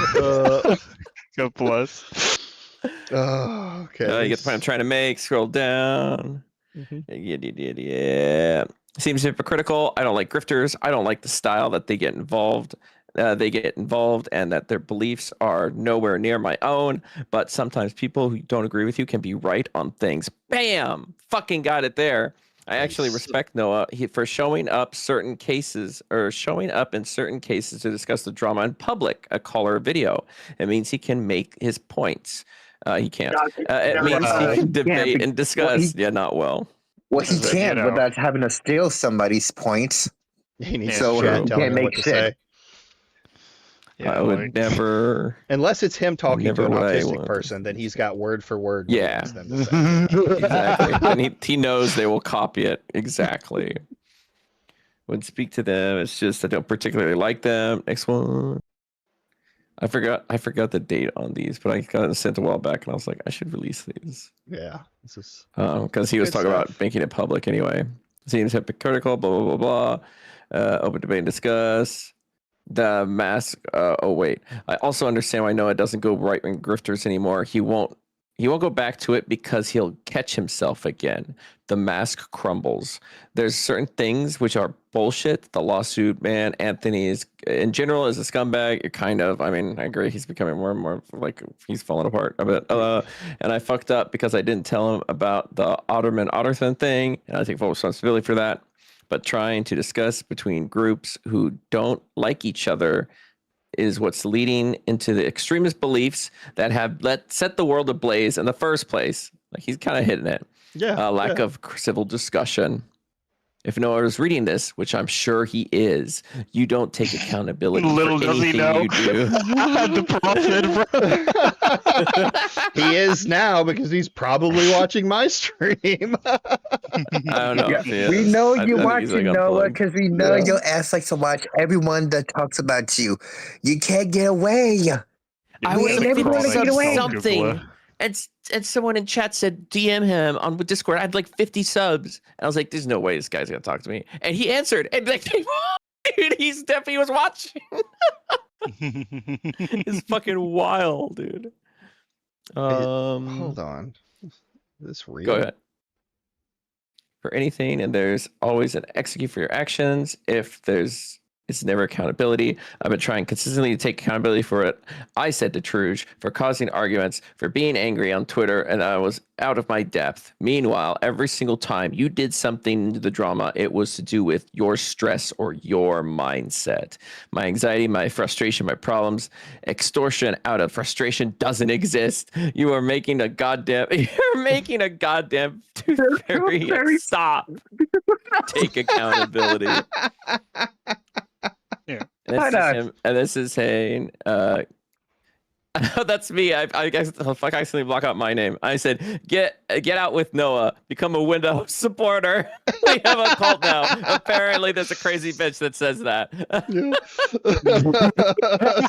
God bless. Oh, okay. You get the point I'm trying to make. Scroll down. Yeah. Seems hypocritical. I don't like grifters. I don't like the style that they get involved. And that their beliefs are nowhere near my own. But sometimes people who don't agree with you can be right on things. Bam! Fucking got it there. I actually respect Noah for showing up in certain cases to discuss the drama in public, a call or a video. It means he can make his points. He can't. It means he can debate and discuss. Not well. Well, he can't without having to steal somebody's points. He needs so to he tell can't me what make to shit. say. Yeah, I would never. Unless it's him talking to an Never would I autistic want. person, then he's got word for word. Yeah. what he wants them to say. Exactly. And he knows they will copy it. Exactly. Would speak to them. It's just I don't particularly like them. Next one. I forgot the date on these, but I got it sent a while back, and I was like, I should release these. Yeah, this is Because he was good talking stuff. about making it public anyway. Seems hypocritical, blah, blah, blah, blah. Open debate and discuss. The mask. Oh, wait. I also understand why Noah doesn't go right-wing grifters anymore. He won't go back to it because he'll catch himself again. The mask crumbles. There's certain things which are bullshit. The lawsuit, man. Anthony is, in general, is a scumbag. I agree. He's becoming more and more like he's falling apart a bit. And I fucked up because I didn't tell him about the Otterman thing. And I take full responsibility for that. But trying to discuss between groups who don't like each other is what's leading into the extremist beliefs that have set the world ablaze in the first place. Like he's kind of hitting it. Yeah. Lack of civil discussion. If Noah is reading this, which I'm sure he is, you don't take accountability Little for does he anything know. you do. The prophet, bro. He is now because he's probably watching my stream. I don't know. Yeah, if he is. we know I you're think he's, watching like, Noah unplugged. because we know Yeah. your ass likes to watch everyone that talks about you. You can't get away. I We was ain't like, never gonna "Fix get away." something. And someone in chat said, DM him on Discord. I had like 50 subs. And I was like, there's no way this guy's going to talk to me. And he answered. And like, dude, he's definitely was watching. It's fucking wild, dude. Hold on. Is this real? Go ahead. For anything, and there's always an execute for your actions. It's never accountability. I've been trying consistently to take accountability for it. I said to Truge for causing arguments, for being angry on Twitter, and I was out of my depth. Meanwhile, every single time you did something to the drama, it was to do with your stress or your mindset. My anxiety, my frustration, my problems, extortion out of frustration doesn't exist. You are making a goddamn tooth fairy. Stop. Take accountability. Yeah. And this is saying, that's me. I guess fuck. I accidentally block out my name. I said, get out with Noah. Become a Windows supporter. We have a cult now. Apparently, there's a crazy bitch that says that.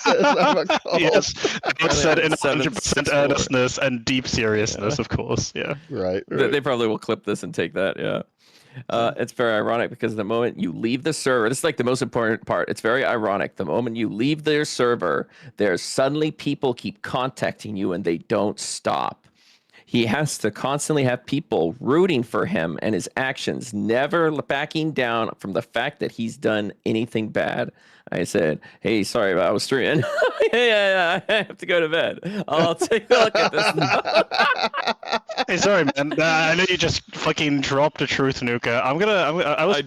Says I'm a cult. Yes, it said in 764. 100% earnestness and deep seriousness, of course. Yeah. Right. They probably will clip this and take that. Yeah. It's very ironic because the moment you leave the server, this is like the most important part. It's very ironic. The moment you leave their server, there's suddenly people keep contacting you and they don't stop. He has to constantly have people rooting for him and his actions, never backing down from the fact that he's done anything bad. I said, hey, sorry, but I was streaming. yeah, I have to go to bed. I'll take a look at this. Hey, sorry, man. I know you just fucking dropped a truth, Nuka. I was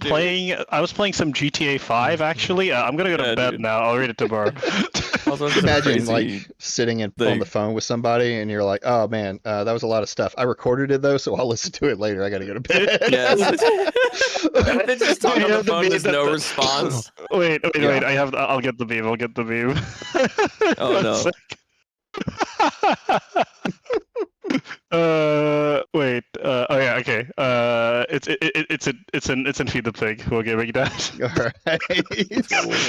playing some GTA 5 actually. I'm gonna go to bed dude. now. I'll read it tomorrow. Also, some Imagine crazy like sitting on thing. the phone with somebody and you're like, oh man, that was a lot of stuff. I recorded it though, so I'll listen to it later. I gotta go to bed. Yes. They just talk on Yeah, the phone. There's the- no response. Wait. Yeah. I'll get the meme. Oh, no. Wait. Oh yeah. Okay. It's in Feed the Pig who are giving that. All right.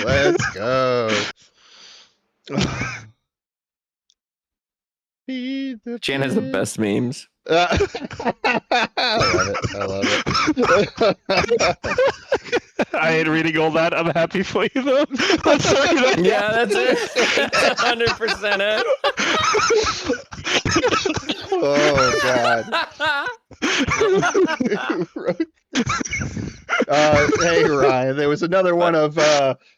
Let's go. Feed the Jan has the pig. best memes. I love it. I ain't reading all that. I'm happy for you though. I'm sorry that- Yeah, that's it. That's 100% Oh God. Hey Ryan, there was another one of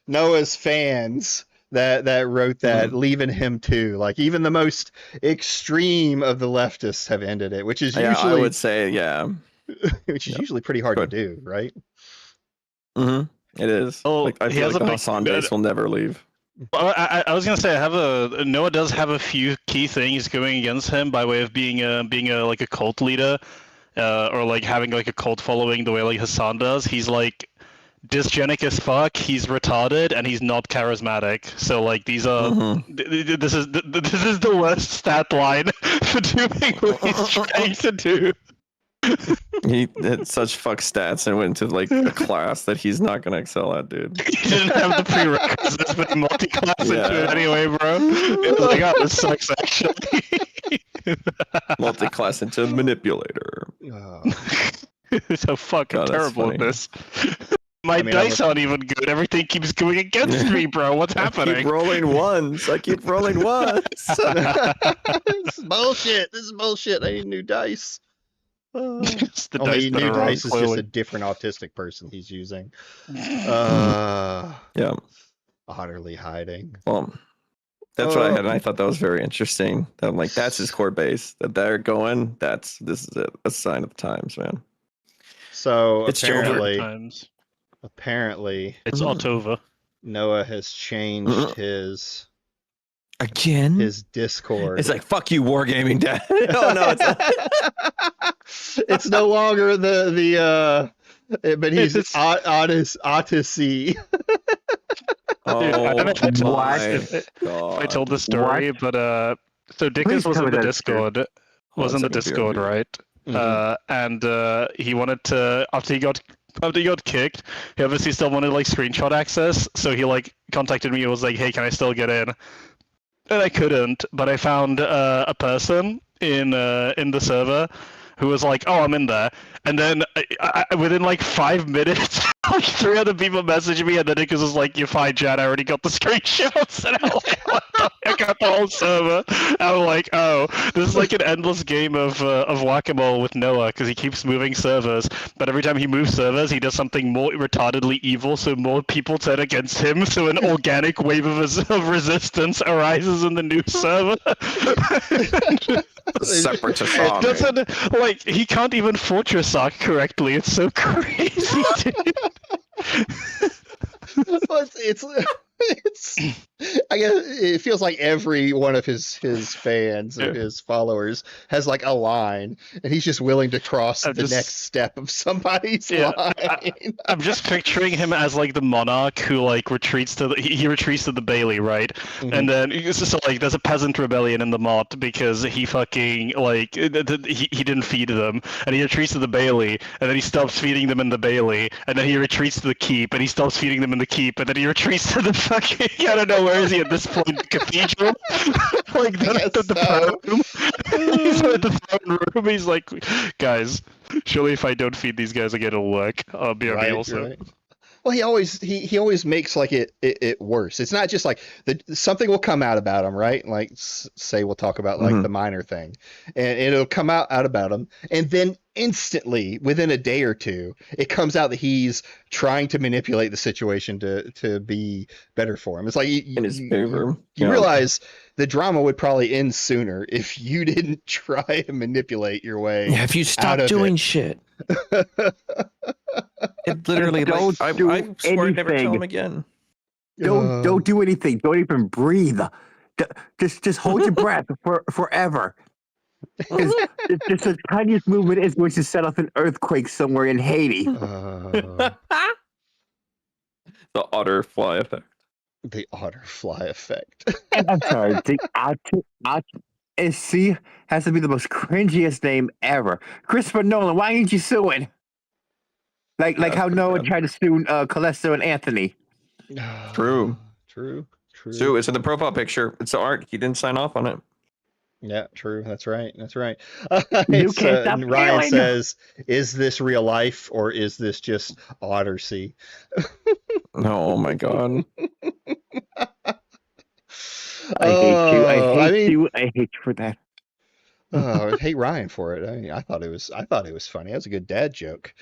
Noah's fans that wrote that, leaving him too. Like even the most extreme of the leftists have ended it, which is Yeah, usually I would say, yeah. usually pretty hard to do, right? It is. Oh, Like, I he feel has like a the big- Hassan base will never leave. Well, I was gonna say Noah does have a few key things going against him by way of being a cult leader, or like having like a cult following the way like Hassan does. He's like dysgenic as fuck. He's retarded and he's not charismatic. So like these are this is the worst stat line for doing what he's trying to do. He had such fuck stats and went to like a class that he's not gonna excel at, dude. He didn't have the prerequisites, but he multi-class into Yeah. it anyway, bro. It was like, oh, this sucks actually. Multi-class into manipulator. So fucking God, that's terrible at funny. this. My dice aren't even good. Everything keeps going against me, bro. What's I happening? keep rolling ones. I keep rolling ones. This is bullshit. This is bullshit. I need new dice. It's the Only dice that new are wrong, dice is just clearly. a different autistic person he's using. Yeah. Utterly hiding. Well, that's what I had, and I thought that was very interesting. That I'm like, that's his core base. That they're going. This is it. A sign of the times, man. So It's apparently, Times. it's It's Altova. Noah has changed his Again. Discord. It's like fuck you, wargaming dad. Oh no, it's not. It's no longer the but he's It's- Odyssey. Oh I don't know if I told What? this- if God. I told the story, but so Dickus Please was tell in me the that's true. Discord. Was in the Discord, right? And he wanted to after he got kicked, he obviously still wanted like screenshot access, so he like contacted me and was like, "Hey, can I still get in?" And I couldn't, but I found a person in the server who was like, "Oh, I'm in there," and then within like 5 minutes, like 3 other people messaged me, and then Nicholas was like, "You're fine, Jan. I already got the screenshots," and I was like, "What the heck?" I got the whole server. I'm like, "Oh, this is like an endless game of whack-a-mole with Noah because he keeps moving servers, but every time he moves servers, he does something more retardedly evil, so more people turn against him, so an organic wave of resistance arises in the new server." Separatist It army. doesn't like he can't even fortress arc correctly. It's so crazy, dude. Well, it's I guess it feels like every one of his fans or his followers has like a line, and he's just willing to cross I'm the just- next step of somebody's Yeah, line. I'm just picturing him as like the monarch who like retreats to he retreats to the Bailey, right? Mhm. And then it's just like there's a peasant rebellion in the mod because he fucking like he didn't feed them, and he retreats to the Bailey, and then he stops feeding them in the Bailey, and then he retreats to the keep, and he stops feeding them in the keep, and then he retreats to the fucking I don't know where is he at this point? The cathedral, like the throne room. He's at the throne room. He's like, guys, surely if I don't feed these guys again, it'll work. I'll be Right, also. right. Well, he always makes like it worse. It's not just like something will come out about him, right? Like say we'll talk about like the minor thing, and it'll come out about him, and then instantly within a day or two, it comes out that he's trying to manipulate the situation to be better for him. It's like in his favor. You realize the drama would probably end sooner if you didn't try to manipulate your way. Yeah, if you out stop of doing it. shit. It literally Don't like do I swear I'd never tell anything. him again. Don't do anything. Don't even breathe. Just hold your breath forever. Because just the tiniest movement is going to set off an earthquake somewhere in Haiti. The otter fly effect. The otter fly effect. I'm sorry. The Autistic has to be the most cringiest name ever. Christopher Nolan, why ain't you suing? Like how Noah tried to sue Callisto and Anthony. True. True. So it's in the profile picture. It's the art. He didn't sign off on it. Yeah, true. That's right. You It's, can't stop and Ryan feeling. says, "Is this real life or is this just Ottersea?" Oh my god. I hate you. Oh, I hate you. I hate you for that. I hate Ryan for it. I mean, I thought it was funny. That was a good dad joke.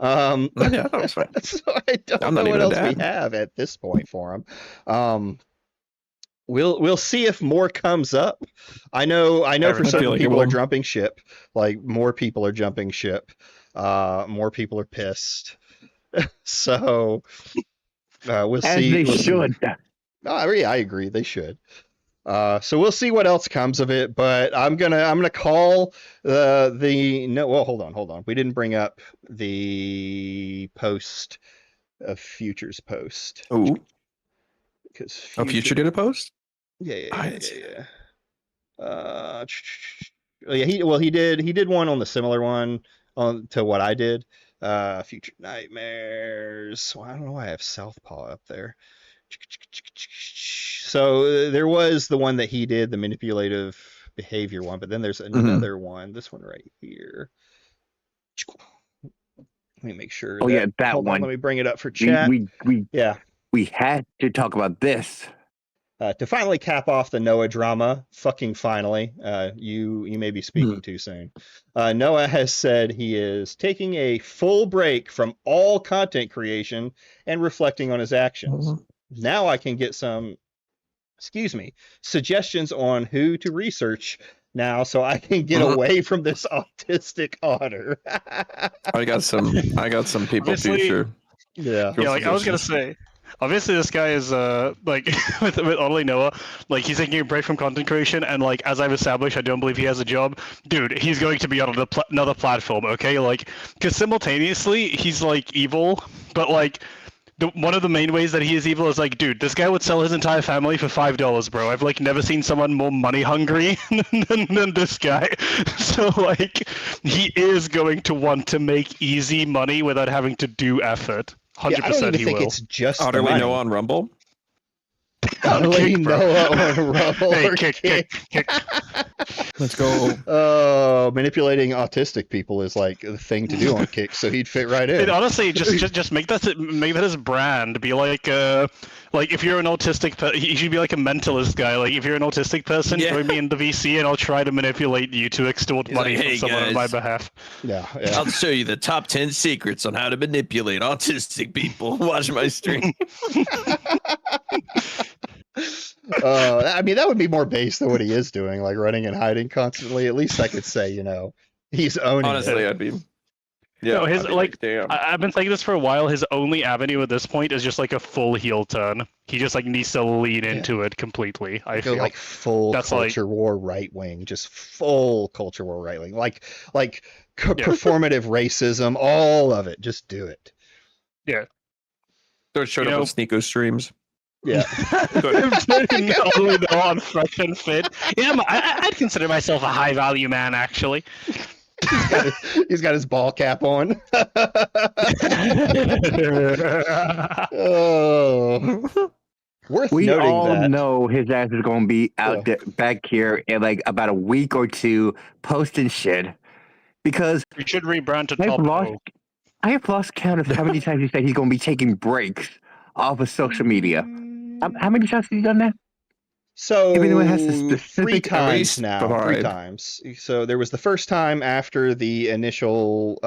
Yeah, that was fine. So I don't I'm know not what even a else we dad. have at this point for him. We'll see if more comes up. I know for I feel certain like it people are will. jumping ship. Like more people are jumping ship. More people are pissed. So we'll As see. they we'll see. should. No, I agree. They should. So we'll see what else comes of it. But I'm gonna call the no. Well, hold on. We didn't bring up the post of Future's post Oh, because Future did a post? Yeah. I didn't see Yeah. He did one on the similar one. on to what I did. Future Nightmares. Well, I don't know why I have Southpaw up there. So there was the one that he did, the manipulative behavior one, but then there's another one. This one right here. Let me make sure. Oh yeah, that hold one. On, let me bring it up for chat. We had to talk about this. To finally cap off the Noah drama, fucking finally. You may be speaking too soon. Noah has said he is taking a full break from all content creation and reflecting on his actions. Now I can get some, suggestions on who to research now, so I can get away from this autistic otter. I got some people Obviously- future. Yeah. Yeah, like I was gonna say, obviously this guy is like with Oddly Noah, like he's taking a break from content creation, and like as I've established, I don't believe he has a job. Dude, he's going to be on another platform, okay? Like, because simultaneously he's like evil, but like one of the main ways that he is evil is like, dude, this guy would sell his entire family for $5, bro. I've like never seen someone more money hungry than this guy. So like, he is going to want to make easy money without having to do effort. 100% I don't even he think will. it's just the Utterly money. Noah on Rumble. Utterly Kick, bro. Noah on Rumble Hey, or kick. Let's go. Oh, manipulating autistic people is like the thing to do on Kick, so he'd fit right in. Dude, honestly, just make that his brand. Be like if you're an autistic, you should be like a mentalist guy. Like if you're an autistic person, join me in the VC, and I'll try to manipulate you to extort money like, from "Hey, someone on guys." my behalf. Yeah. I'll show you the top 10 secrets on how to manipulate autistic people. Watch my stream. I mean, that would be more base than what he is doing, like running and hiding constantly. At least I could say, he's owning Honestly, it. I'd be. Yeah, No, his I'd be like. damn. I've been saying this for a while. His only avenue at this point is just like a full heel turn. He just like needs to lean into it completely. I Go feel like full That's like- culture war right wing, just full culture war right wing, like performative racism, all of it. Just do it. So it showed you up know- on Sneeko streams. Yeah. only though on fresh and fit. Yeah, I'd consider myself a high value man actually. He's got his ball cap on. Oh. Worth We noting all that. know his ass is going to be out there, back here in like about a week or two posting shit. Because We should rebrand to I've Top lost, Pro. I have lost count of how many times he said he's going to be taking breaks off of social media. How many times has he done that? So Everyone has a 3 specific times race now. vibe. 3 times. So there was the first time after the initial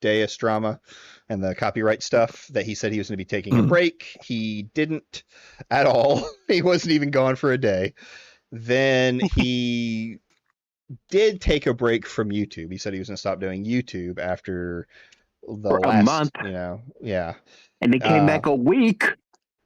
Deus drama and the copyright stuff that he said he was going to be taking a break. He didn't at all. He wasn't even gone for a day. Then he did take a break from YouTube. He said he was going to stop doing YouTube after the For last a month. Yeah. And they came back a week.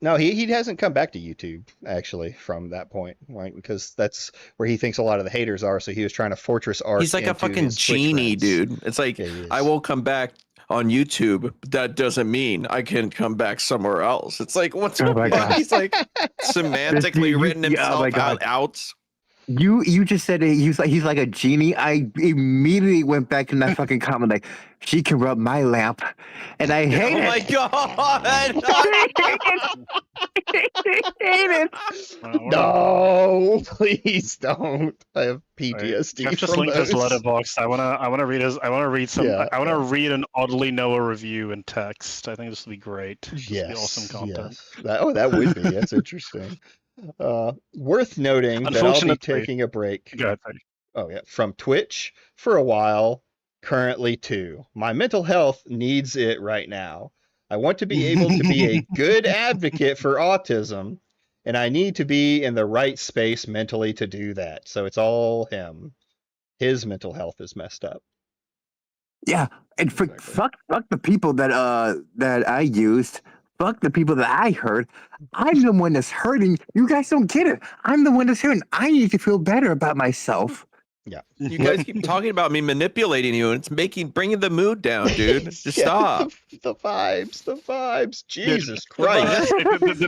No, he hasn't come back to YouTube actually from that point, right? Because that's where he thinks a lot of the haters are. So he was trying to fortress art. He's like a into fucking his Twitch genie, friends. dude. It's like, Yeah, he is. I will come back on YouTube, but that doesn't mean I can come back somewhere else. It's like, what's Oh the my fuck? God. He's like semantically written oh himself my God. out. You just said it, he's like a genie. I immediately went back in that fucking comment like, she can rub my lamp, and I hate Oh it. my god! I hate it. No, please don't. I have PTSD I've just from linked his those. letterbox. I wanna read some. Yeah, I wanna read an Oddly Noah review in text. I think this would be great. This would be Yes, awesome content. yes. That would be. That's interesting. Worth noting that I'll be Unfortunately- taking a break. Go ahead, Tony. Oh yeah, from Twitch for a while. Currently too. My mental health needs it right now. I want to be able to be a good advocate for autism, and I need to be in the right space mentally to do that. So it's all him. His mental health is messed up. Yeah, and Exactly. fuck the people that I used. Fuck the people that I hurt. I'm the one that's hurting. You guys don't get it. I'm the one that's hurting. I need to feel better about myself. You guys keep talking about me manipulating you, and it's bringing the mood down, dude. Just Yeah, stop. The vibes. Jesus This, Christ.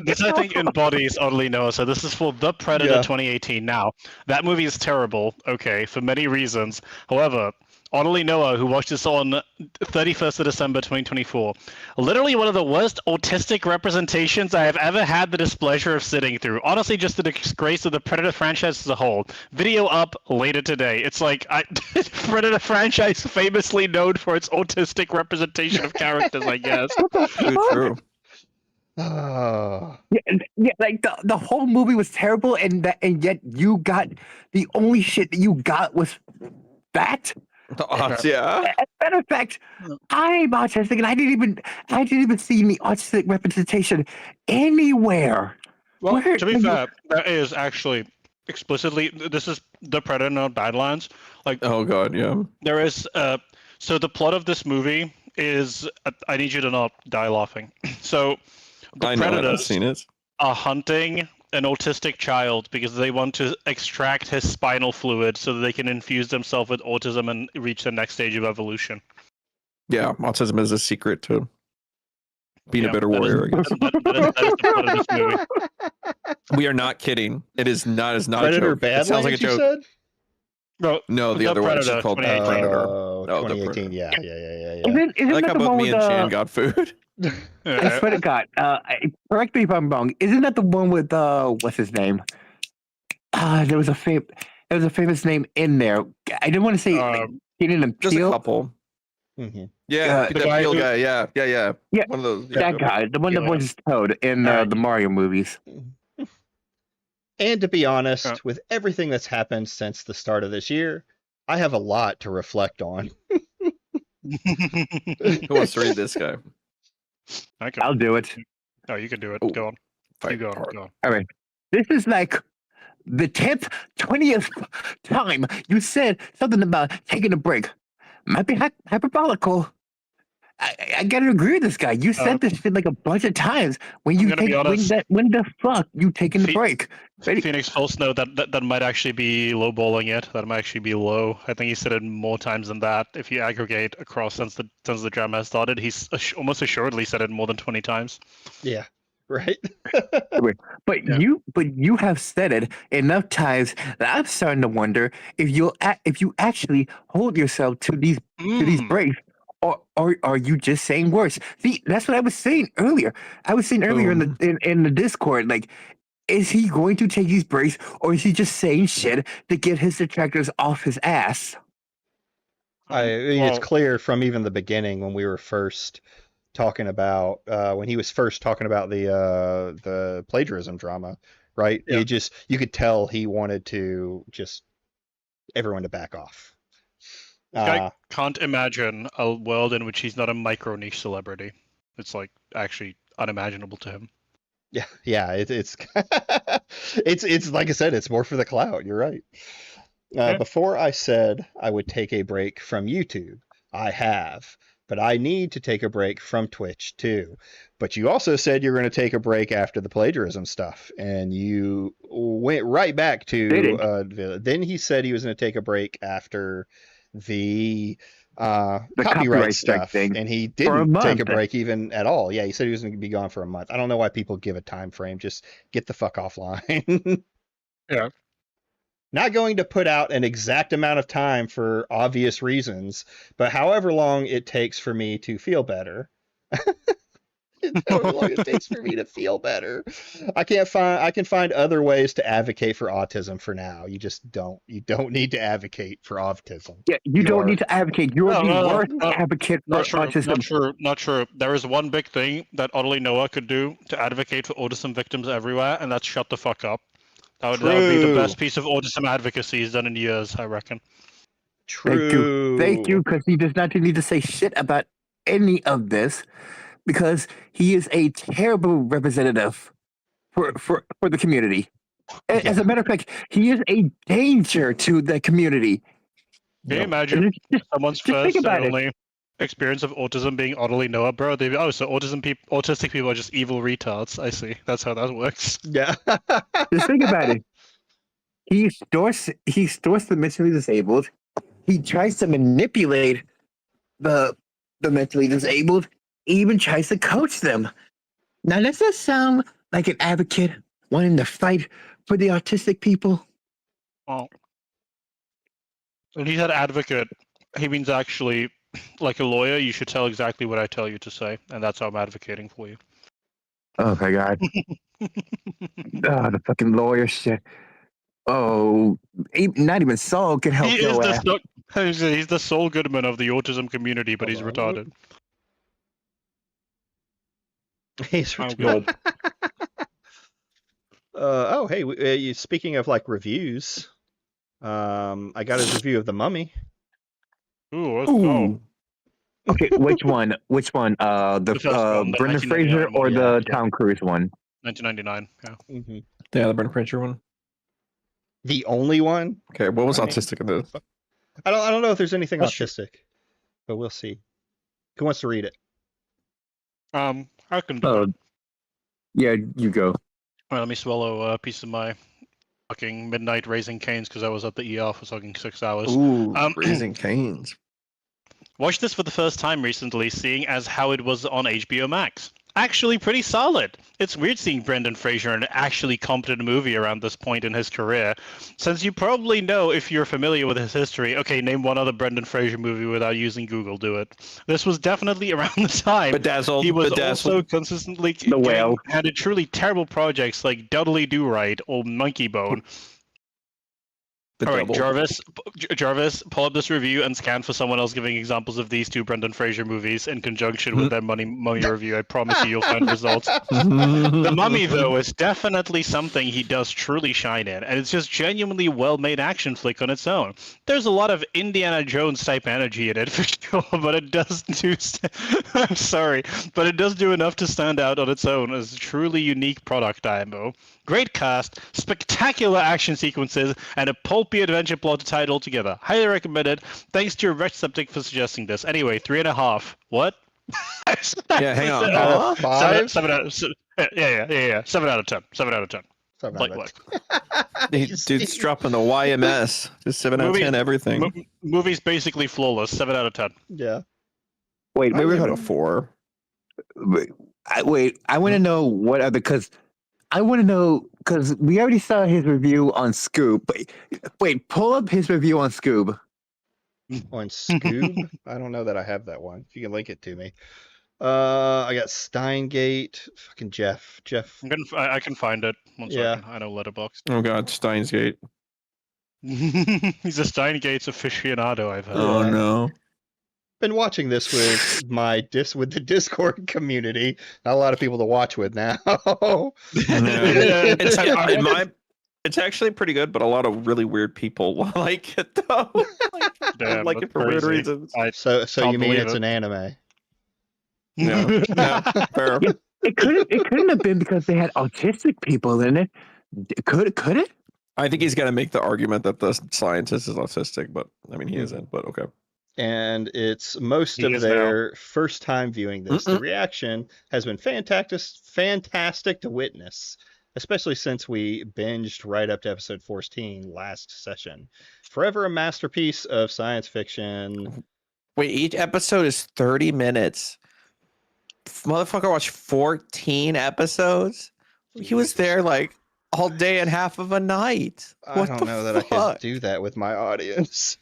this I think embodies Oddly Noah. So this is for The Predator Yeah. 2018. Now that movie is terrible. Okay, for many reasons. However, Audley Noah, who watched this on 31st of December 2024. Literally one of the worst autistic representations I have ever had the displeasure of sitting through. Honestly, just the disgrace of the Predator franchise as a whole. Video up later today. It's like, Predator franchise famously known for its autistic representation of characters, I guess. True. Oh. Yeah, like the whole movie was terrible, and yet you got the only shit that you got was that. The odds, yeah. As a matter of fact, I'm autistic, and I didn't even see any autistic representation anywhere. Well, Where- to be fair, that is actually explicitly, this is the Predator guidelines. Like, Oh god, yeah. there is, so the plot of this movie is, I need you to not die laughing. So, the I know it. I've Predators seen it. are hunting an autistic child because they want to extract his spinal fluid so that they can infuse themselves with autism and reach the next stage of evolution. Yeah, autism is a secret to being Yeah, a better that is- warrior, I guess. that is the plot of this movie. We are not kidding. It is not. It's not Predator a joke. It sounds like a Badlands, you joke. said? No, No, the other one is Predator, called 2018. Predator. Oh, No, the 2018. Predator. Yeah. Isn't I like that how the both one me with and Chan got food. I Yeah, swear to God. Correct me if I'm wrong. Isn't that the one with what's his name? There was a famous name in there. I didn't want to say like, Keenan and Just a Peele. couple. Mhm. Yeah, The the guy Peel who- guy. Yeah. Yeah, One of those. That guy, the one that Yeah. voices Toad in Alright. the Mario movies. And to be honest, Yeah. with everything that's happened since the start of this year, I have a lot to reflect on. Who wants to read this guy? I can. I'll do it. No, you can do it. Oh, Go on. Fight You go on. hard. Go on. All right. This is like the 10th, 20th time you said something about taking a break. Might be hyperbolical. I gotta agree with this guy. You said this shit like a bunch of times. When you gonna be take honest. when the fuck you taking the Fe- break? Ready? Phoenix Pulse note that might actually be lowballing it. That might actually be low. I think he said it more times than that. If you aggregate across since the drama has started, he's almost assuredly said it more than 20 times. Yeah, right? But Yeah. you have said it enough times that I'm starting to wonder if you actually hold yourself to these breaks, or are you just saying words? See, that's what I was saying earlier. I was saying earlier in the Discord, like, is he going to take these breaks, or is he just saying shit to get his detractors off his ass? It's clear from even the beginning when we were first talking about when he was first talking about the plagiarism drama, right? Yeah. You could tell he wanted to just everyone to back off. I can't imagine a world in which he's not a micro niche celebrity. It's like actually unimaginable to him. Yeah, it's it's like I said, it's more for the clout. You're right. Yeah. Before I said I would take a break from YouTube, I have, but I need to take a break from Twitch too. But you also said you're going to take a break after the plagiarism stuff, and you went right back to. Then he said he was going to take a break after the copyright strike stuff, thing and he for a didn't take a month. break even at all. Yeah, he said he was going to be gone for a month. I don't know why people give a time frame. Just get the fuck offline. Yeah. Not going to put out an exact amount of time for obvious reasons, but however long it takes for me to feel better. However long it takes for me to feel better. I can find other ways to advocate for autism for now. You don't need to advocate for autism. Yeah, you don't need to advocate. You're the worst advocate for autism. Not true. There is one big thing that Audley Noah could do to advocate for autism victims everywhere, and that's shut the fuck up. That would be the best piece of autism advocacy he's done in years, I reckon. True. Thank you, because he does not need to say shit about any of this, because he is a terrible representative for the community. As a matter of fact, he is a danger to the community. Can you imagine someone's just first think and about it. only experience of autism being Audley Noah, bro? They'd be, oh, so autistic people are just evil retards. I see. That's how that works. Yeah. Just think about it. He stores the mentally disabled. He tries to manipulate the mentally disabled. He even tries to coach them. Now, does that sound like an advocate wanting to fight for the autistic people? Oh. And he said advocate he means actually, like a lawyer, you should tell exactly what I tell you to say, and that's how I'm advocating for you. Oh my god. Oh, the fucking lawyer shit. Oh, not even Saul can help He is your the ass. he's the Saul Goodman of the autism community, but he's Hold on. retarded. He's Oh, retarded. God. Oh, hey, speaking of like reviews, I got his review of The Mummy. Ooh, let's Ooh. go. Okay, which one? Which one? The first one, the Brendan 1999 Fraser or one, the yeah. Tom Cruise one? 1999. Yeah. Mm-hmm. Yeah, the Brendan Fraser one. The only one? Okay, what was I mean- autistic in this? I don't know if there's anything That's true. autistic, but we'll see. Who wants to read it? I can do Oh, it. yeah, you go. Well, let me swallow a piece of my fucking midnight Raising Canes because I was at the ER for fucking 6 hours. Ooh, Um, Raising Canes. Watched this for the first time recently, seeing as how it was on HBO Max. Actually pretty solid. It's weird seeing Brendan Fraser in an actually competent movie around this point in his career, since you probably know if you're familiar with his history. Okay, name one other Brendan Fraser movie without using Google, do it. This was definitely around the time Bedazzled. he was Bedazzled. also consistently The Whale. had truly terrible projects like Dudley Do Right or Monkey Bone. All right, Jarvis, pull up this review and scan for someone else giving examples of these two Brendan Fraser movies in conjunction with their mummy review. I promise you'll find results. The Mummy, though, is definitely something he does truly shine in, and it's just genuinely well-made action flick on its own. There's a lot of Indiana Jones type energy in it for sure, but it does do. I'm sorry, but it does do enough to stand out on its own as a truly unique product. IMO. Great cast, spectacular action sequences, and a pulpy adventure plot to tie it all together. Highly recommended. Thanks to your wretched septic for suggesting this. Anyway, 3.5. What? Yeah, hang on. Out Huh? of 5? 7 out of yeah. 7 out of 10. 7 out of 10. 7 Like out of what? 10. Dude's dropping the YMS. Just 7 out of Movie- 10 everything. Movie's basically flawless. 7 out of 10. Yeah. Wait, Maybe we wait, got a 4. wait. I want to know what other because I want to know because we already saw his review on Scoob. Wait, pull up his review on Scoob. On Scoob? I don't know that I have that one. If you can link it to me. I got Steingate. Fucking Jeff. I can find it. One Yeah. second. I know Letterboxd. Oh god, Steins Gate. He's a Steingate's aficionado, I've heard. Oh Yeah. no. Been watching this with with the Discord community. Not a lot of people to watch with now. It's actually pretty good, but a lot of really weird people like it though. Damn, like it that's for weird crazy. reasons. So Can't you mean believe it's it. an anime? Yeah, fair. It couldn't have been because they had autistic people in it. Could it? I think he's gonna make the argument that the scientist is autistic, but I mean he isn't. But okay. And it's most He of is their first time viewing this. The Mm-mm. reaction has been fantastic to witness, especially since we binged right up to episode 14 last session. Forever a masterpiece of science fiction. Wait, each episode is 30 minutes. Motherfucker watched 14 episodes. He was there like all day and half of a night. I What don't the know that I fuck? could do that with my audience.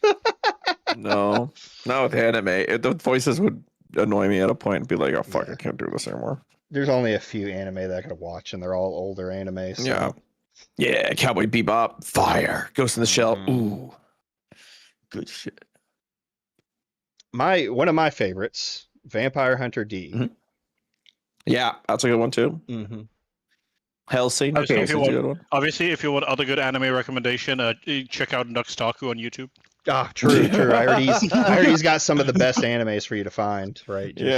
No, not with anime. The voices would annoy me at a point and be like, "Oh fuck, Yeah. I can't do this anymore." There's only a few anime that I could watch, and they're all older anime. So. Yeah. Yeah, Cowboy Bebop, fire, Ghost in the Shell. Mhm. Ooh, good shit. One of my favorites, Vampire Hunter D. Mhm. Yeah, that's a good one too. Mm-hmm. Hellsing. Okay, if you Hellsing's a good one. Obviously, if you want other good anime recommendation, check out Nuxtaku on YouTube. Ah, true. I heard he's got some of the best animes for you to find, right? Just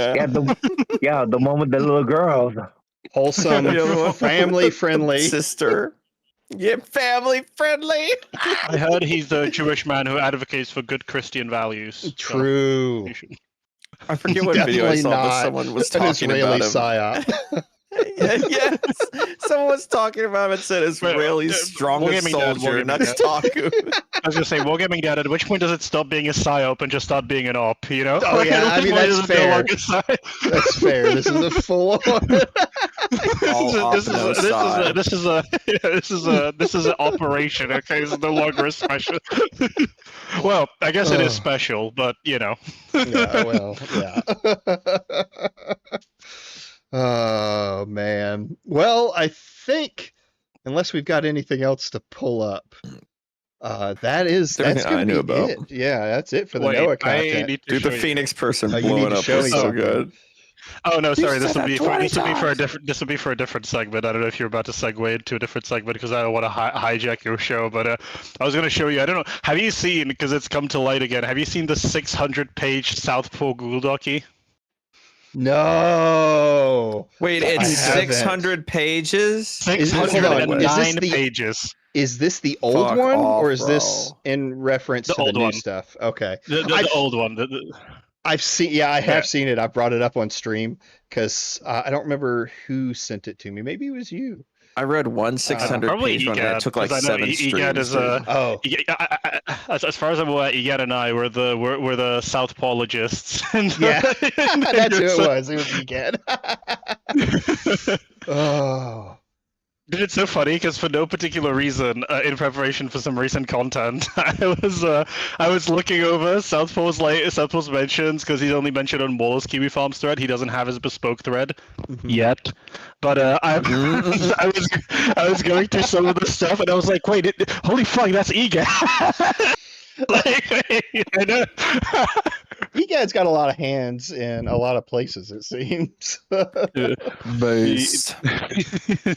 Yeah, the one with the little girls. wholesome, Yeah. family friendly. Sister. Yeah, family friendly. I heard he's the Jewish man who advocates for good Christian values. So True. you should- I forget what video I Definitely saw, but not someone was an talking Israeli about him. psyop. Yes, someone was talking about him and said Israeli's We'll strongest get me that, we'll soldier, get me not that. Taku. I was gonna say, Wargaming Dad, at which point does it stop being a psyop and just start being an op, you know? Oh, yeah, At I which mean, point that's is it no fair. longer psy- That's fair. This is a full on. This is an operation. Okay, it's no longer a special. Well, I guess it is special, but you know. Yeah, well, yeah. Oh man. Well, I think unless we've got anything else to pull up, that's Everything I gonna knew be about. it. Yeah, that's it for the Wait, Noah I content. need to Dude, show the you. Phoenix person Oh, you need blowing to up show was me so something. good. Oh no, sorry. This said will that be 20 for a times. different. This will be for a different segment. I don't know if you're about to segue into a different segment because I don't want to hijack your show. But I was going to show you. I don't know. Have you seen? Because it's come to light again. Have you seen the 600-page Southpaw Google Docky? No. Wait, I it's haven't. 600 pages? hold on, is 609 this the- pages. Is this the old Fuck one, off, or is this bro. in reference The to the old new one. stuff? Okay. The I've- old one. I've seen, yeah, I have Yeah. seen it. I brought it up on stream because I don't remember who sent it to me. Maybe it was you. I read one 600 Probably page one and EGAD, it took like 'cause I know 7 EGAD streams. is dude. Oh, As far as I'm aware, Egad and I were the Southpawlogists. yeah, that's who it was. It was Egad. Oh, Dude, it's so funny because for no particular reason, in preparation for some recent content, I was looking over Southpaw's mentions because he's only mentioned on Wallace Kiwi Farms thread. He doesn't have his bespoke thread yet, but I was going through some of the stuff and I was like, wait, holy fuck, that's Egad. Like, I know. Egad's got a lot of hands in a lot of places. It seems. Based.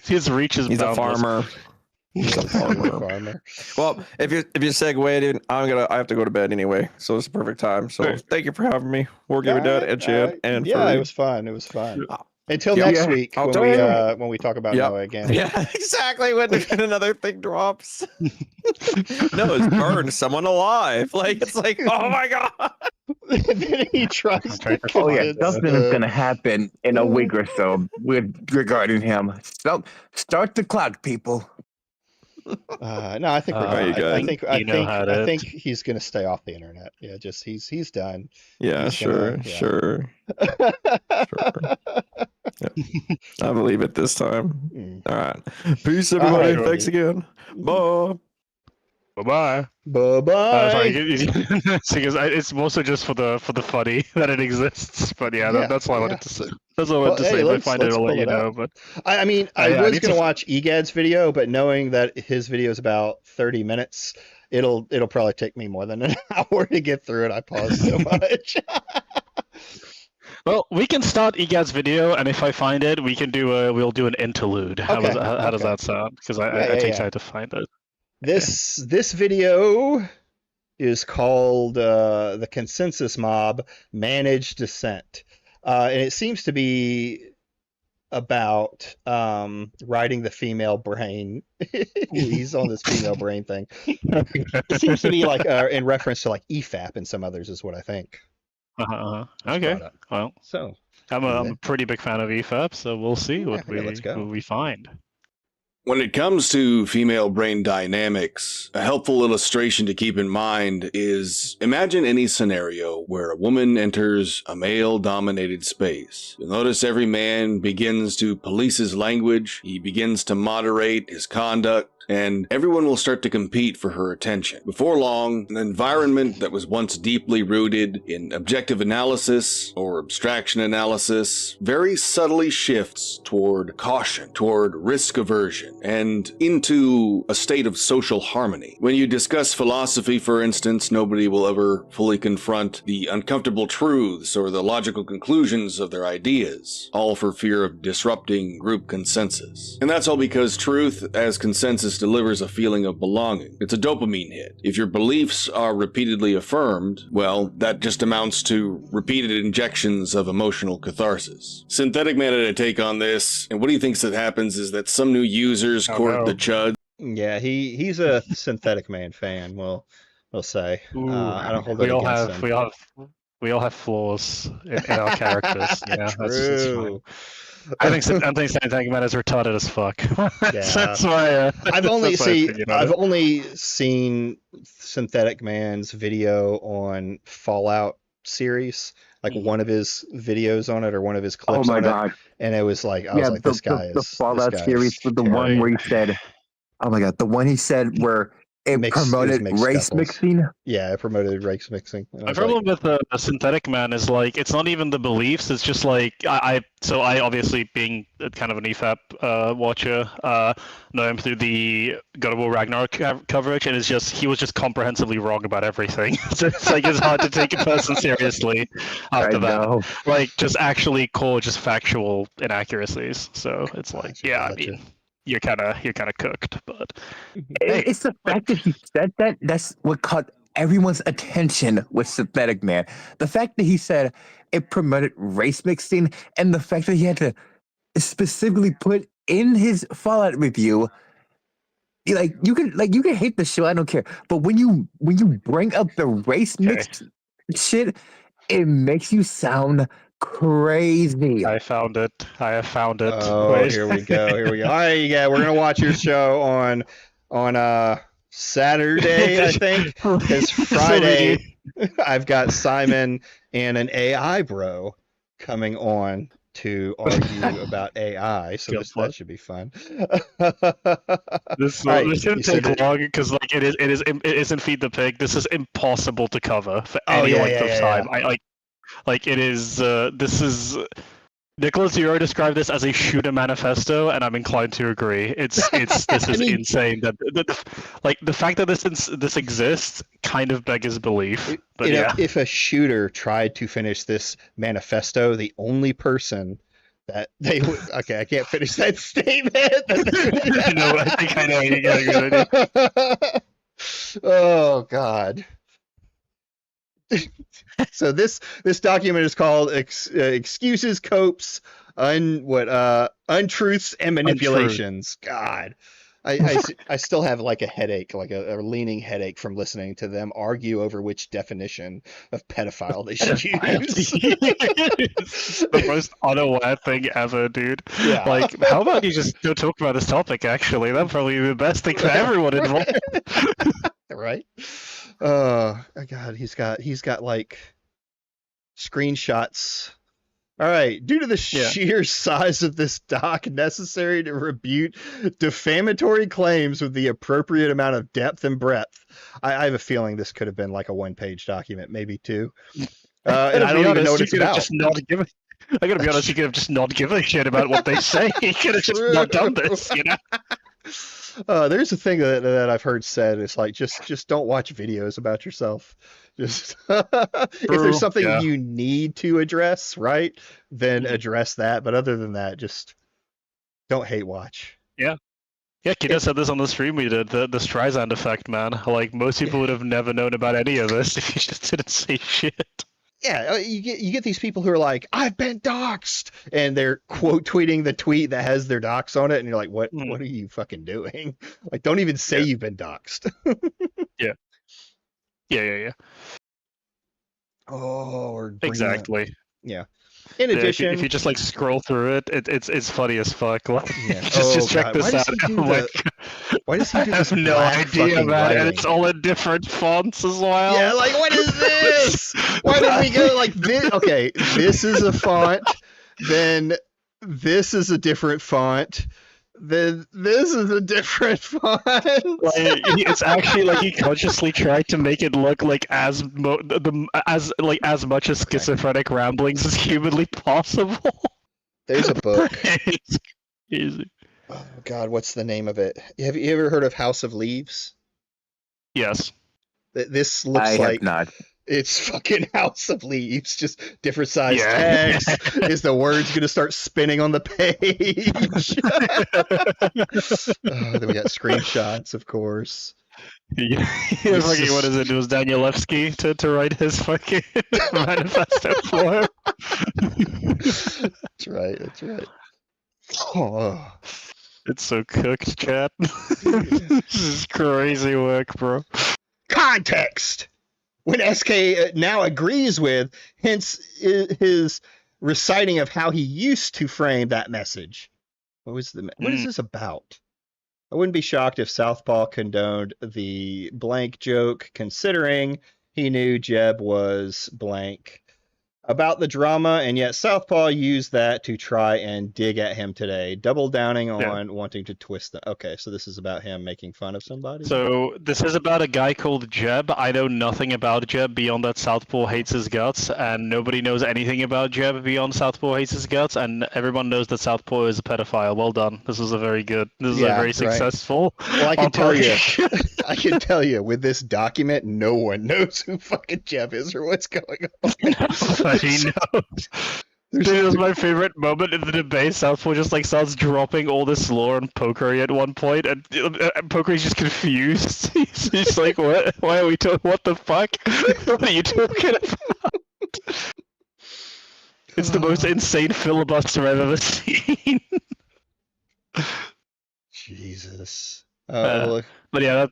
His reach is He's a boundless. farmer. He's a farmer. Well, if you segued, I have to go to bed anyway, so it's a perfect time. So thank you for having me. We're giving Dad and Chad and yeah, Furry. it was fun. It was fun. Until Yeah. next Yeah. week I'll when tell we you. when we talk about Yep. Noah again. Yeah, exactly. When another thing drops. No, it's burned someone alive. Like it's like, oh my god. And then he tries to Oh yeah, convince, something is gonna happen in a week or so regarding him. So start the clock, people. No, I think we're Very done. good. I think he's gonna stay off the internet. Yeah, just he's done. Yeah, He's sure, gonna- yeah. sure. I believe it this time. Mm. All right. Peace, everybody. right. Thanks again. Bye. Bye-bye. Bye-bye. Because it's mostly just for the funny that it exists. But yeah, Yeah, that's all I wanted to say. That's all I Well, wanted to hey, say. If I let's- find it, let's I'll let pull you it know. up. But I mean, I yeah, I was need gonna to- watch Egad's video, but knowing that his video is about 30 minutes, it'll probably take me more than an hour to get through it. I paused so much. well, we can start Egad's video, and if I find it, we'll do an interlude. How Okay, does okay. that sound? Because Yeah, I take yeah. time to find it. This video is called The Consensus Mob Managed Dissent. And it seems to be about riding the female brain. He's on this female brain thing. It seems to be like in reference to like EFAP and some others is what I think. Okay. Brought up. Well, So I'm a pretty big fan of EFAP, so we'll see what let's go. we find. When it comes to female brain dynamics, a helpful illustration to keep in mind is imagine any scenario where a woman enters a male-dominated space. You'll notice every man begins to police his language, he begins to moderate his conduct, and everyone will start to compete for her attention. Before long, an environment that was once deeply rooted in objective analysis or abstraction analysis very subtly shifts toward caution, toward risk aversion, and into a state of social harmony. When you discuss philosophy, for instance, nobody will ever fully confront the uncomfortable truths or the logical conclusions of their ideas, all for fear of disrupting group consensus. And that's all because truth, as consensus, delivers a feeling of belonging. It's a dopamine hit. If your beliefs are repeatedly affirmed, well, that just amounts to repeated injections of emotional catharsis. Synthetic Man had a take on this, and what he thinks that happens is that some new users court the chud. yeah, he's a Synthetic Man fan. We'll say. I don't hold we it all against have him. we all have flaws in our characters. You know? That's True. I think Synthetic Man is retarded as fuck. That's why. I've only I've seen Synthetic Man's video on Fallout series, like one of his videos on it or one of his clips Oh my on god. it, and it was like I was like, this guy the is Fallout this guy series is was the one terrible. where he said, "Oh my god," the one he said where it promoted mixed race couples. mixing. Yeah, it promoted race mixing. And I My was problem with the Synthetic Man is like it's not even the beliefs. It's just like I obviously being kind of an EFAP watcher know him through the God of War Ragnarok coverage, and he was just comprehensively wrong about everything. So it's like it's hard to take a person seriously after I that. know. Like just actually core just factual inaccuracies. So it's like I mean you're kind of cooked, but It's the fact that he said that. That's what caught everyone's attention with Synthetic Man. The fact that he said it promoted race mixing, and the fact that he had to specifically put in his Fallout review, you can hate the show, I don't care. But when you bring up the race mix shit, it makes you sound crazy. I have found it. Oh, Wait. here we go. All right, yeah, we're gonna watch your show on Saturday, I think, because Friday I've got Simon and an AI bro coming on to argue about AI, so that should be fun. This shouldn't take long because like it isn't Feed the Pig. This is impossible to cover for any length of time. Like it is. This is. Nicholas, you already described this as a shooter manifesto, and I'm inclined to agree. This is insane. That the fact that this exists kind of beggars belief. But if a shooter tried to finish this manifesto, the only person that they would I can't finish that statement. No, I think I know. You got a good idea. Oh God. So this document is called Excuses, Copes, Untruths, and Manipulations. God, I still have like a headache, like a leaning headache from listening to them argue over which definition of pedophile they should use. It's the most unaware thing ever, dude. Yeah. Like, how about you just don't talk about this topic? Actually, that'd probably be the best thing for everyone involved. Right? Oh God, he's got like screenshots. All right, due to the sheer size of this doc necessary to rebut defamatory claims with the appropriate amount of depth and breadth, I have a feeling this could have been like a one-page document, maybe two. And I don't even know what it's about. I gotta be honest, you could have just not given a shit about what they say. You could have just not done this, you know? There's a thing that I've heard said. It's like just don't watch videos about yourself. Just if there's something you need to address, right? Then address that. But other than that, just don't hate watch. Yeah. Yeah, Kida said this on the stream we did, the Streisand effect, man. Like most people would have never known about any of this if you just didn't say shit. Yeah, you get these people who are like, I've been doxxed, and they're quote tweeting the tweet that has their dox on it, and you're like, what are you fucking doing? Like, don't even say you've been doxxed. Yeah. Oh, or exactly. Yeah. In addition, if you just like scroll through it, it's funny as fuck. Like, just check this out. Why does he do this? I have no idea, man. And it's all in different fonts as well. Yeah, like what is this? Why did we go like this? Okay, this is a font. Then this is a different font. Then this is a different font. It's actually like he consciously tried to make it look like as much as schizophrenic ramblings as humanly possible. There's a book. It's easy. Oh God, what's the name of it? Have you ever heard of House of Leaves? Yes. This looks I have not. It's fucking House of Leaves, just different size text. Is the words going to start spinning on the page? Then we got screenshots, of course. Yeah, fucking, what is it? It was Danielewski to write his fucking manifesto for him. That's right. Oh. It's so cooked, chat. This is crazy work, bro. Context! When SK now agrees with, hence his reciting of how he used to frame that message. What is Mm. this about? I wouldn't be shocked if Southpaw condoned the blank joke, considering he knew Jeb was blank about the drama, and yet Southpaw used that to try and dig at him today, double downing on wanting to twist them. Okay, so this is about him making fun of somebody? So this is about a guy called Jeb. I know nothing about Jeb beyond that Southpaw hates his guts, and nobody knows anything about Jeb beyond Southpaw hates his guts, and everyone knows that Southpaw is a pedophile. Well done. This is a very good. This is a very successful. Well, I can tell you, operation. I can tell you, with this document, no one knows who fucking Jeb is or what's going on. Nobody knows. Dude, it was my favorite moment in the debate. Southpaw just like starts dropping all this lore on Pokery at one point, and Pokery's just confused. He's like, "What? Why are we talking? What the fuck? What are you talking about?" It's the most insane filibuster I've ever seen. Jesus. But yeah,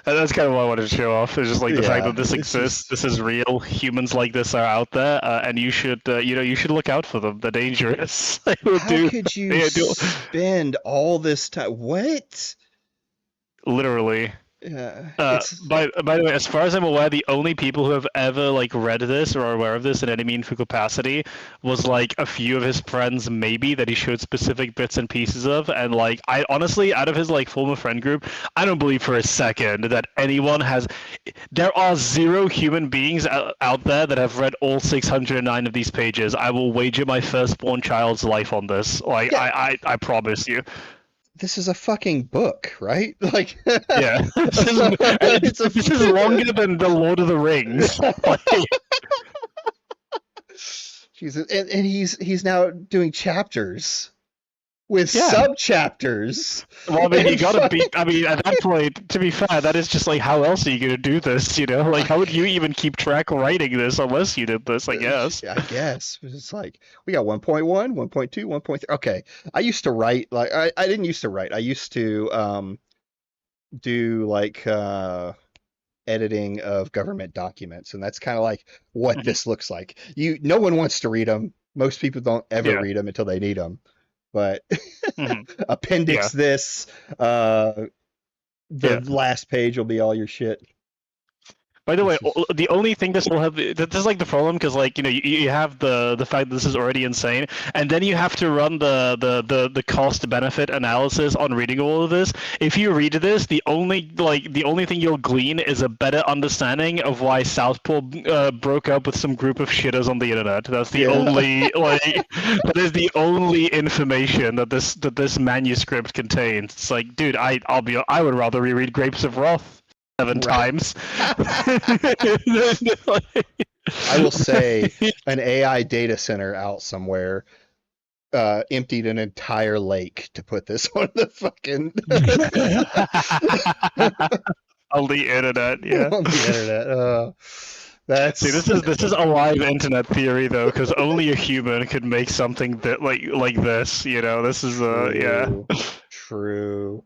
that's kind of what I wanted to show off. It's just like the fact Yeah, that this it's exists. This is real. Humans like this are out there, and you should, you should look out for them. They're dangerous. How could you spend all this time? What? Literally. Yeah. By the way, as far as I'm aware, the only people who have ever like read this or are aware of this in any meaningful capacity was like a few of his friends, maybe, that he showed specific bits and pieces of. And like, I honestly, out of his like former friend group, I don't believe for a second that anyone has. There are 0 human beings out there that have read all 609 of these pages. I will wager my firstborn child's life on this. Like, yeah. I promise you. This is a fucking book, right? Like, yeah, this is longer than the Lord of the Rings. Jesus, and he's now doing chapters with sub-chapters. Well, I mean, you gotta be. I mean, at that point, to be fair, that is just like, how else are you gonna do this? You know, like, how would you even keep track writing this unless you did this? I guess. I guess it's like we got 1.1, 1.2, 1.3. Okay, I used to write like I didn't used to write. I used to do like editing of government documents, and that's kind of like what this looks like. No one wants to read them. Most people don't ever read them until they need them. But appendix this, the last page will be all your shit. By the way, the only thing this will have, this is like the problem, because like, you know, you have the fact that this is already insane, and then you have to run the cost benefit analysis on reading all of this. If you read this, the only thing you'll glean is a better understanding of why Southpaw broke up with some group of shitters on the internet. That's the only that is the only information that this manuscript contains. It's like, dude, I would rather reread Grapes of Wrath 7 times. I will say an AI data center out somewhere emptied an entire lake to put this on the fucking on the internet. Yeah, on the internet. That's see, this is a live internet theory though, because only a human could make something that like this. You know, this is true.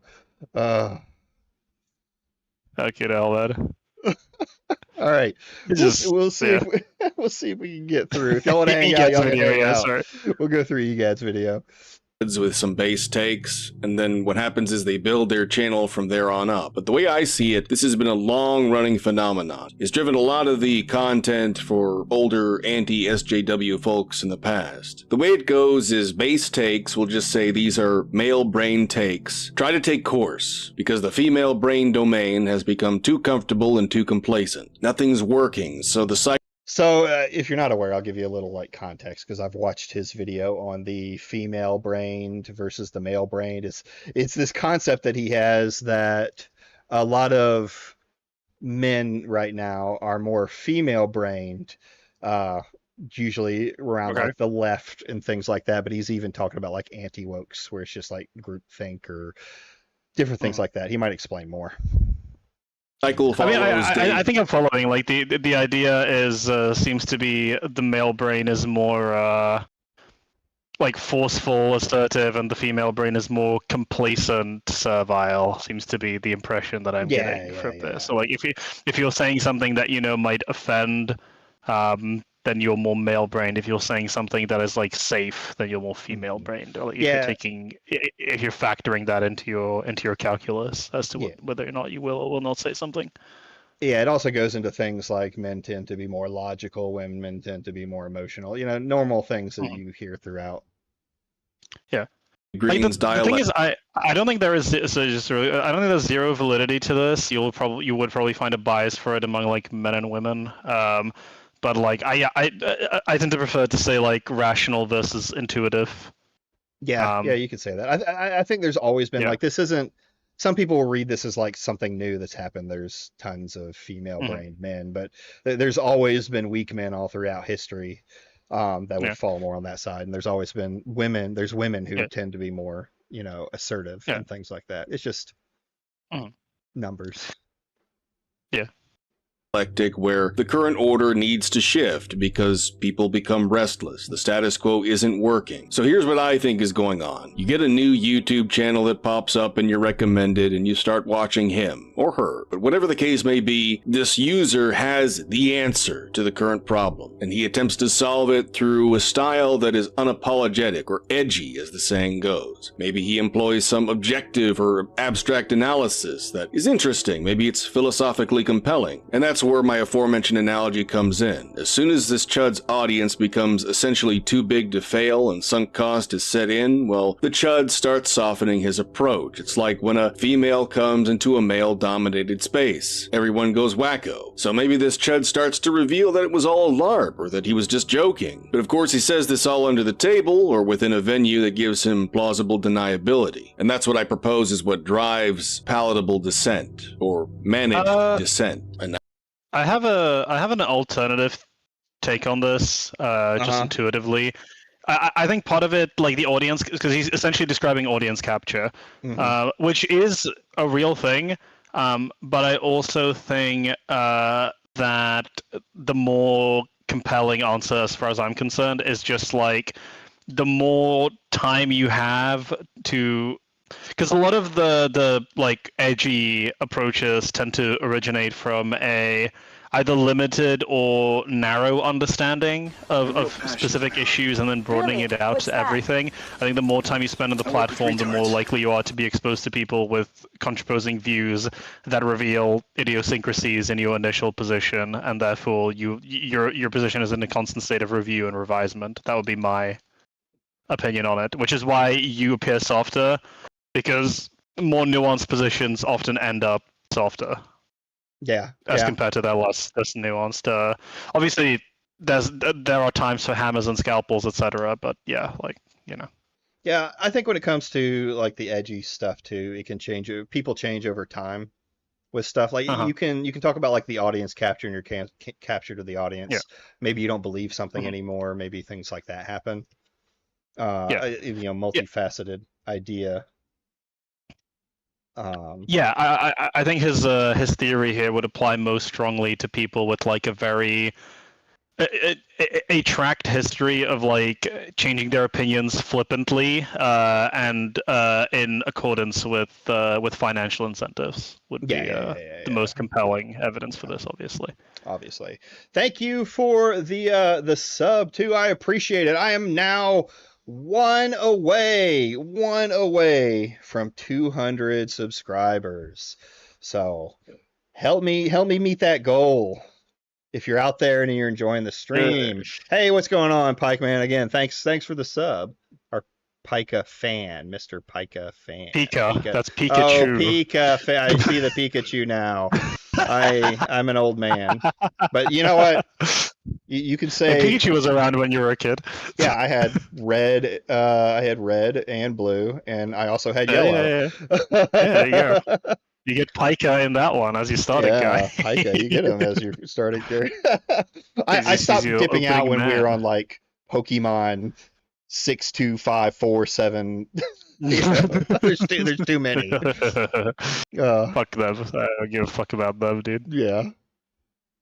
Okay, now lad. All right, we'll see. We'll see if we can get through. If y'all want to hang out, y'all can hang out. We'll go through EGAD's video with some base takes, and then what happens is they build their channel from there on up. But the way I see it, this has been a long-running phenomenon. It's driven a lot of the content for older anti-SJW folks in the past. The way it goes is base takes will just say these are male brain takes. Try to take course, because the female brain domain has become too comfortable and too complacent. Nothing's working, so the cycle. So if you're not aware, I'll give you a little like context, because I've watched his video on the female brain versus the male brain. It's this concept that he has that a lot of men right now are more female brained, usually around like the left and things like that. But he's even talking about like anti-wokes, where it's just like groupthink or different things like that. He might explain more. Cycle follows. I think I'm following. Like the idea is seems to be the male brain is more like forceful, assertive, and the female brain is more complacent, servile. Seems to be the impression that I'm getting from this. So like if you're saying something that you know might offend then you're more male-brained. If you're saying something that is like safe, then you're more female-brained. Or like, Yeah. if you're factoring that into your calculus as to Yeah. whether or not you will or will not say something. Yeah, it also goes into things like men tend to be more logical, women tend to be more emotional. Normal things that you hear throughout. Yeah. Greetings, The thing is, I don't think there is I don't think there's zero validity to this. You would probably find a bias for it among like men and women. But like I tend to prefer to say like rational versus intuitive. Yeah, you could say that. I think there's always been like this isn't. Some people will read this as like something new that's happened. There's tons of female-brained men, but there's always been weak men all throughout history that would fall more on that side. And there's always been women. There's women who tend to be more, assertive and things like that. It's just numbers. Yeah. Where the current order needs to shift because people become restless. The status quo isn't working. So here's what I think is going on. You get a new YouTube channel that pops up and you're recommended and you start watching him or her. But whatever the case may be, this user has the answer to the current problem and he attempts to solve it through a style that is unapologetic or edgy, as the saying goes. Maybe he employs some objective or abstract analysis that is interesting. Maybe it's philosophically compelling. And that's where my aforementioned analogy comes in. As soon as this chud's audience becomes essentially too big to fail and sunk cost is set in, well, the chud starts softening his approach. It's like when a female comes into a male-dominated space. Everyone goes wacko. So maybe this chud starts to reveal that it was all a LARP or that he was just joking. But of course he says this all under the table or within a venue that gives him plausible deniability. And that's what I propose is what drives palatable dissent or managed dissent. And I have an alternative take on this, just intuitively. I think part of it, like the audience, because he's essentially describing audience capture, which is a real thing. But I also think that the more compelling answer, as far as I'm concerned, is just like the more time you have to. Because a lot of the like edgy approaches tend to originate from a either limited or narrow understanding of specific issues and then broadening it out to everything. I think the more time you spend on the platform, the more likely you are to be exposed to people with contraposing views that reveal idiosyncrasies in your initial position, and therefore your position is in a constant state of review and revisement. That would be my opinion on it, which is why you appear softer. Because more nuanced positions often end up softer. Yeah. As compared to their less nuanced. Obviously, there are times for hammers and scalpels, etc. But yeah, like, Yeah, I think when it comes to like the edgy stuff too, it can change. People change over time with stuff. Like you can talk about like the audience capture and your capture to the audience. Yeah. Maybe you don't believe something anymore. Maybe things like that happen. Multifaceted idea. I think his theory here would apply most strongly to people with like a very a tracked history of like changing their opinions flippantly and in accordance with financial incentives would be the most compelling evidence for this, obviously. Thank you for the sub too. I appreciate it. I am now one away from 200 subscribers. So help me meet that goal. If you're out there and you're enjoying the stream, hey, what's going on, Pike Man? Again, thanks for the sub. Our Pika fan, Mr. Pika fan. Pika. That's Pikachu. Oh, Pika fan. I see the Pikachu now. I'm an old man, but you know what? You can say Pikachu was around when you were a kid. Yeah, I had red. I had red and blue, and I also had yellow. Yeah, there you go. You get Pika in that one as you started guy. Pika, you get him as your starting character. I stopped dipping out when we were on like Pokemon 62547. There's too many. Fuck them. I don't give a fuck about them, dude. Yeah.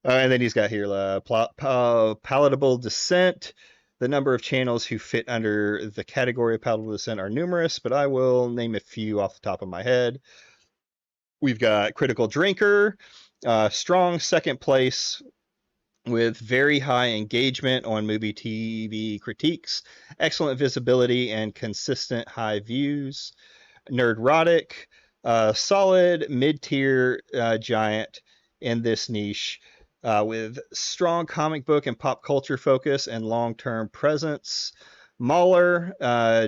And then he's got here palatable dissent. The number of channels who fit under the category of palatable dissent are numerous, but I will name a few off the top of my head. We've got Critical Drinker, strong second place with very high engagement on movie TV critiques, excellent visibility, and consistent high views. Nerdrotic, solid mid-tier giant in this niche, with strong comic book and pop culture focus and long-term presence. Mahler,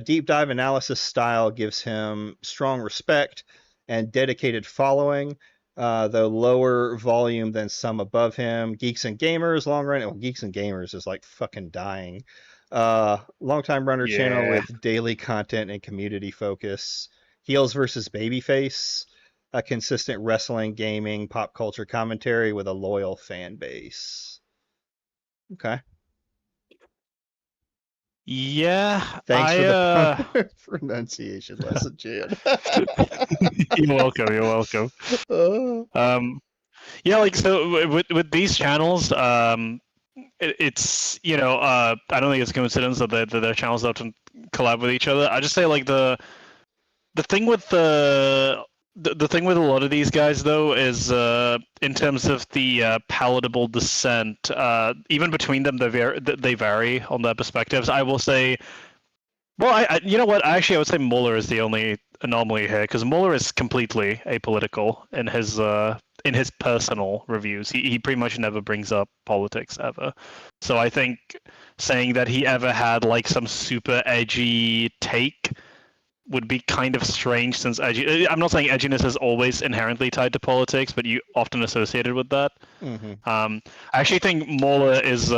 deep dive analysis style gives him strong respect and dedicated following, though lower volume than some above him. Geeks and Gamers, long run. Oh, Geeks and Gamers is like fucking dying. Longtime runner channel Yeah. with daily content and community focus. Heels versus Babyface, a consistent wrestling, gaming, pop culture commentary with a loyal fan base. Okay. Yeah. Thanks for I, the pronunciation lesson, Jan. You're welcome. You're welcome. Yeah, like so with these channels, it's I don't think it's a coincidence that their channels often collab with each other. I just say like the thing with the thing with a lot of these guys though is in terms of the palatable descent, even between them they vary on their perspectives. I will say, well, I you know what? Actually, I would say Mueller is the only anomaly here because Mueller is completely apolitical in his personal reviews. He pretty much never brings up politics ever. So I think saying that he ever had like some super edgy take would be kind of strange since edgy. I'm not saying edginess is always inherently tied to politics, but you often associated with that. Mm-hmm. I actually think Mueller is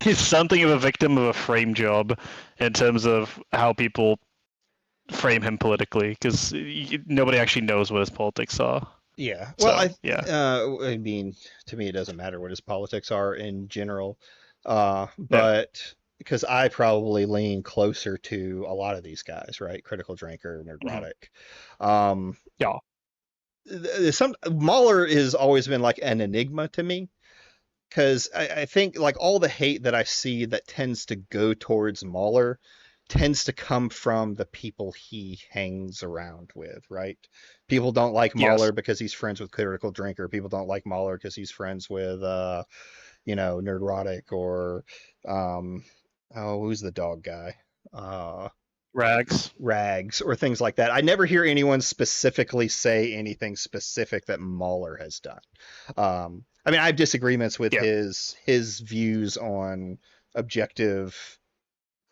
is something of a victim of a frame job in terms of how people frame him politically, because nobody actually knows what his politics are. Yeah. Well, So, yeah. I mean, to me, it doesn't matter what his politics are in general, but because I probably lean closer to a lot of these guys, right? Critical Drinker, Nerdrotic. Yeah. Mahler has always been like an enigma to me, because I think like all the hate that I see that tends to go towards Mahler tends to come from the people he hangs around with, right? People don't like Mahler Yes. because he's friends with Critical Drinker. People don't like Mahler because he's friends with, Nerdrotic or, who's the dog guy? Rags. Rags or things like that. I never hear anyone specifically say anything specific that Mahler has done. I mean, I have disagreements with his views on objective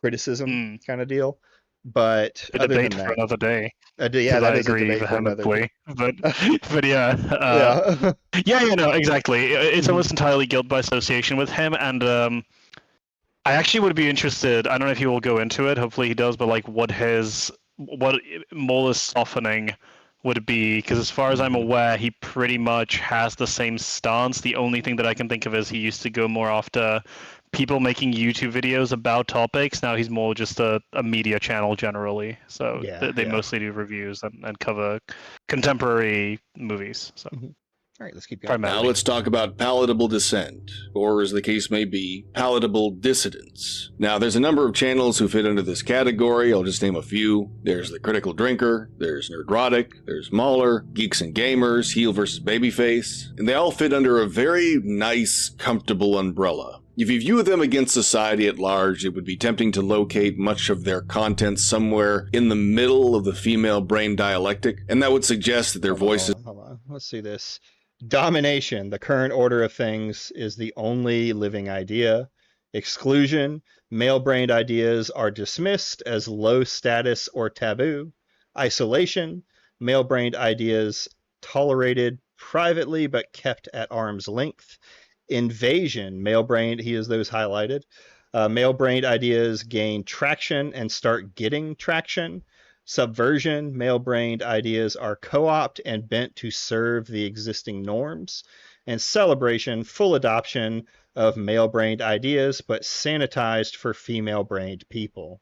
criticism kind of deal, but A other debate than for that, another day. yeah, that I is a agree debate for another day. vehemently. But yeah. Yeah, no, exactly. It's almost entirely guilt by association with him, and I actually would be interested. I don't know if he will go into it. Hopefully he does. But like, what Muller's softening would be, because as far as I'm aware, he pretty much has the same stance. The only thing that I can think of is he used to go more after people making YouTube videos about topics. Now he's more just a media channel generally. So they mostly do reviews and cover contemporary movies. So. All right, let's keep going. Now let's talk about palatable dissent, or as the case may be, palatable dissidents. Now there's a number of channels who fit under this category. I'll just name a few. There's the Critical Drinker, there's Nerdrotic, there's Mahler, Geeks and Gamers, Heel vs. Babyface, and they all fit under a very nice, comfortable umbrella. If you view them against society at large, it would be tempting to locate much of their content somewhere in the middle of the female brain dialectic, and that would suggest that their voices... Hold on. Let's see this. Domination, the current order of things, is the only living idea. Exclusion, male-brained ideas are dismissed as low status or taboo. Isolation, male-brained ideas tolerated privately but kept at arm's length. Invasion, male-brained, he has those highlighted. Male-brained ideas gain traction and start getting traction. Subversion, male-brained ideas are co-opted and bent to serve the existing norms. And celebration, full adoption of male-brained ideas, but sanitized for female-brained people.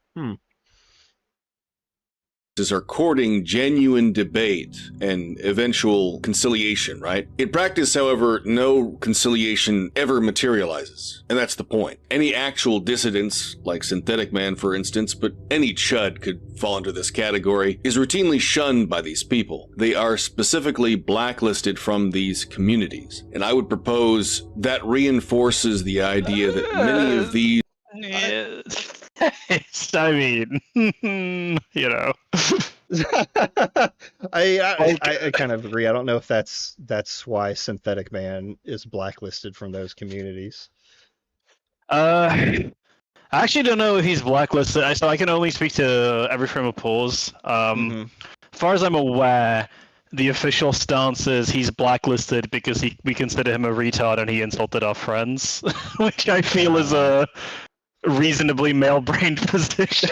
are courting genuine debate and eventual conciliation, right? In practice, however, no conciliation ever materializes. And that's the point. Any actual dissidents, like Synthetic Man for instance, but any chud could fall into this category, is routinely shunned by these people. They are specifically blacklisted from these communities. And I would propose that reinforces the idea that many of these I mean, you know. I kind of agree. I don't know if that's why Synthetic Man is blacklisted from those communities. I actually don't know if he's blacklisted. So I can only speak to Every Frame of Pause. As far as I'm aware, the official stance is he's blacklisted because we consider him a retard and he insulted our friends, which I feel is a reasonably male-brained position.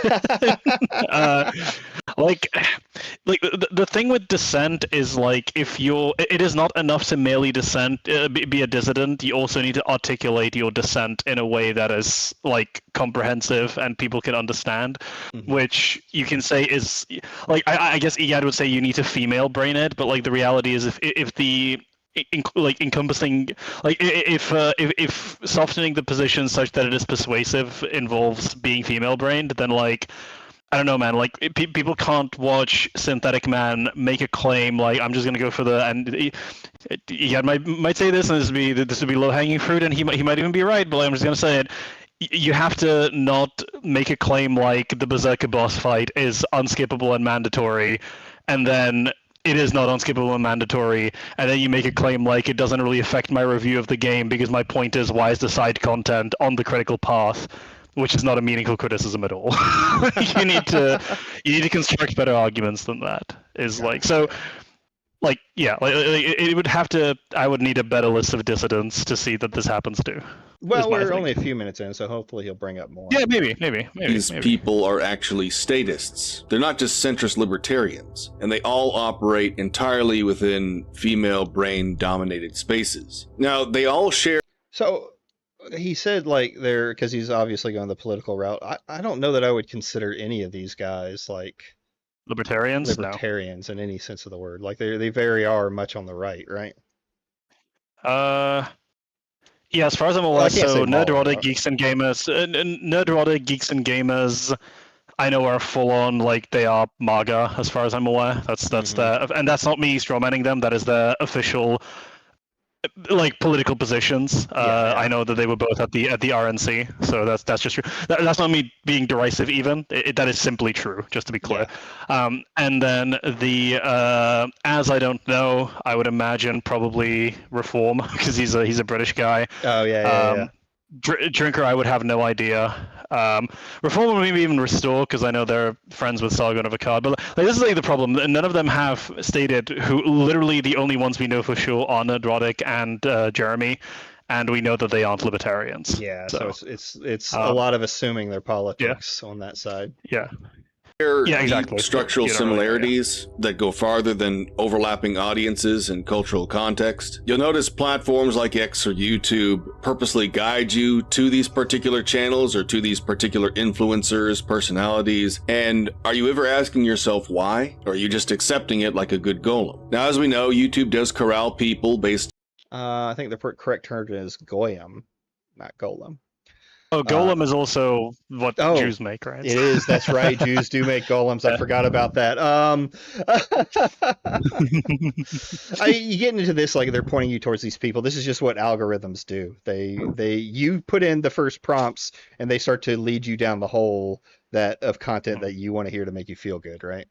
The thing with dissent is like it is not enough to merely be a dissident. You also need to articulate your dissent in a way that is like comprehensive and people can understand, which you can say is like I guess Egad would say you need to female brain it, but like the reality is if the encompassing if softening the position such that it is persuasive involves being female brained, then like I don't know, man. Like people can't watch Synthetic Man make a claim like I'm just gonna go for the and he might say this and this would be low hanging fruit and he might even be right, but I'm just gonna say it. You have to not make a claim like the Berserker boss fight is unskippable and mandatory, and then it is not unskippable and mandatory, and then you make a claim like it doesn't really affect my review of the game because my point is why is the side content on the critical path, which is not a meaningful criticism at all. you need to construct better arguments than that. Is like so. Like yeah, it would have to. I would need a better list of dissidents to see that this happens too. Well, we're only a few minutes in, so hopefully he'll bring up more. Yeah, maybe. These people are actually statists. They're not just centrist libertarians, and they all operate entirely within female brain dominated spaces. Now, they all share. So he said like they're because he's obviously going the political route. I don't know that I would consider any of these guys like libertarians in any sense of the word. Like they very are much on the right, right? Yeah, as far as I'm aware, so Nerdrotic Geeks and Gamers, I know are full on like they are MAGA as far as I'm aware. That's their, and that's not me strawmanning them. That is their official like political positions. I know that they were both at the RNC, so that's just true. That's not me being derisive even. That is simply true, just to be clear. And then the as I don't know, I would imagine probably Reform because he's a British guy. Oh yeah. Drinker, I would have no idea. Reform or maybe even Restore, because I know they're friends with Sargon of Akkad. But like, this is like the problem. None of them have stated who. Literally, the only ones we know for sure are Nerdrotic and Jeremy, and we know that they aren't libertarians. Yeah, so it's a lot of assuming their politics on that side. Yeah. Exactly. Structural similarities that go farther than overlapping audiences and cultural context. You'll notice platforms like X or YouTube purposely guide you to these particular channels or to these particular influencers, personalities. And are you ever asking yourself why? Or are you just accepting it like a good golem? Now, as we know, YouTube does corral people based. I think the correct term is goyim, not golem. Oh, golem is also what Jews make, right? It is. That's right. Jews do make golems. I forgot about that. You get into this like they're pointing you towards these people. This is just what algorithms do. You put in the first prompts and they start to lead you down the hole of content that you want to hear to make you feel good, right?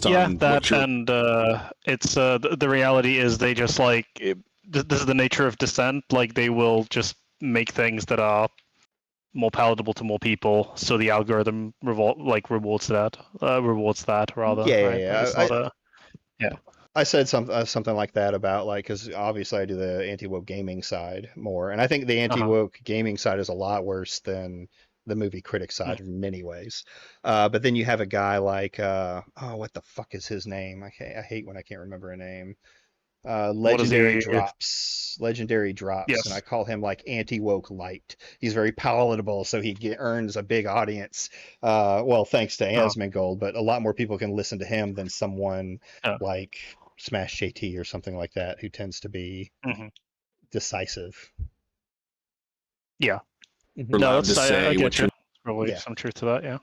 Yeah, that and it's the reality is they just like this is the nature of dissent. Like they will just make things that are more palatable to more people, so the algorithm rewards that rather. I said something like that about like because obviously I do the anti-woke gaming side more, and I think the anti-woke gaming side is a lot worse than the movie critic side in many ways. But then you have a guy like what the fuck is his name? I hate when I can't remember a name. Legendary is he? drops. Legendary drops, Yes. and I call him like anti-woke light. He's very palatable, so earns a big audience. Well, thanks to Asmongold, but a lot more people can listen to him than someone Yeah. like Smash JT or something like that, who tends to be decisive. Yeah. We're No, allowed to I say get what you. you're Probably Yeah. some truth to that. Yeah.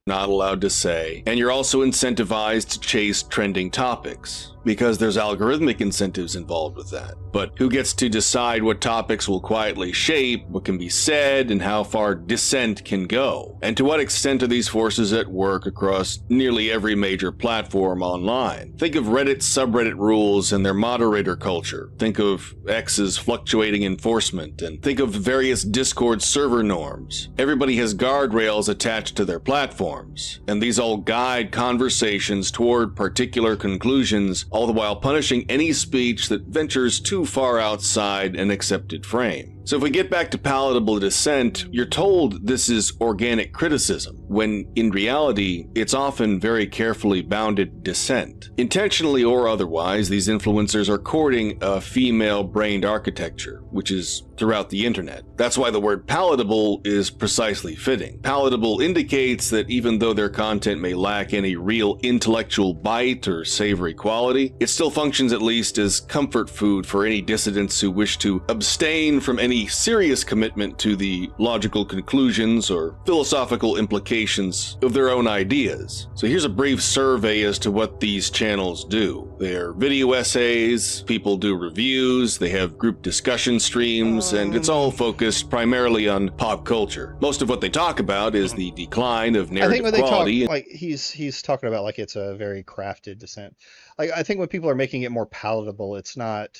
not allowed to say. And you're also incentivized to chase trending topics, because there's algorithmic incentives involved with that. But who gets to decide what topics will quietly shape what can be said and how far dissent can go? And to what extent are these forces at work across nearly every major platform online? Think of Reddit's subreddit rules and their moderator culture. Think of X's fluctuating enforcement, and think of various Discord server norms. Everybody has guardrails attached to their platforms, and these all guide conversations toward particular conclusions, all the while punishing any speech that ventures too far outside an accepted frame. So if we get back to palatable dissent, you're told this is organic criticism, when in reality, it's often very carefully bounded dissent. Intentionally or otherwise, these influencers are courting a female-brained architecture, which is throughout the internet. That's why the word palatable is precisely fitting. Palatable indicates that even though their content may lack any real intellectual bite or savory quality, it still functions at least as comfort food for any dissidents who wish to abstain from any serious commitment to the logical conclusions or philosophical implications of their own ideas. So here's a brief survey as to what these channels do. They're video essays, people do reviews, they have group discussion streams, and it's all focused primarily on pop culture. Most of what they talk about is the decline of I think narrative when they quality. talk, like he's talking about like it's a very crafted dissent. Like I think when people are making it more palatable, it's not.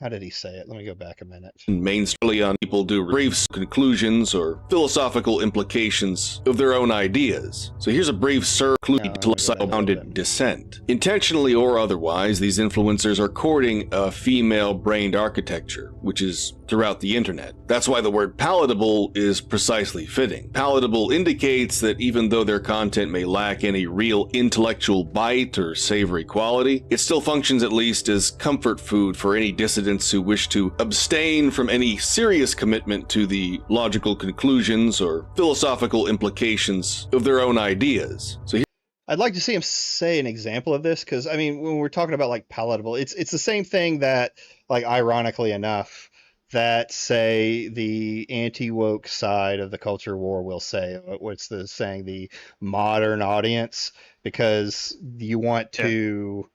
How did he say it? Let me go back a minute. Mainstreamly on people do brief conclusions or philosophical implications of their own ideas. So here's a brief bounded dissent. Intentionally or otherwise, these influencers are courting a female-brained architecture, which is throughout the internet. That's why the word palatable is precisely fitting. Palatable indicates that even though their content may lack any real intellectual bite or savory quality, it still functions at least as comfort food for any dissidents who wish to abstain from any serious commitment to the logical conclusions or philosophical implications of their own ideas. So I'd like to see him say an example of this, because I mean, when we're talking about like palatable, it's the same thing that, like, ironically enough, that say the anti-woke side of the culture war will say. What's the saying? The modern audience, because you want to.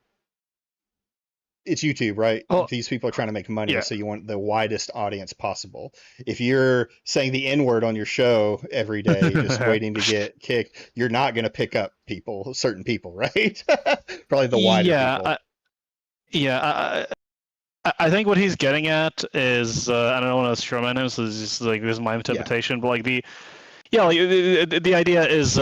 It's YouTube, right? Well, These people are trying to make money, yeah. so you want the widest audience possible. If you're saying the N-word on your show every day, just waiting to get kicked, you're not going to pick up people, certain people, right? Probably the wider people. I think what he's getting at is, I don't want to strawman him, so this is like, this is my interpretation, but like the idea is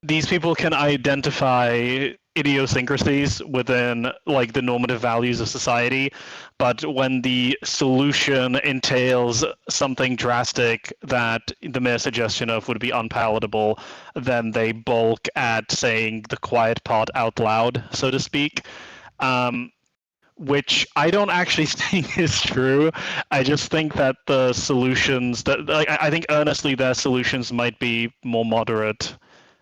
these people can identify idiosyncrasies within like the normative values of society, but when the solution entails something drastic that the mere suggestion of would be unpalatable, then they balk at saying the quiet part out loud, so to speak. Which I don't actually think is true. I just think that the solutions that, like, I think earnestly their solutions might be more moderate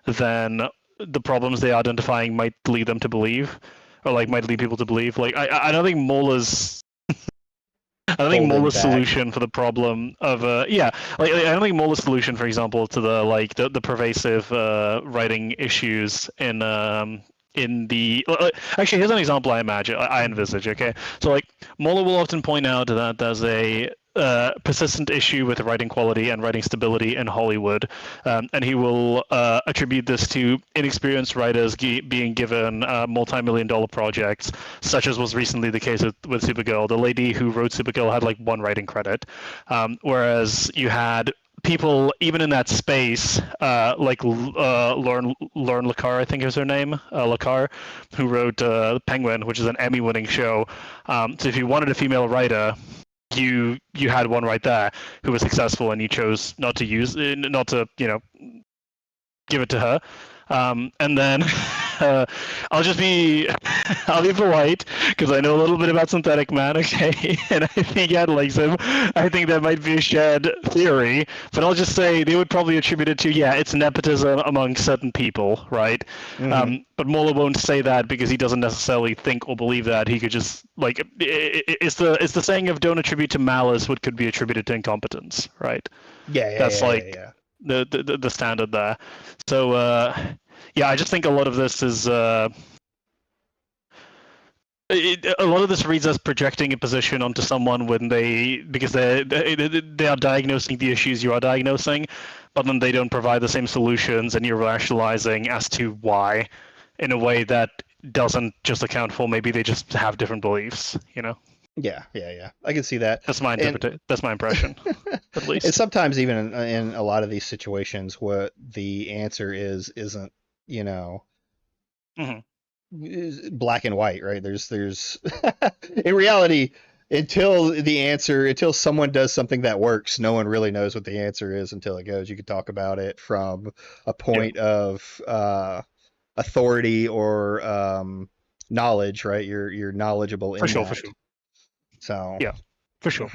than the problems they are identifying might lead them to believe, or like might lead people to believe. Like I don't think Mueller's I don't think Mueller's solution for the problem of I don't think Mueller's solution, for example, to the pervasive writing issues in the actually, here's an example I envisage. Okay, so like Mueller will often point out that there's a persistent issue with writing quality and writing stability in Hollywood, and he will attribute this to inexperienced writers being given multi-million-dollar projects, such as was recently the case with Supergirl. The lady who wrote Supergirl had like one writing credit, whereas you had people even in that space, like Lauren LaCar, I think is her name, LaCar, who wrote Penguin, which is an Emmy-winning show. So if you wanted a female writer, you had one right there who was successful, and you chose not to give it to her. And then I'll just be, I'll be polite because I know a little bit about Synthetic Man, okay? And I think Ed likes him. I think that might be a shared theory, but I'll just say they would probably attribute it to, yeah, it's nepotism among certain people, right? But Mola won't say that because he doesn't necessarily think or believe that. He could just like it's the saying of don't attribute to malice what could be attributed to incompetence, right? That's the standard there. So yeah, I just think a lot of this is a lot of this reads as projecting a position onto someone when because they are diagnosing the issues you are diagnosing, but then they don't provide the same solutions, and you're rationalizing as to why in a way that doesn't just account for maybe they just have different beliefs, you know? Yeah. I can see that. That's my that's my impression, at least. And sometimes even in a lot of these situations, what the answer isn't, you know, black and white, right? There's in reality, until someone does something that works, no one really knows what the answer is until it goes. You could talk about it from a point of authority or knowledge, right? You're knowledgeable in for sure. So yeah, for sure.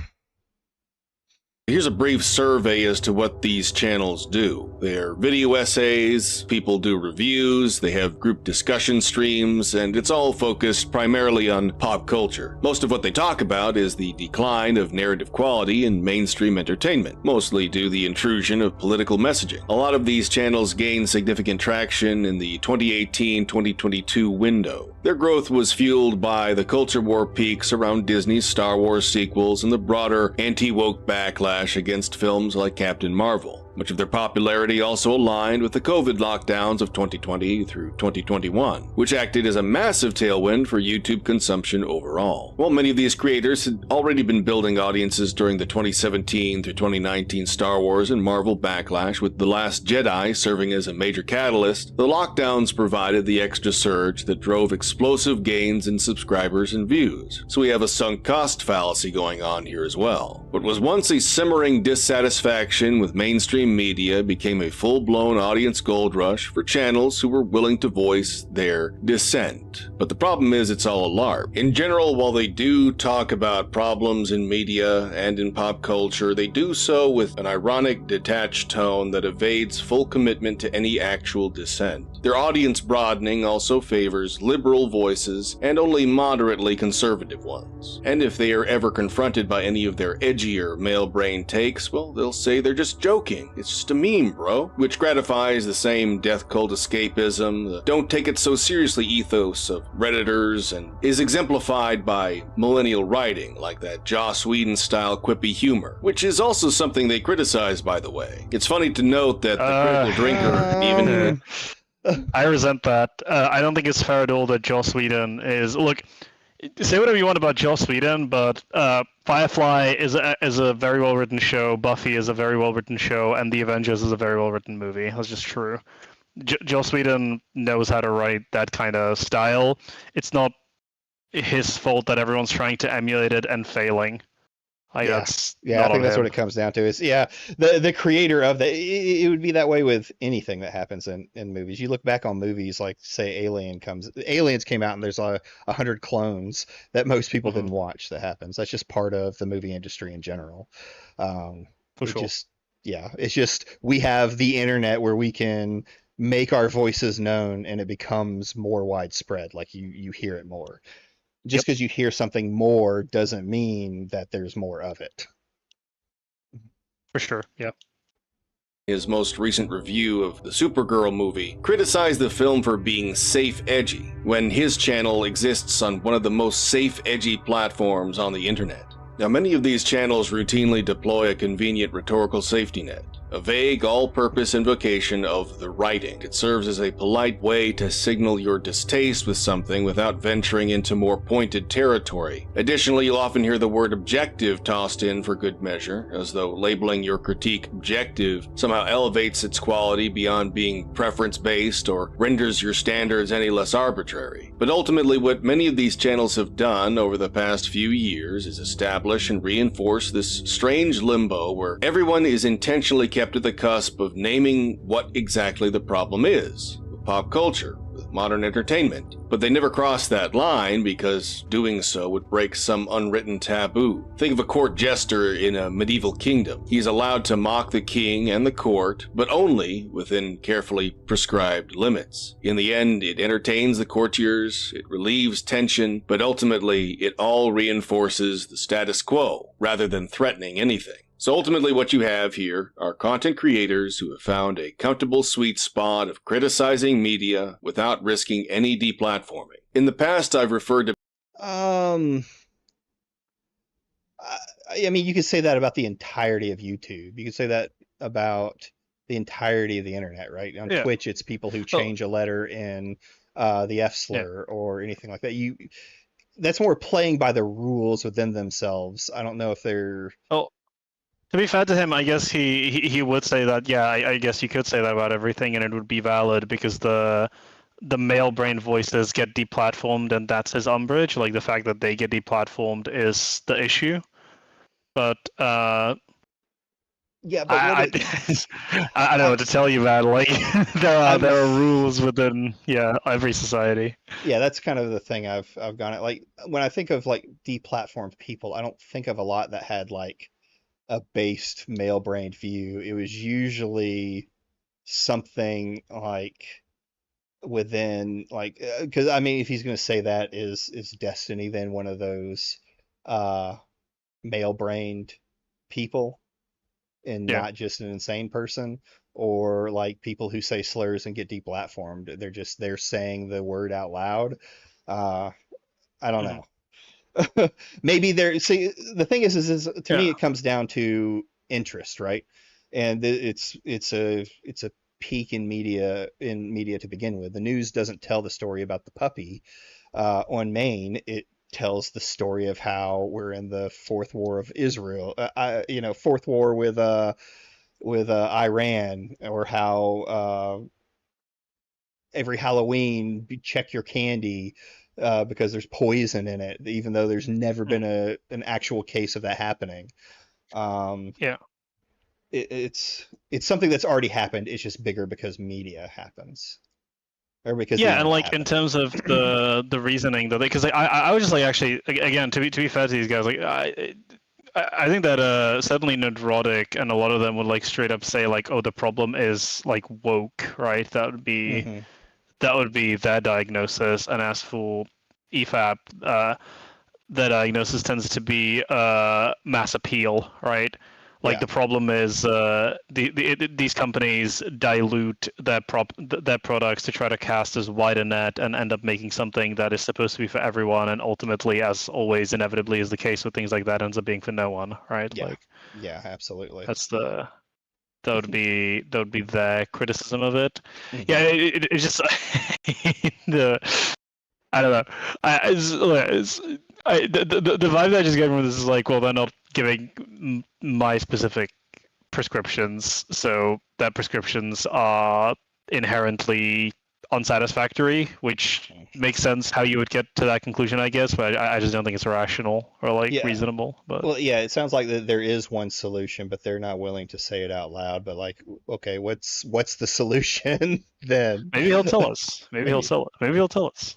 Here's a brief survey as to what these channels do. They're video essays, people do reviews, they have group discussion streams, and it's all focused primarily on pop culture. Most of what they talk about is the decline of narrative quality in mainstream entertainment, mostly due to the intrusion of political messaging. A lot of these channels gained significant traction in the 2018-2022 window. Their growth was fueled by the culture war peaks around Disney's Star Wars sequels and the broader anti-woke backlash against films like Captain Marvel. Much of their popularity also aligned with the COVID lockdowns of 2020 through 2021, which acted as a massive tailwind for YouTube consumption overall. While many of these creators had already been building audiences during the 2017 through 2019 Star Wars and Marvel backlash, with The Last Jedi serving as a major catalyst, the lockdowns provided the extra surge that drove explosive gains in subscribers and views. So we have a sunk cost fallacy going on here as well. What was once a simmering dissatisfaction with mainstream media became a full-blown audience gold rush for channels who were willing to voice their dissent. But the problem is it's all a LARP. In general, while they do talk about problems in media and in pop culture, they do so with an ironic, detached tone that evades full commitment to any actual dissent. Their audience broadening also favors liberal voices and only moderately conservative ones. And if they are ever confronted by any of their edgier male brain takes, well, they'll say they're just joking. It's just a meme, bro. Which gratifies the same death cult escapism, the don't take it so seriously ethos of Redditors, and is exemplified by millennial writing, like that Joss Whedon-style quippy humor, which is also something they criticize, by the way. It's funny to note that the critical drinker even... I resent that. I don't think it's fair at all that Joss Whedon is... Look, say whatever you want about Joss Whedon, but Firefly is a very well written show, Buffy is a very well written show, and The Avengers is a very well written movie. That's just true. Joss Whedon knows how to write that kind of style. It's not his fault that everyone's trying to emulate it and failing. I think that's what it comes down to. Is the creator of the. It would be that way with anything that happens in movies. You look back on movies like, say, Aliens came out, and there's 100 clones that most people didn't watch. That happens. That's just part of the movie industry in general. For sure. It's just we have the internet where we can make our voices known, and it becomes more widespread. Like you hear it more. Just because you hear something more doesn't mean that there's more of it. For sure, yeah. His most recent review of the Supergirl movie criticized the film for being safe edgy, when his channel exists on one of the most safe edgy platforms on the internet. Now, many of these channels routinely deploy a convenient rhetorical safety net, a vague, all-purpose invocation of the writing. It serves as a polite way to signal your distaste with something without venturing into more pointed territory. Additionally, you'll often hear the word objective tossed in for good measure, as though labeling your critique objective somehow elevates its quality beyond being preference-based or renders your standards any less arbitrary. But ultimately, what many of these channels have done over the past few years is establish and reinforce this strange limbo where everyone is intentionally kept at the cusp of naming what exactly the problem is, with pop culture, with modern entertainment. But they never cross that line because doing so would break some unwritten taboo. Think of a court jester in a medieval kingdom. He's allowed to mock the king and the court, but only within carefully prescribed limits. In the end, it entertains the courtiers, it relieves tension, but ultimately it all reinforces the status quo rather than threatening anything. So ultimately what you have here are content creators who have found a comfortable sweet spot of criticizing media without risking any deplatforming. In the past, I've referred to... I mean, you could say that about the entirety of YouTube. You could say that about the entirety of the internet, right? On Twitch, it's people who change a letter in the F slur or anything like that. That's more playing by the rules within themselves. I don't know if they're... To be fair to him, I guess he would say that, yeah, I guess you could say that about everything and it would be valid because the male brain voices get deplatformed and that's his umbrage. Like the fact that they get deplatformed is the issue. But yeah, but I don't know what to tell you, man. Like there are rules within every society. Yeah, that's kind of the thing I've gone at. Like when I think of like deplatformed people, I don't think of a lot that had like a based male-brained view. It was usually something like within like because I mean if he's going to say that is Destiny then one of those male-brained people and not just an insane person, or like people who say slurs and get deplatformed. They're saying the word out loud. I don't know. Maybe see the thing is to me it comes down to interest, right? And it's a peak in media to begin with. The news doesn't tell the story about the puppy on Maine. It tells the story of how we're in the fourth war of Israel, fourth war with Iran, or how every Halloween check your candy because there's poison in it, even though there's never been an actual case of that happening. It's something that's already happened. It's just bigger because media happens. Or because and like in terms of the reasoning that because I was just like actually again to be fair to these guys, like I think that certainly Neurotic and a lot of them would like straight up say like, oh, the problem is like woke, right? That would be their diagnosis. And as for EFAP, their diagnosis tends to be mass appeal, right? Like the problem is these companies dilute their products to try to cast as wide a net and end up making something that is supposed to be for everyone, and ultimately, as always, inevitably is the case with things like that, ends up being for no one, right? Yeah, like, absolutely. That's that would be their criticism of it. Yeah, it's just I don't know. The vibe that I just get from this is like, well, they're not giving my specific prescriptions, so their prescriptions are inherently unsatisfactory, which makes sense how you would get to that conclusion, I guess, but I just don't think it's rational or like reasonable. But well, it sounds like that there is one solution, but they're not willing to say it out loud. But like, okay, what's the solution then? Maybe he'll tell us. Maybe he'll tell us.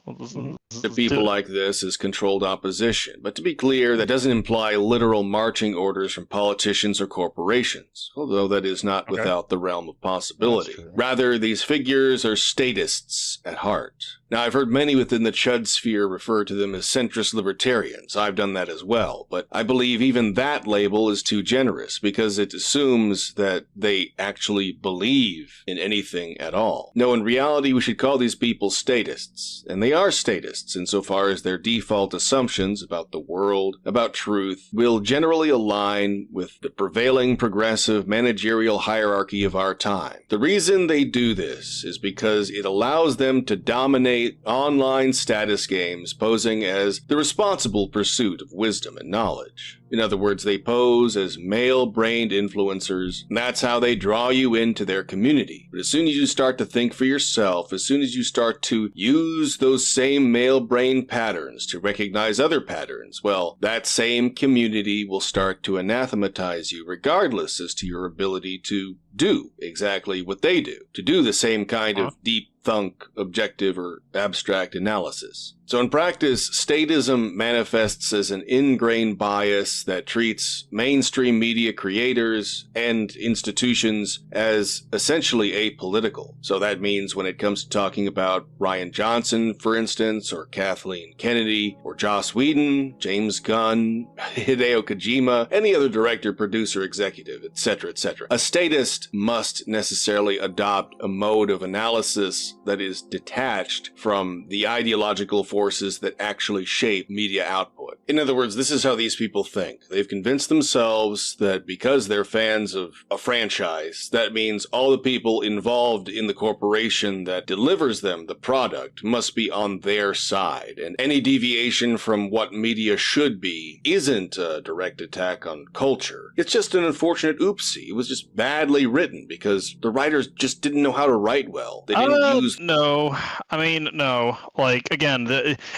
To people like this is controlled opposition, but to be clear, that doesn't imply literal marching orders from politicians or corporations, although that is not without the realm of possibility. Rather, these figures are statists at heart. Now, I've heard many within the Chud sphere refer to them as centrist libertarians. I've done that as well, but I believe even that label is too generous because it assumes that they actually believe in anything at all. No, in reality, we should call these people statists, and they are statists insofar as their default assumptions about the world, about truth, will generally align with the prevailing progressive managerial hierarchy of our time. The reason they do this is because it allows them to dominate online status games, posing as the responsible pursuit of wisdom and knowledge. In other words, they pose as male-brained influencers, and that's how they draw you into their community. But as soon as you start to think for yourself, as soon as you start to use those same male-brain patterns to recognize other patterns, well, that same community will start to anathematize you regardless as to your ability to do exactly what they do, to do the same kind of deep thunk, objective, or abstract analysis. So in practice, statism manifests as an ingrained bias that treats mainstream media creators and institutions as essentially apolitical. So that means when it comes to talking about Rian Johnson, for instance, or Kathleen Kennedy, or Joss Whedon, James Gunn, Hideo Kojima, any other director, producer, executive, etc., etc., a statist must necessarily adopt a mode of analysis that is detached from the ideological forces that actually shape media output. In other words, this is how these people think. They've convinced themselves that because they're fans of a franchise, that means all the people involved in the corporation that delivers them the product must be on their side, and any deviation from what media should be isn't a direct attack on culture. It's just an unfortunate oopsie. It was just badly written because the writers just didn't know how to write well. They didn't use... No, I mean, no. Like, again,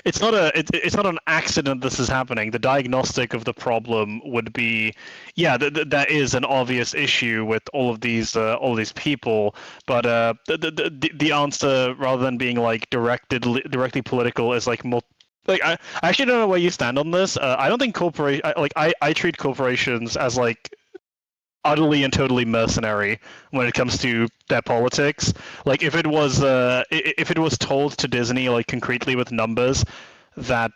it's not an accident this is happening. The diagnostic of the problem would be, yeah, that is an obvious issue with all of these people. But the answer, rather than being like directly political, is like more. Like, I actually don't know where you stand on this. I don't think I treat corporations as like utterly and totally mercenary when it comes to their politics. Like, if it was told to Disney, like concretely with numbers, that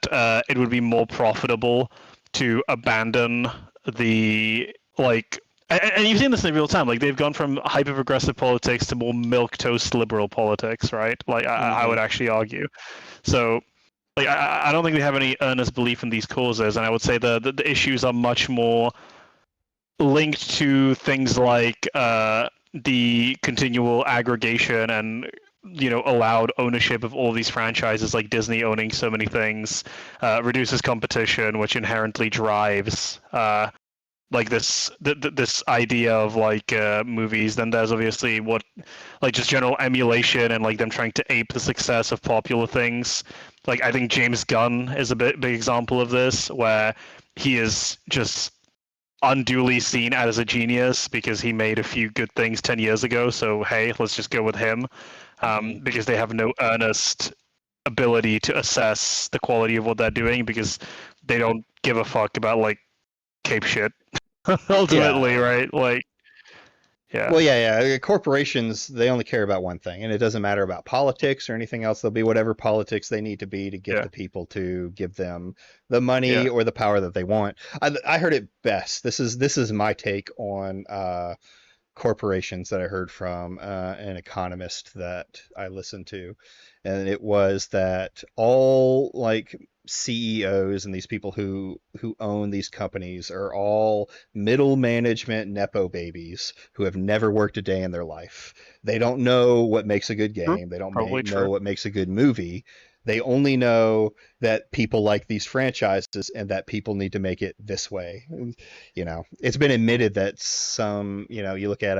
it would be more profitable to abandon the like, and you've seen this in real time. Like, they've gone from hyper progressive politics to more milquetoast liberal politics, right? Like, I would actually argue. So, like, I don't think they have any earnest belief in these causes, and I would say the issues are much more linked to things like the continual aggregation and, you know, allowed ownership of all these franchises, like Disney owning so many things, reduces competition, which inherently drives like this idea of like movies. Then there's obviously just general emulation and like them trying to ape the success of popular things. Like, I think James Gunn is a big example of this, where he is just unduly seen as a genius because he made a few good things 10 years ago. So, hey, let's just go with him, because they have no earnest ability to assess the quality of what they're doing, because they don't give a fuck about like cape shit ultimately, right? Like, yeah. Well, yeah. Corporations, they only care about one thing, and it doesn't matter about politics or anything else. They'll be whatever politics they need to be to get the people to give them the money or the power that they want. I heard it best. This is my take on corporations that I heard from an economist that I listened to, and it was that all like CEOs and these people who own these companies are all middle management nepo babies who have never worked a day in their life. They don't know what makes a good game. They don't know what makes a good movie. They only know that people like these franchises and that people need to make it this way. You know, it's been admitted that some, you know, you look at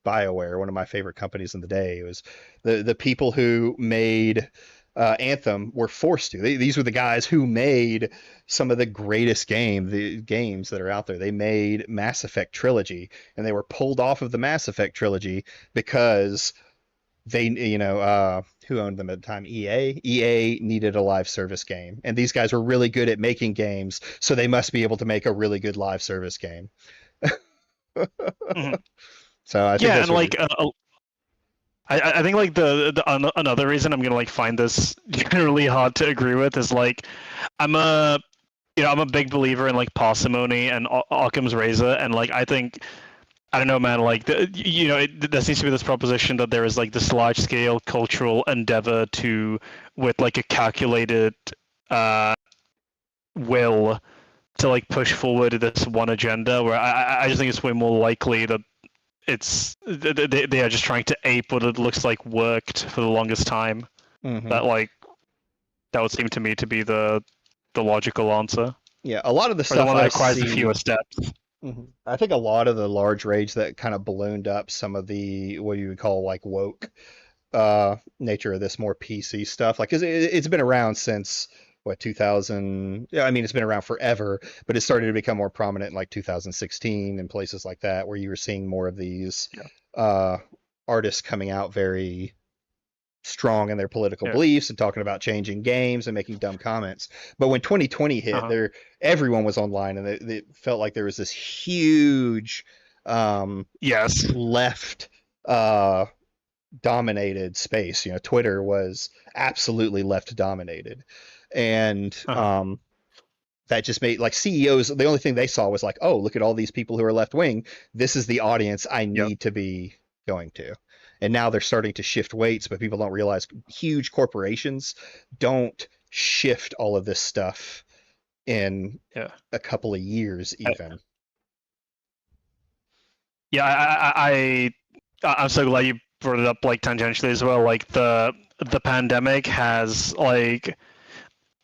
BioWare, one of my favorite companies in the day, it was the people who made Anthem were forced to. These were the guys who made some of the greatest games that are out there. They made Mass Effect Trilogy, and they were pulled off of the Mass Effect Trilogy because they, you know, who owned them at the time? EA needed a live service game, and these guys were really good at making games, so they must be able to make a really good live service game. So I think that's like I think like the another reason I'm gonna like find this generally hard to agree with is like I'm a big believer in like parsimony and Occam's razor, and like I think, I don't know, man, like there seems to be this proposition that there is like this large scale cultural endeavor with like a calculated will to like push forward this one agenda, where I just think it's way more likely that they are just trying to ape what it looks like worked for the longest time. That would seem to me to be the logical answer. Yeah, a lot of the or the stuff one that I requires the see. fewer steps. I think a lot of the large rage that kind of ballooned up some of the what you would call like woke nature of this more PC stuff. Like, 'cause it's been around since what 2000. Yeah, I mean, it's been around forever, but it started to become more prominent in like 2016 and places like that, where you were seeing more of these artists coming out very strong in their political Yeah. beliefs and talking about changing games and making dumb comments. But when 2020 hit, Uh-huh. everyone was online, and it felt like there was this huge Yes. left dominated space. You know, Twitter was absolutely left dominated, and Uh-huh. that just made like CEOs. The only thing they saw was like, oh, look at all these people who are left wing. This is the audience I Yep. need to be going to. And now they're starting to shift weights, but people don't realize huge corporations don't shift all of this stuff in Yeah. a couple of years, even. Yeah, I'm so glad you brought it up like tangentially as well. Like the pandemic has like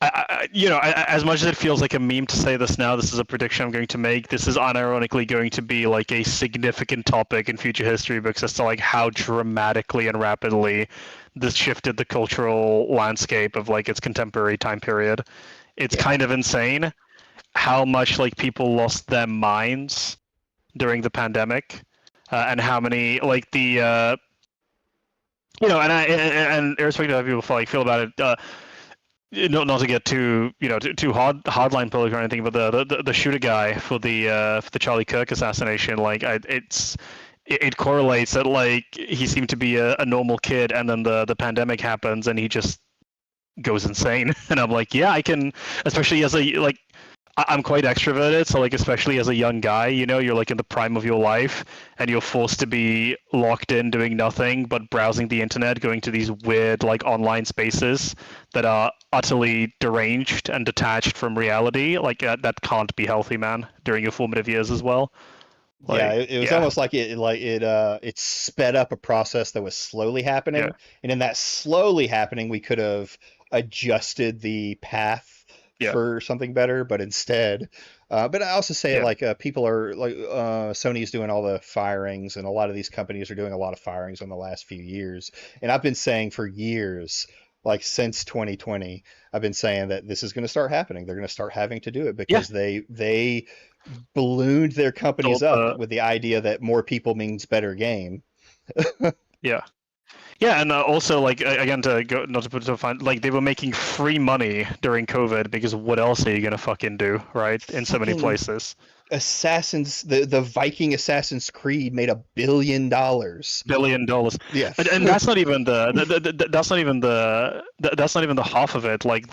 as much as it feels like a meme to say this now, this is a prediction I'm going to make. This is unironically going to be like a significant topic in future history books as to like how dramatically and rapidly this shifted the cultural landscape of like its contemporary time period. It's kind of insane how much like people lost their minds during the pandemic, and how many like the and irrespective of how people like feel about it. Not to get too too hardline political or anything, but the shooter guy for the Charlie Kirk assassination, like it correlates that like he seemed to be a normal kid, and then the pandemic happens and he just goes insane. And I'm like, yeah, I can, especially as a like I'm quite extroverted, so like especially as a young guy, you're like in the prime of your life, and you're forced to be locked in doing nothing but browsing the internet, going to these weird like online spaces that are utterly deranged and detached from reality. Like that can't be healthy, man. During your formative years as well. Like, Yeah, it was almost like it sped up a process that was slowly happening, Yeah. and in that slowly happening, we could have adjusted the path for something better, but instead, but I also say like people are like Sony's doing all the firings, and a lot of these companies are doing a lot of firings in the last few years, and I've been saying for years, like since 2020, I've been saying that this is going to start happening. They're going to start having to do it because they ballooned their companies up with the idea that more people means better game. Yeah, and also like again to go not to put to find like they were making free money during COVID because what else are you gonna fucking do, right? In so many places. The Viking Assassin's Creed made $1 billion. $1 billion. Yeah, and that's not even that's not even the half of it. Like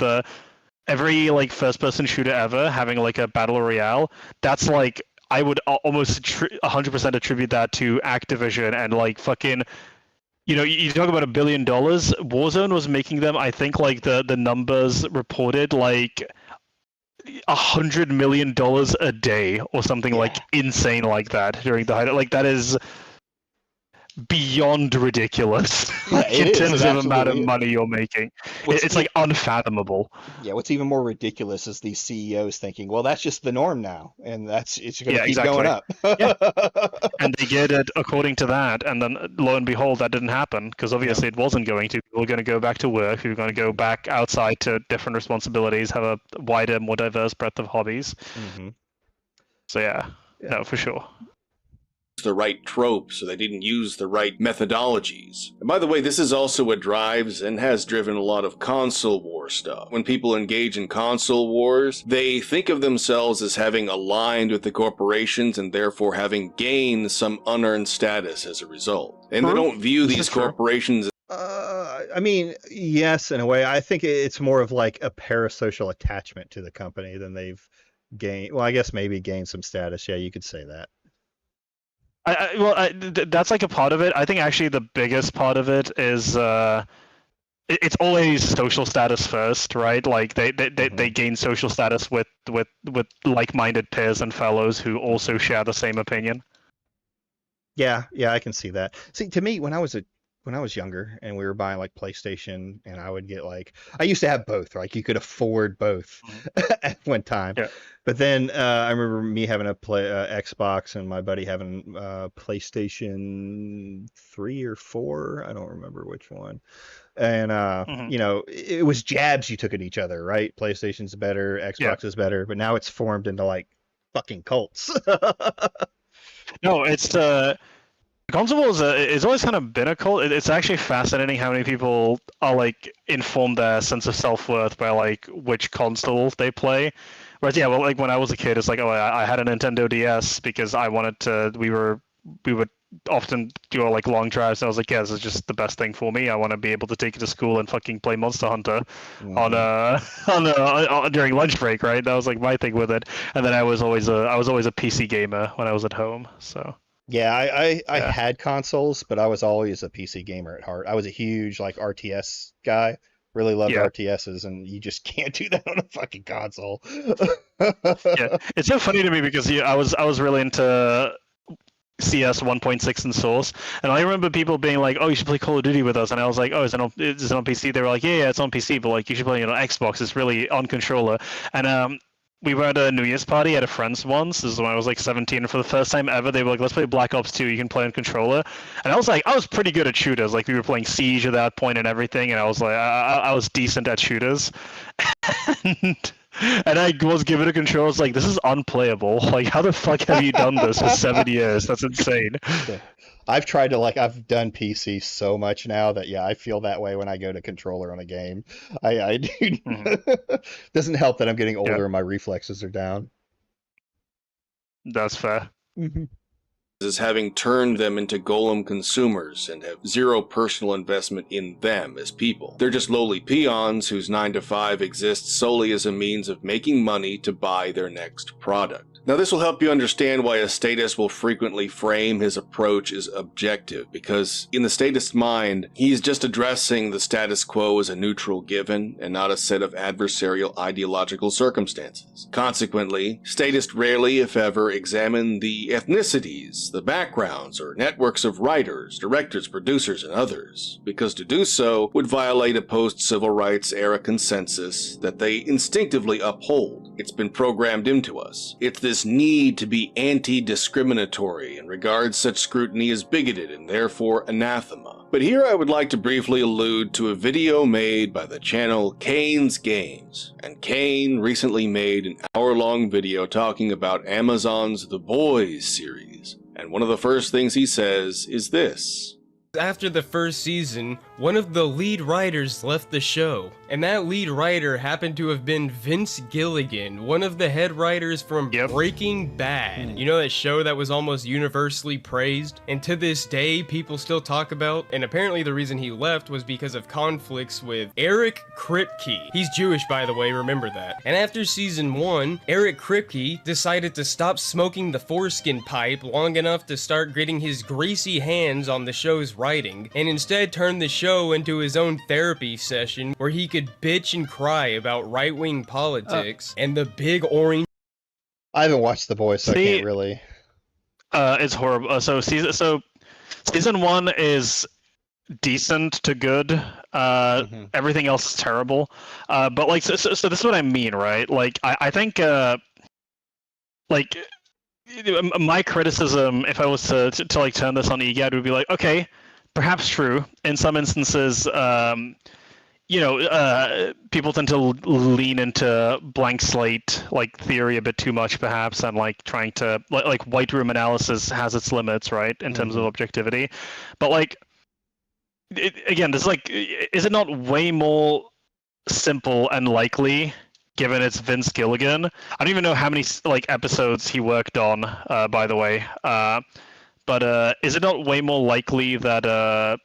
every like first person shooter ever having like a battle royale, that's like I would almost 100% attribute that to Activision and like fucking. You talk about $1 billion. Warzone was making them, I think, like the numbers reported, like $100 million a day or something like insane like that during the height. Like that is beyond ridiculous. In terms of the amount of money you're making, it's like unfathomable. Yeah, what's even more ridiculous is these CEOs thinking, well, that's just the norm now, and it's going to keep going up. And they get it according to that, and then lo and behold, that didn't happen because obviously it wasn't going to. People were going to go back to work. People were going to go back outside to different responsibilities, have a wider, more diverse breadth of hobbies. Mm-hmm. So no, for sure. The right tropes, so they didn't use the right methodologies. And by the way, this is also what drives and has driven a lot of console war stuff. When people engage in console wars, they think of themselves as having aligned with the corporations and therefore having gained some unearned status as a result. And they don't view these corporations. I mean, yes, in a way. I think it's more of like a parasocial attachment to the company than they've gained. Well, I guess maybe gained some status. Yeah, you could say that. That's like a part of it. I think actually the biggest part of it is it's always social status first, right? Like they gain social status with like-minded peers and fellows who also share the same opinion. Yeah, I can see that. See, to me, when I was a when I was younger and we were buying like PlayStation, and I would get like, I used to have both, like you could afford both at one time. Yeah. But then I remember me having a Xbox and my buddy having PlayStation 3 or 4. I don't remember which one. And you know, it was jabs you took at each other, right? PlayStation's better, Xbox is better, but now it's formed into like fucking cults. No, it's console wars. It's always kind of been a cult. It's actually fascinating how many people are like inform their sense of self-worth by like which console they play. Whereas yeah, well, like when I was a kid, it's like, oh, I had a Nintendo DS because I wanted to. We would often do like long drives. And I was like, yeah, this is just the best thing for me. I want to be able to take it to school and fucking play Monster Hunter on during lunch break, right? That was like my thing with it. And then I was always a PC gamer when I was at home. So Yeah, I had consoles, but I was always a PC gamer at heart. I was a huge like RTS guy. Really loved RTSs, and you just can't do that on a fucking console. yeah, it's so funny to me because I was really into CS 1.6 and Source, and I remember people being like, "Oh, you should play Call of Duty with us," and I was like, "Oh, is it on PC?" They were like, "Yeah, it's on PC, but like you should play it on Xbox. It's really on controller." And we were at a New Year's party at a friend's once. This is when I was like 17, and for the first time ever, they were like, "Let's play Black Ops 2. You can play on controller." And I was like, I was pretty good at shooters. Like we were playing Siege at that point and everything, and I was like, I was decent at shooters. And I was given a controller. I was like, this is unplayable. Like, how the fuck have you done this for 7 years? That's insane. I've tried to I've done PC so much now that I feel that way when I go to controller on a game. I do. Doesn't help that I'm getting older and my reflexes are down. That's fair. As having turned them into golem consumers and have zero personal investment in them as people. They're just lowly peons whose 9 to 5 exists solely as a means of making money to buy their next product. Now this will help you understand why a statist will frequently frame his approach as objective, because in the statist's mind, he's just addressing the status quo as a neutral given and not a set of adversarial ideological circumstances. Consequently, statists rarely, if ever, examine the ethnicities, the backgrounds, or networks of writers, directors, producers, and others, because to do so would violate a post-civil rights era consensus that they instinctively uphold. It's been programmed into us. It's this need to be anti-discriminatory and regard such scrutiny as bigoted and therefore anathema. But here I would like to briefly allude to a video made by the channel Kane's Games. And Kane recently made an hour-long video talking about Amazon's The Boys series. And one of the first things he says is this. After the first season, one of the lead writers left the show, and that lead writer happened to have been Vince Gilligan, one of the head writers from Breaking Bad. You know, that show that was almost universally praised, and to this day people still talk about, and apparently the reason he left was because of conflicts with Eric Kripke. He's Jewish, by the way, remember that. And after season 1, Eric Kripke decided to stop smoking the foreskin pipe long enough to start getting his greasy hands on the show's writing, and instead turned the show into his own therapy session where he could bitch and cry about right-wing politics and the big orange. I haven't watched The Boys, so I can't really. It's horrible. So season 1 is decent to good. Everything else is terrible. But like, so this is what I mean, right? Like, I think like my criticism, if I was to like turn this on EGAD, would be like, okay, perhaps true. In some instances, people tend to lean into blank slate like theory a bit too much, perhaps, and like trying to like white room analysis has its limits, right, in terms of objectivity. But like, again, this is like, is it not way more simple and likely, given it's Vince Gilligan? I don't even know how many like episodes he worked on, by the way. But is it not way more likely that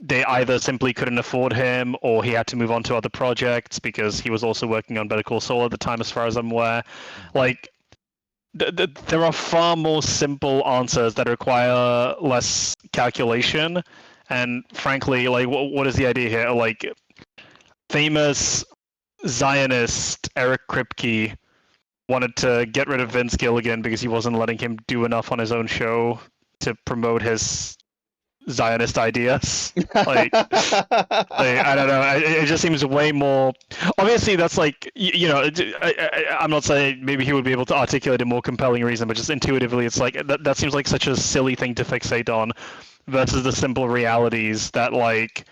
they either simply couldn't afford him, or he had to move on to other projects because he was also working on Better Call Saul at the time, as far as I'm aware? Like, there are far more simple answers that require less calculation. And frankly, like, what is the idea here? Like, famous Zionist Eric Kripke wanted to get rid of Vince Gilligan because he wasn't letting him do enough on his own show to promote his Zionist ideas. Like I don't know. It just seems way more. Obviously, that's like I'm not saying maybe he would be able to articulate a more compelling reason, but just intuitively, it's like that seems like such a silly thing to fixate on, versus the simple realities that like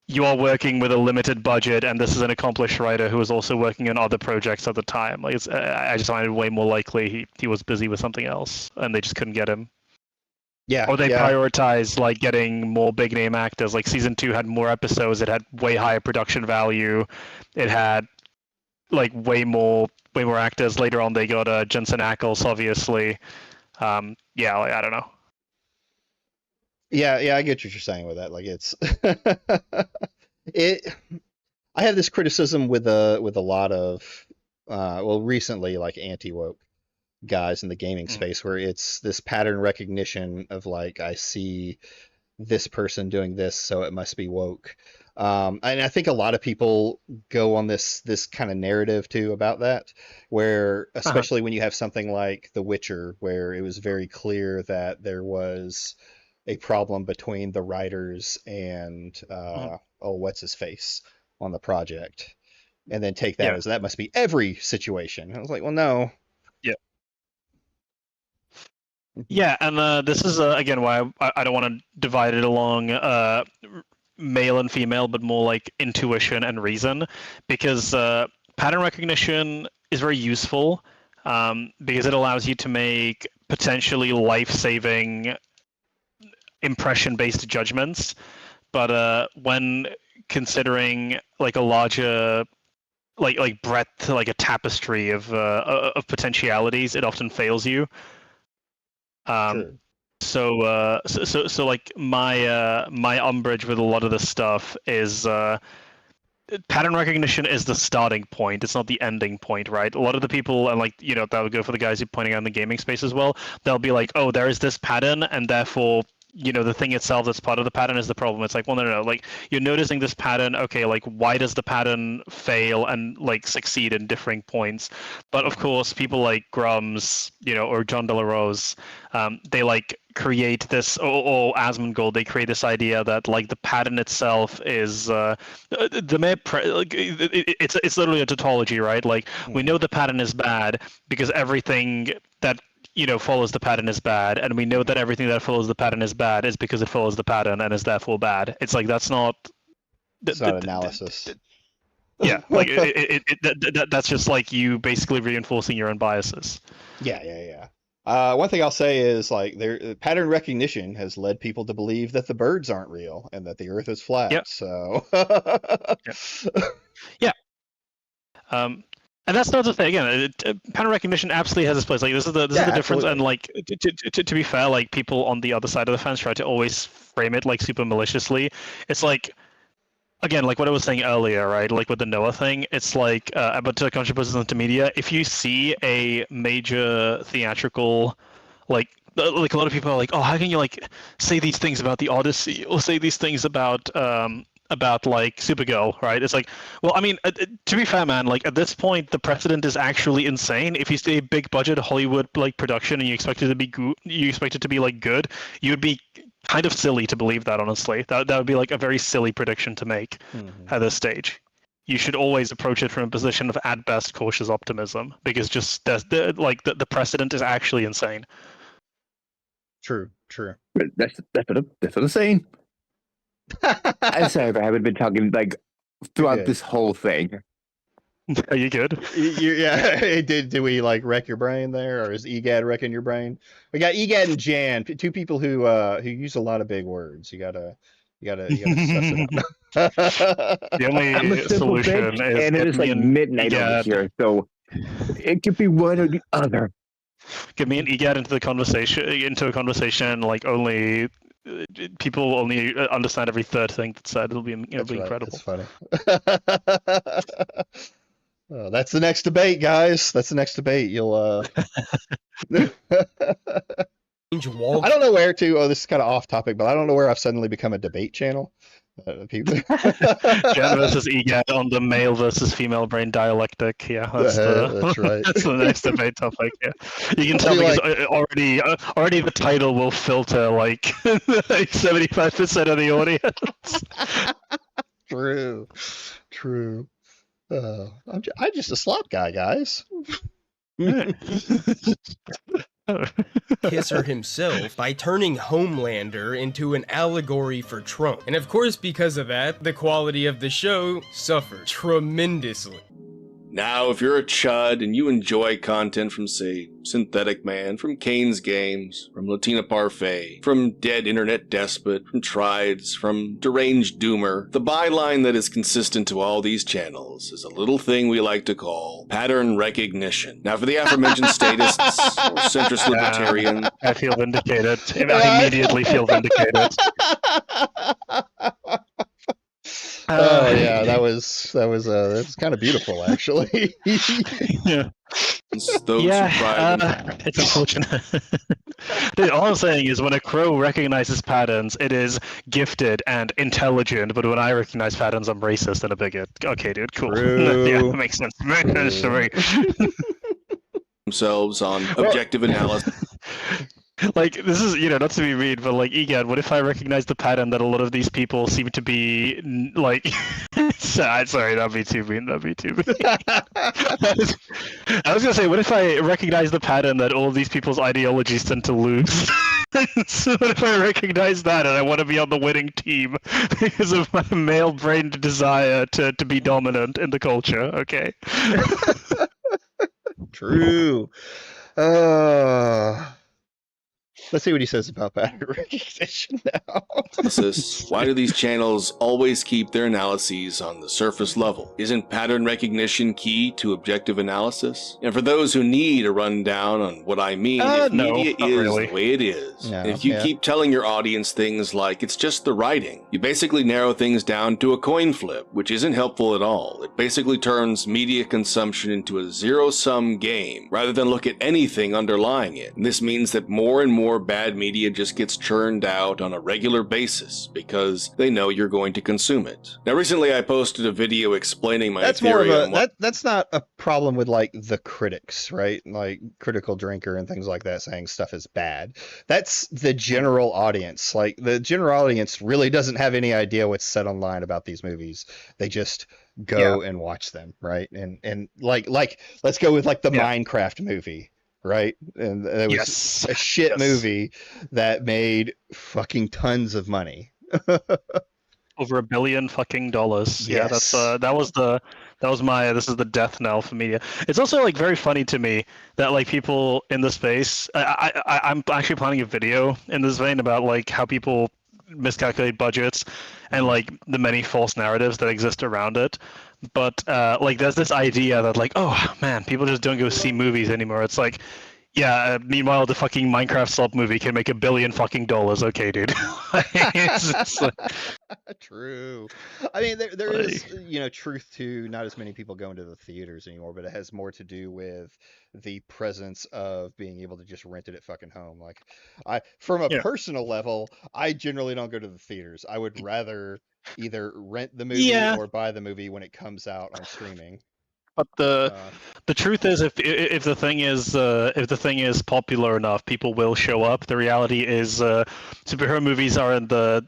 you are working with a limited budget, and this is an accomplished writer who was also working on other projects at the time. Like I just find it way more likely he was busy with something else, and they just couldn't get him. Yeah. Or they prioritized like getting more big name actors. Like season 2 had more episodes. It had way higher production value. It had like way more actors. Later on, they got Jensen Ackles, obviously. Yeah, like, I don't know. Yeah, I get what you're saying with that. Like it's I have this criticism with a lot of recently like anti-woke guys in the gaming space, where it's this pattern recognition of like, I see this person doing this, so it must be woke. And I think a lot of people go on this kind of narrative too about that, where especially when you have something like The Witcher, where it was very clear that there was a problem between the writers and what's his face on the project, and then take that as that must be every situation. I was like, well, no. Yeah, and this is again why I don't want to divide it along male and female, but more like intuition and reason, because pattern recognition is very useful because it allows you to make potentially life-saving impression-based judgments. But when considering like a larger like breadth, like a tapestry of potentialities, it often fails you. Sure. So like my umbrage with a lot of this stuff is pattern recognition is the starting point. It's not the ending point, right? A lot of the people, and like that would go for the guys you're pointing out in the gaming space as well. They'll be like, oh, there is this pattern, and therefore the thing itself that's part of the pattern is the problem. It's like, well, no. Like, you're noticing this pattern. Okay, like, why does the pattern fail and like succeed in differing points? But of course, people like Grums, or John De La Rose, they like create this, or Asmongold, they create this idea that like the pattern itself is it's literally a tautology, right? Like, we know the pattern is bad because everything that follows the pattern is bad, and we know that everything that follows the pattern is bad is because it follows the pattern and is therefore bad. It's like, that's not analysis. Yeah, like that's just like you basically reinforcing your own biases. Yeah. One thing I'll say is like pattern recognition has led people to believe that the birds aren't real and that the Earth is flat. Yep. So yeah. And that's not the thing. Again, pattern recognition absolutely has its place. Like, this is the difference. Absolutely. And like to be fair, like, people on the other side of the fence try to always frame it like super maliciously. It's like, again, like what I was saying earlier, right? Like with the Noah thing, it's like about to contributors into media. If you see a major theatrical, like a lot of people are like, oh, how can you like say these things about the Odyssey, or say these things about like Supergirl, right? It's like, well, I mean, to be fair, man, like at this point, the precedent is actually insane. If you see a big budget Hollywood like production and you expect it to be good, good, you would be kind of silly to believe that, honestly. That would be like a very silly prediction to make at this stage. You should always approach it from a position of, at best, cautious optimism, because just the precedent is actually insane. True. That's what I'm saying. I'm sorry if I haven't been talking like throughout this whole thing. Are you good? Yeah. Did we like wreck your brain there, or is EGAD wrecking your brain? We got EGAD and Jan, two people who use a lot of big words. You gotta suss it up. The only I'm a simple solution bitch, is, and it is like midnight over here, so it could be one or the other. Get me and EGAD into a conversation like only people only understand every third thing that's said. It'll be That's right. incredible. That's funny. Oh, that's the next debate, guys. That's the next debate. You'll I don't know where to. Oh, this is kind of off topic, but I don't know where I've suddenly become a debate channel. Jen versus EGAD on the male versus female brain dialectic. Yeah, that's That's right. that's the next debate topic. Yeah, you can tell Be because already the title will filter like 75% of the audience. True. I'm just a slop guy, guys. Kisser himself by turning Homelander into an allegory for Trump. And of course, because of that, the quality of the show suffered tremendously. Now, if you're a chud and you enjoy content from, say, Synthetic Man, from Kane's Games, from Latina Parfait, from Dead Internet Despot, from Trides, from Deranged Doomer, the byline that is consistent to all these channels is a little thing we like to call pattern recognition. Now, for the aforementioned statists or centrist libertarian... I feel vindicated. I immediately feel vindicated. Oh yeah, that was kind of beautiful, actually. Yeah. Those who pride It's unfortunate. Dude, all I'm saying is when a crow recognizes patterns, it is gifted and intelligent, but when I recognize patterns, I'm racist and a bigot. Okay, dude, cool. True. Yeah, that makes sense. Makes sense to me. themselves on objective analysis. Like, this is, not to be mean, but like, egad, what if I recognize the pattern that a lot of these people seem to be, like, sorry, that'd be too mean, I was gonna say, what if I recognize the pattern that all these people's ideologies tend to lose? So what if I recognize that and I want to be on the winning team because of my male-brained desire to be dominant in the culture, okay? True. Let's see what he says about pattern recognition now. Why do these channels always keep their analyses on the surface level? Isn't pattern recognition key to objective analysis? And for those who need a rundown on what I mean, if media is really the way it is, if you keep telling your audience things like it's just the writing, you basically narrow things down to a coin flip, which isn't helpful at all. It basically turns media consumption into a zero-sum game rather than look at anything underlying it. And this means that more and more bad media just gets churned out on a regular basis because they know you're going to consume it. Now, recently I posted a video explaining my theory on that's not a problem with like the critics, right? Like Critical Drinker and things like that saying stuff is bad. That's the general audience. Like the general audience really doesn't have any idea what's said online about these movies. They just go and watch them, right? And like let's go with like the Minecraft movie. Right? And it was a shit movie that made fucking tons of money. Over $1 billion fucking dollars. Yeah, Yes. that was this is the death knell for media. It's also like very funny to me that like people in the space, I'm actually planning a video in this vein about like how people miscalculate budgets and like the many false narratives that exist around it. But like there's this idea that like, oh man, people just don't go see movies anymore. It's like, meanwhile the fucking Minecraft slop movie can make $1 billion fucking dollars. Okay, dude. it's like... True. I mean, there is, truth to not as many people going to the theaters anymore, but it has more to do with the presence of being able to just rent it at fucking home. Like, from a personal level, I generally don't go to the theaters. I would rather either rent the movie or buy the movie when it comes out on streaming. But the truth is, if the thing is popular enough, people will show up. The reality is, superhero movies are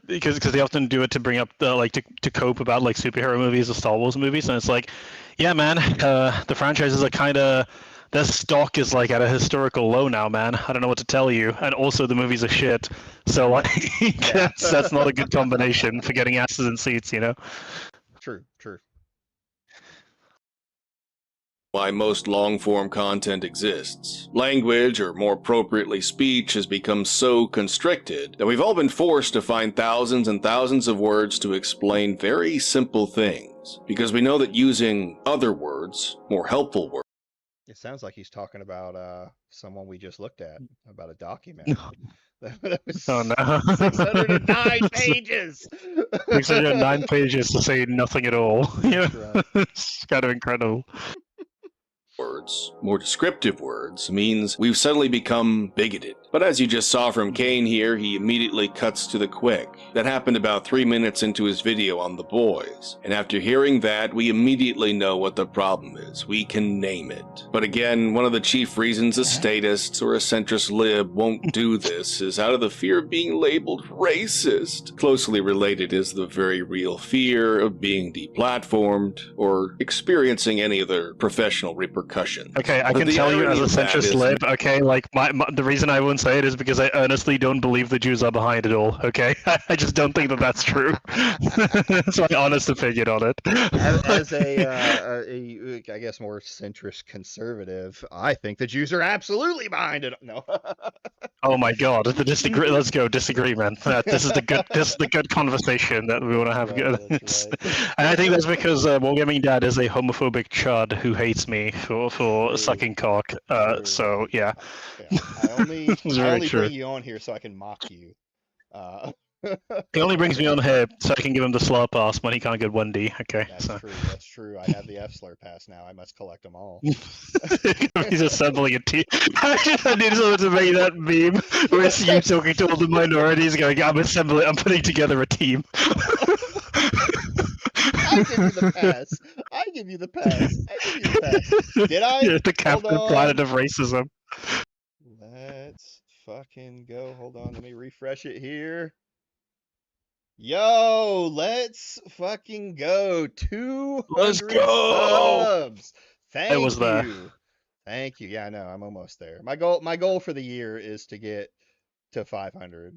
because they often do it to bring up to cope about like superhero movies or Star Wars movies, and it's like, yeah, man, the franchises are kind of. Their stock is like at a historical low now, man. I don't know what to tell you. And also the movies are shit. So like that's not a good combination for getting asses in seats, True. Why most long-form content exists. Language, or more appropriately speech, has become so constricted that we've all been forced to find thousands and thousands of words to explain very simple things, because we know that using other words, more helpful words, It sounds like he's talking about someone we just looked at, about a document. That was Oh no. 609 pages! 609 pages to say nothing at all. Yeah. Right. It's kind of incredible. words, more descriptive words, means we've suddenly become bigoted. But as you just saw from Kane here, he immediately cuts to the quick. That happened about 3 minutes into his video on the boys. And after hearing that, we immediately know what the problem is. We can name it. But again, one of the chief reasons a statist or a centrist lib won't do this is out of the fear of being labeled racist. Closely related is the very real fear of being deplatformed or experiencing any other professional repercussions. Okay, I But can the tell you irony as a of that centrist is- lib, okay, like the reason I won't say it is because I earnestly don't believe the Jews are behind it all, okay? I just don't think that that's true. That's my honest opinion on it. As a I guess more centrist conservative, I think the Jews are absolutely behind it. No. Oh my god, let's go disagreement. This is the good conversation that we want to have. Right, that's right. And I think that's because Wargaming Dad is a homophobic chud who hates me for True. sucking cock. True. So yeah. Yeah, I only It's very true. bring you on here so I can mock you. He only brings me on here so I can give him the slur pass when he can't get 1D. Okay, That's so true. That's true. I have the F slur pass now. I must collect them all. he's assembling a team. I need someone to make that meme where it's you talking to all the minorities, going, I'm putting together a team." I give you the pass. I give you the pass. Did I? Yeah, the Hold Captain on. Planet of racism. Let's fucking go. Hold on. Let me refresh it here. Yo, let's fucking go. 200 Let's go. subs. Thank was there. you. Thank you. Yeah, I know. I'm almost there. My goal for the year is to get to 500.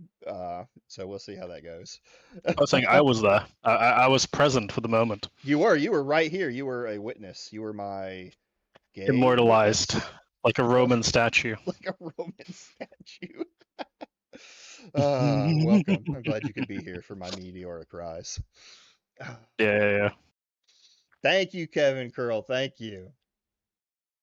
So we'll see how that goes. I was saying I was there. I was present for the moment. You were right here. You were a witness. You were my gay Immortalized. witness. Like a Roman statue. Like a Roman statue. Welcome. I'm glad you could be here for my meteoric rise. Yeah. Thank you, Kevin Curl. Thank you.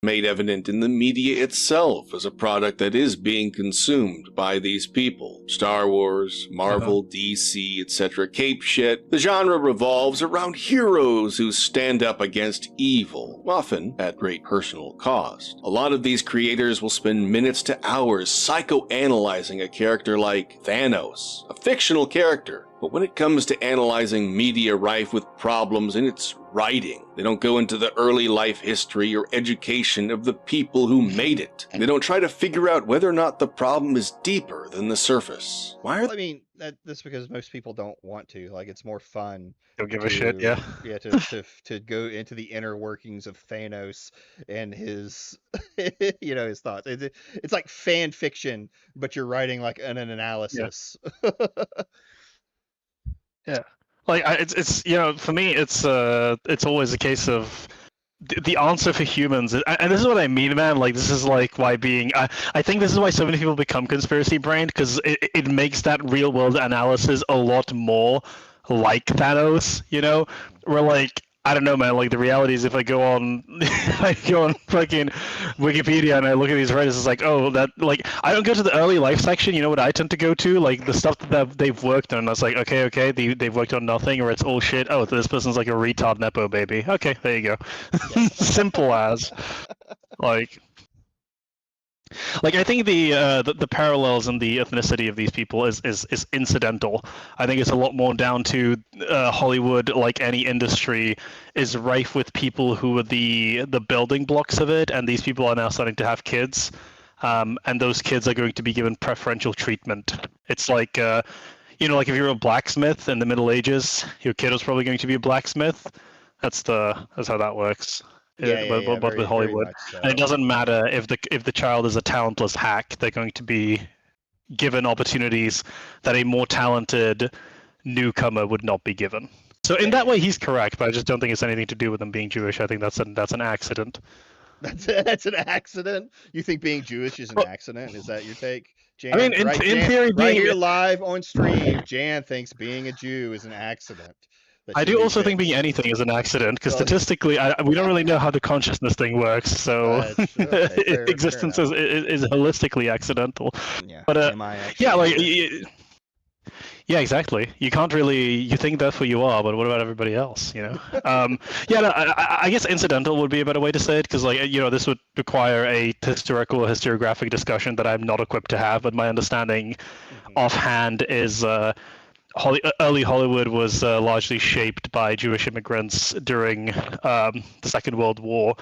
Made evident in the media itself as a product that is being consumed by these people. Star Wars, Marvel, DC, etc. Cape shit. The genre revolves around heroes who stand up against evil, often at great personal cost. A lot of these creators will spend minutes to hours psychoanalyzing a character like Thanos, a fictional character. But when it comes to analyzing media rife with problems in its writing, they don't go into the early life history or education of the people who made it. They don't try to figure out whether or not the problem is deeper than the surface. Why are I mean, that's because most people don't want to. Like, it's more fun. Don't give a shit, yeah. Yeah, to go into the inner workings of Thanos and his, his thoughts. It's like fan fiction, but you're writing like an analysis. Yeah, like it's for me it's always a case of the answer for humans, and this is what I mean, man. Like this is like why I think this is why so many people become conspiracy brained, because it makes that real world analysis a lot more like Thanos. Where like, I don't know, man. Like the reality is, if I go on, fucking Wikipedia and I look at these writers, it's like, oh, that like I don't go to the early life section. You know what I tend to go to? Like the stuff that they've worked on. It's like, okay, they've worked on nothing, or it's all shit. Oh, this person's like a retard nepo baby. Okay, there you go. Simple as, like. Like I think the parallels in the ethnicity of these people is incidental. I think it's a lot more down to Hollywood, like any industry, is rife with people who are the building blocks of it, and these people are now starting to have kids, and those kids are going to be given preferential treatment. It's like like if you're a blacksmith in the Middle Ages, your kid was probably going to be a blacksmith. That's how that works. But with Hollywood, so. And it doesn't matter if the child is a talentless hack; they're going to be given opportunities that a more talented newcomer would not be given. So in that way, he's correct, but I just don't think it's anything to do with them being Jewish. I think that's an accident. That's an accident. You think being Jewish is an accident? Is that your take, Jan? I mean, in theory, right here live on stream, Jan thinks being a Jew is an accident. I do also think being anything is an accident, because statistically, we don't really know how the consciousness thing works. So existence is holistically accidental. Yeah. But yeah, like Yeah, exactly. You can't really. You think that's what you are, but what about everybody else? Yeah. No, I guess incidental would be a better way to say it, because this would require a historical or historiographic discussion that I'm not equipped to have. But my understanding offhand is early Hollywood was largely shaped by Jewish immigrants during the Second World War,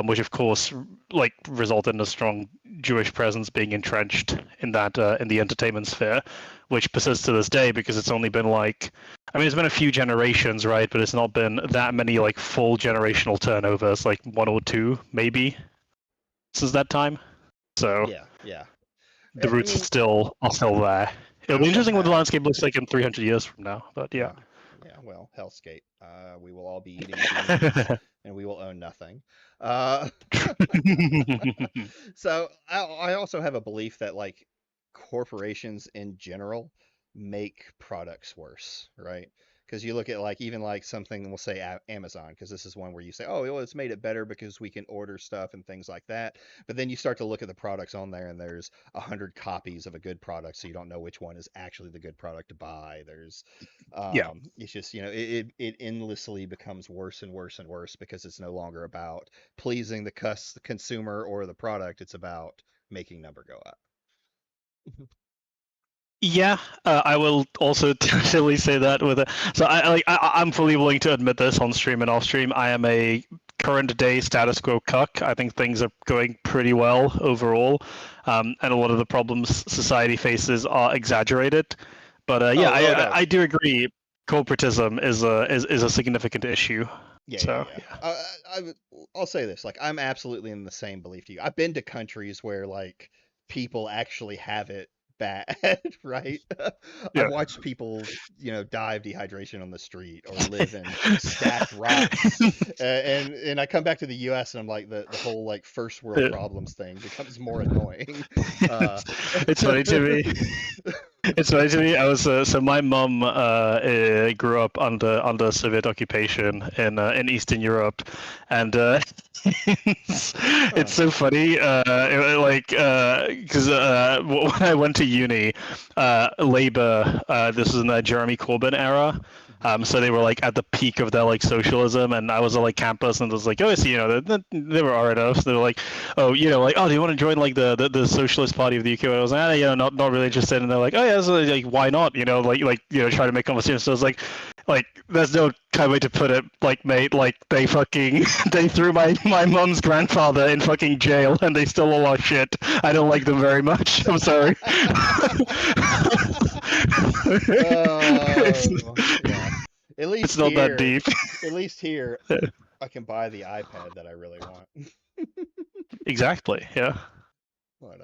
which of course resulted in a strong Jewish presence being entrenched in that in the entertainment sphere, which persists to this day because it's only been it's been a few generations, right? But it's not been that many full generational turnovers, like one or two maybe since that time. So Yeah. the roots are still there. It'll be interesting what the landscape looks like in 300 years from now. But yeah. Well, hellscape. We will all be eating humans, and we will own nothing. So I also have a belief that corporations in general make products worse, right? Because you look at even something, we'll say Amazon, because this is one where you say, oh, well, it's made it better because we can order stuff and things like that. But then you start to look at the products on there, and there's 100 copies of a good product, so you don't know which one is actually the good product to buy. There's, it's just it endlessly becomes worse and worse and worse because it's no longer about pleasing the consumer or the product. It's about making number go up. Yeah, I will also totally say that with it. So I'm fully willing to admit this on stream and off stream. I am a current day status quo cuck. I think things are going pretty well overall, and a lot of the problems society faces are exaggerated. But I do agree. Corporatism is a significant issue. Yeah. I'll say this: I'm absolutely in the same belief to you. I've been to countries where people actually have it bad, right? I've watched people, die of dehydration on the street or live in stacked rocks, and I come back to the U.S. and I'm like, the whole first world problems thing becomes more annoying. It's funny to me. It's funny to me. I was so my mom grew up under Soviet occupation in Eastern Europe, and it's so funny. Because when I went to uni, Labour, this was in the Jeremy Corbyn era. So they were at the peak of their socialism, and I was at campus, and it was oh, so, they were RNOs. They were oh, oh, do you want to join the Socialist Party of the UK? And I was not really interested. And they're oh yeah, so, why not? Try to make conversation. So it's there's no kind of way to put it, mate, they fucking they threw my mom's grandfather in fucking jail, and they stole a lot of shit. I don't like them very much. I'm sorry. Yeah. At least it's not here, that deep. At least here, I can buy the iPad that I really want. Exactly. Yeah. But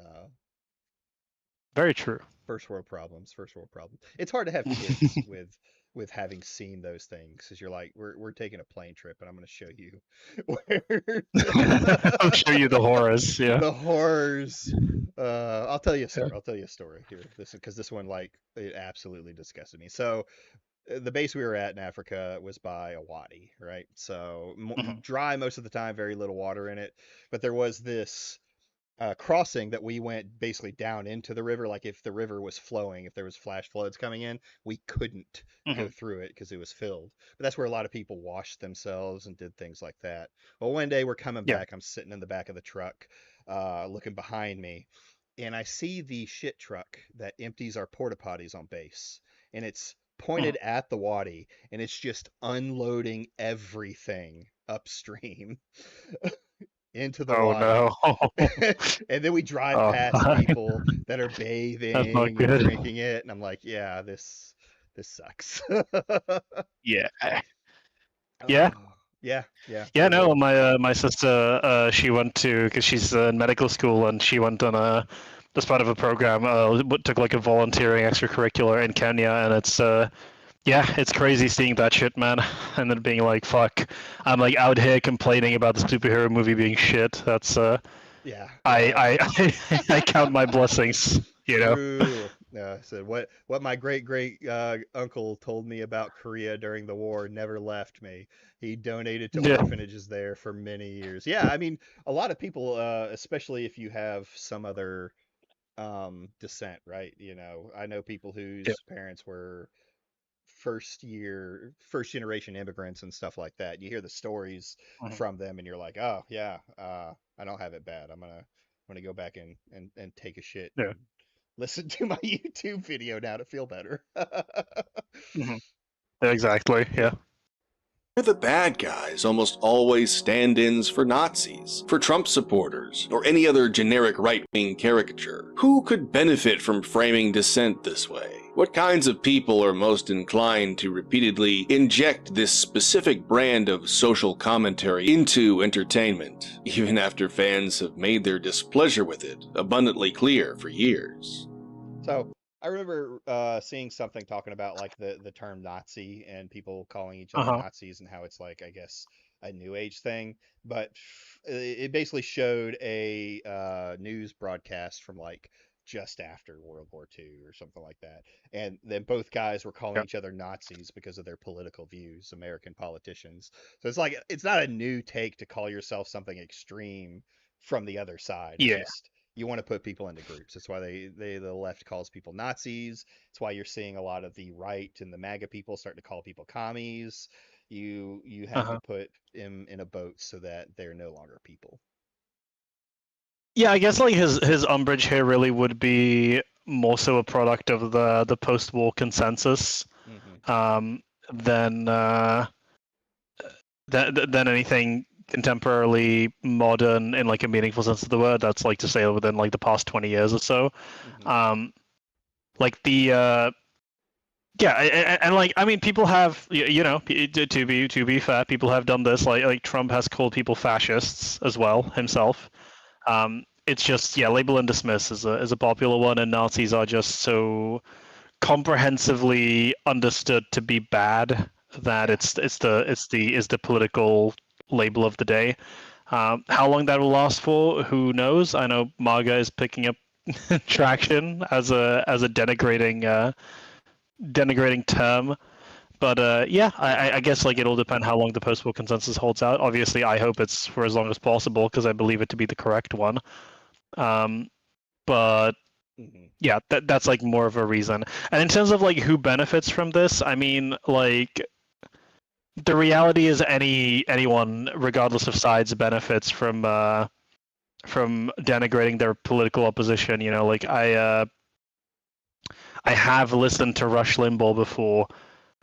very true. First world problems. It's hard to have kids with having seen those things, because you're we're taking a plane trip, and I'm going to show you where. I'll show you the horrors. Yeah. The horrors. I'll tell you a story. I'll tell you a story here. This one it absolutely disgusted me. So the base we were at in Africa was by a wadi, right? So dry most of the time, very little water in it. But there was this crossing that we went basically down into the river. If the river was flowing, if there was flash floods coming in, we couldn't go through it because it was filled. But that's where a lot of people washed themselves and did things like that. Well, one day we're coming back. I'm sitting in the back of the truck, looking behind me, and I see the shit truck that empties our porta potties on base, and it's pointed at the wadi, and it's just unloading everything upstream into the wadi. No. And then we drive past people that are bathing and drinking it, and I'm yeah, this sucks. Yeah. Yeah. No, my sister, she went because she's in medical school, and she went on as part of a program, took a volunteering extracurricular in Kenya, and it's it's crazy seeing that shit, man, and then being fuck, I'm out here complaining about the superhero movie being shit. That's I count my blessings, True. So what my great uncle told me about Korea during the war never left me. He donated to orphanages there for many years. Yeah, I mean, a lot of people, especially if you have some other descent, right? I know people whose Yeah. parents were first generation immigrants and stuff like that. You hear the stories Mhm. from them, and you're like, oh yeah, I don't have it bad. I'm gonna go back and take a shit Yeah. and listen to my YouTube video now to feel better. Mhm. Exactly. Yeah. The bad guys almost always stand-ins for Nazis, for Trump supporters, or any other generic right-wing caricature. Who could benefit from framing dissent this way? What kinds of people are most inclined to repeatedly inject this specific brand of social commentary into entertainment, even after fans have made their displeasure with it abundantly clear for years? So I remember seeing something talking about like the term Nazi and people calling each other Uh-huh. Nazis and how it's like, I guess, a new age thing. But it basically showed a news broadcast from like just after World War II or something like that. And then both guys were calling Yeah. each other Nazis because of their political views, American politicians. So it's like it's not a new take to call yourself something extreme from the other side. It's Yeah. just you want to put people into groups. That's why the left calls people Nazis. It's why you're seeing a lot of the right and the MAGA people starting to call people commies. You have to Uh-huh. put them in a boat so that they're no longer people. Yeah, I guess like his umbrage here really would be more so a product of the post-war consensus Hmm. um, than than anything contemporarily modern in like a meaningful sense of the word. That's like to say within like the past 20 years or so. Hmm. Um, like the yeah, and like I mean, people have to be fair, people have done this. Like Trump has called people fascists as well himself. It's just yeah, label and dismiss is a popular one, and Nazis are just so comprehensively understood to be bad that Yeah. it's the political label of the day. How long that will last for, who knows? I know MAGA is picking up traction as a denigrating term. But yeah, I guess like it'll depend how long the post-war consensus holds out. Obviously, I hope it's for as long as possible because I believe it to be the correct one. Um, but Hmm. yeah, that's like more of a reason. And in terms of like who benefits from this, I mean, like the reality is anyone, regardless of sides, benefits from denigrating their political opposition. Like I have listened to Rush Limbaugh before,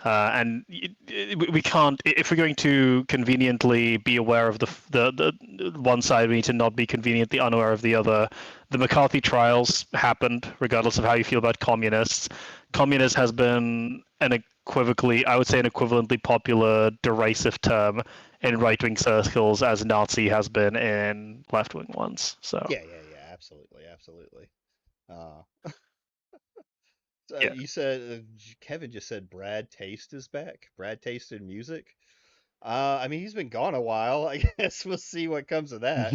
and we can't. If we're going to conveniently be aware of the one side, we need to not be conveniently unaware of the other. The McCarthy trials happened, regardless of how you feel about communists. Communist has been I would say, an equivalently popular derisive term in right-wing circles as Nazi has been in left-wing ones. So Yeah. Absolutely, absolutely. Uh, so yeah. you said Kevin just said Brad Taste is back. Brad Taste in music. I mean, he's been gone a while. I guess we'll see what comes of that.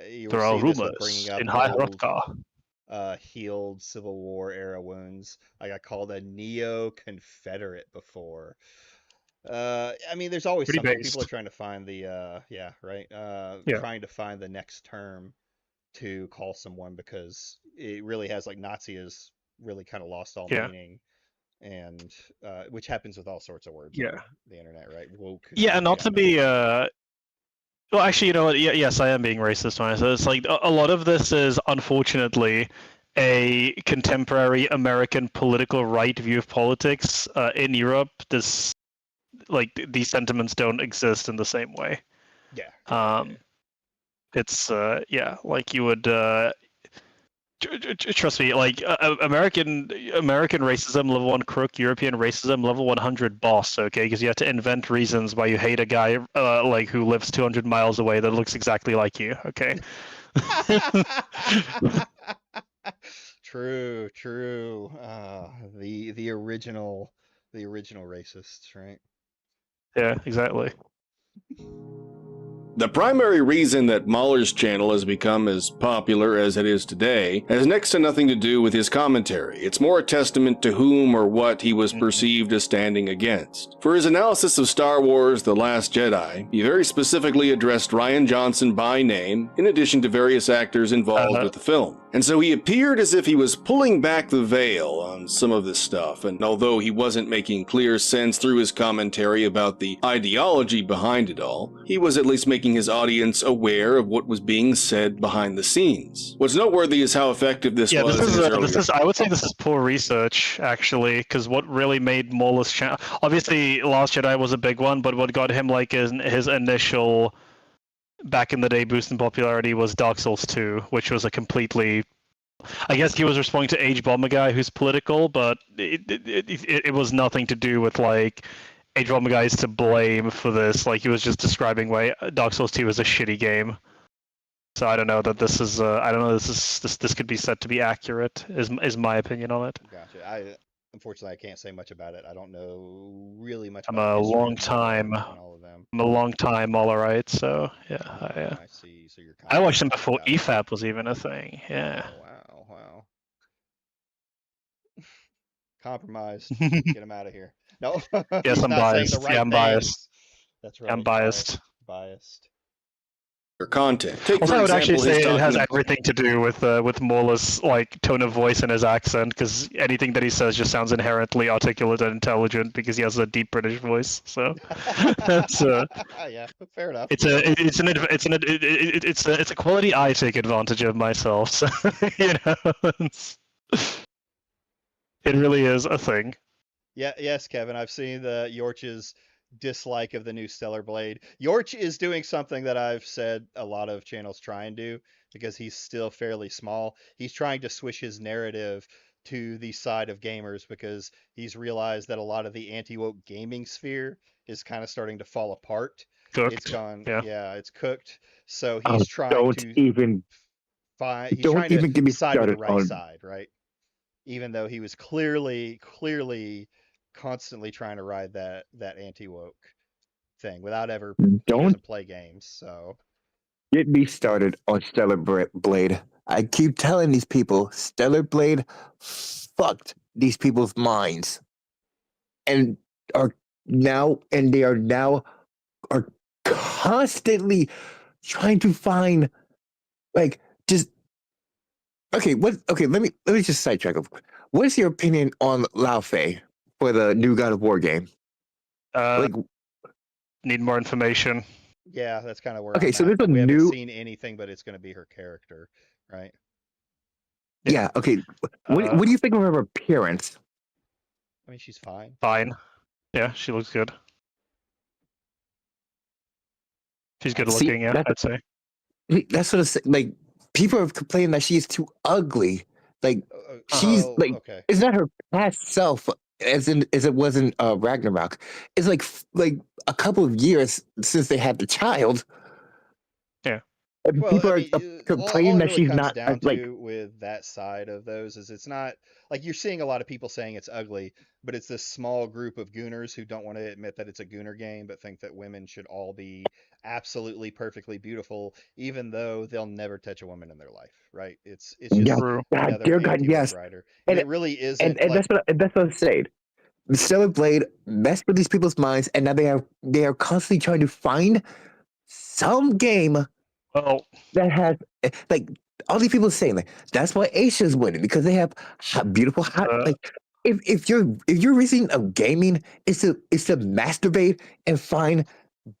You were There are seeing this with rumors bringing up in High old, Hrothgar. healed Civil War era wounds. I got called a neo-Confederate before. I mean, there's always Pretty something. People are based. trying to find the, yeah, right. Yeah. Trying to find the next term to call someone because it really has like Nazi has really kind of lost all Yeah. meaning, and which happens with all sorts of words on Yeah. the internet, right? Woke has Yeah, really not to gotten out of be hand. well, actually, you know what? Yeah, yes, I am being racist when I say it's like a lot of this is unfortunately a contemporary American political right view of politics. In Europe, these sentiments don't exist in the same way. Yeah. It's yeah, like you would trust me, like American racism level 1 crook, European racism level 100 boss. Okay, because you have to invent reasons why you hate a guy like who lives 200 miles away that looks exactly like you. Okay. True, true. The original, the original racists, right? Yeah, exactly. The primary reason that Mahler's channel has become as popular as it is today has next to nothing to do with his commentary. It's more a testament to whom or what he was perceived as standing against. For his analysis of Star Wars The Last Jedi, he very specifically addressed Rian Johnson by name, in addition to various actors involved with the film. And so he appeared as if he was pulling back the veil on some of this stuff, and although he wasn't making clear sense through his commentary about the ideology behind it all, he was at least making his audience aware of what was being said behind the scenes. What's noteworthy is how effective this was. I would say this is poor research, actually, because what really made Mauler's channel, obviously Last Jedi was a big one, but what got him like his initial back in the day boost in popularity was Dark Souls 2, which was a completely, I guess he was responding to Age Bomber guy who's political, but it was nothing to do with like Age Bomber guy is to blame for this. Like he was just describing why Dark Souls 2 is a shitty game. So I don't know that this is this could be said to be accurate. Is my opinion on it. Gotcha. Unfortunately, I can't say much about it. I don't know really much. I'm a long time Maulerite, so yeah. I see. So you're. I watched him before EFAP was even a thing. Yeah. Oh, wow. Compromised. Get him out of here. No. Yes, I'm biased. Right I'm biased. That's right. I'm biased. Biased. Content. Also, I would actually say it has everything to do with Mauler's like tone of voice and his accent, because anything that he says just sounds inherently articulate and intelligent because he has a deep British voice. So that's yeah, fair enough. It's a quality I take advantage of myself. So it really is a thing. Yeah. Yes, Kevin. I've seen the Yorch's dislike of the new Stellar Blade. Yorch is doing something that I've said a lot of channels try and do because he's still fairly small. He's trying to switch his narrative to the side of gamers because he's realized that a lot of the anti-woke gaming sphere is kind of starting to fall apart. Cooked. It's gone. Yeah, it's cooked. So he's trying to find. He's don't trying even to get me side with the started right on side, right? Even though he was clearly constantly trying to ride that anti-woke thing without ever don't play games. So get me started on Stellar Blade. I keep telling these people Stellar Blade fucked these people's minds, and they are now constantly trying to find like just okay. Let me just sidetrack. What is your opinion on Lao Fei for the new God of War game? Need more information. Yeah, that's kind of where. Okay, I'm so at. there's a we new. haven't seen anything, but it's going to be her character, right? Yeah. Okay. What do you think of her appearance? I mean, she's fine. Fine. Yeah, she looks good. She's good looking. Yeah, I'd say. That's what it's like. People are complaining that she's too ugly. Like she's okay. It's not her past self as it was in Ragnarok. It's like a couple of years since they had the child. Yeah. And people are complaining that she's not down to with that side of those is it's not like you're seeing a lot of people saying it's ugly, but it's this small group of gooners who don't want to admit that it's a gooner game, but think that women should all be absolutely perfectly beautiful, even though they'll never touch a woman in their life, right? It's just dear God, yes. Writer. And it really is. And that's what I'm saying. The Stellar Blade messed with these people's minds, and now they are constantly trying to find some game that has like all these people saying like that's why Asia's winning because they have beautiful like if your reason of gaming is to masturbate and find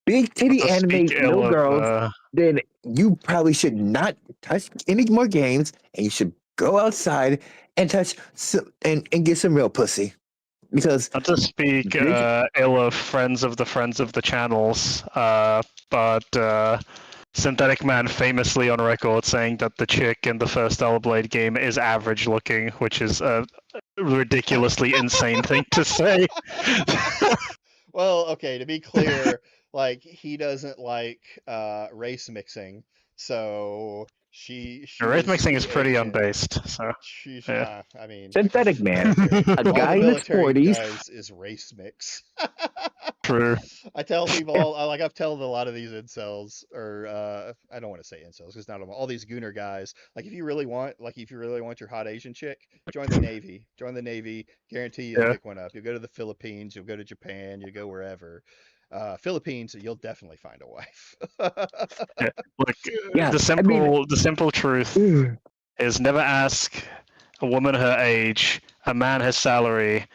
big titty anime little girls, then you probably should not touch any more games, and you should go outside and touch and get some real pussy. Because not to speak ill of friends of the channels, but Synthetic Man famously on record saying that the chick in the first Stellar Blade game is average looking, which is a ridiculously insane thing to say. Well, okay, to be clear, like he doesn't like race mixing, so She Race is mixing is the pretty agent. unbased. So She's yeah. I mean, Synthetic man. A all the guy in his military 40s. does is race mix. True. I tell people, like I've told a lot of these incels, or I don't want to say incels because not all these gooner guys. Like if you really want your hot Asian chick, join the Navy. Join the Navy. Guarantee you'll Yeah. pick one up. You'll go to the Philippines. You'll go to Japan. You'll go wherever. Philippines, you'll definitely find a wife. Yeah. Look, Yeah, the simple truth is never ask a woman her age, a man his salary,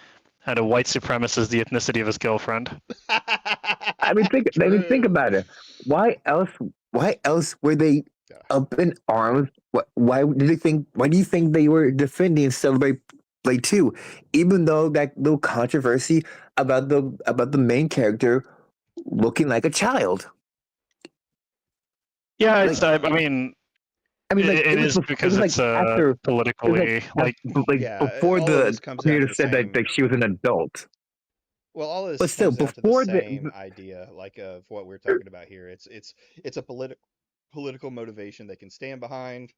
and a white supremacist the ethnicity of his girlfriend. I mean, think about it. Why else were they up in arms? Why do you think they were defending Celebrate Blade 2? Even though that little controversy about the main character looking like a child. Yeah, Like- it's. I mean, it is because it's after politically all before of the this comes down to creator the said same- that she was an adult. Well, all this But still, comes down to the before the- same idea, like of what we're talking about here. It's a political motivation they can stand behind,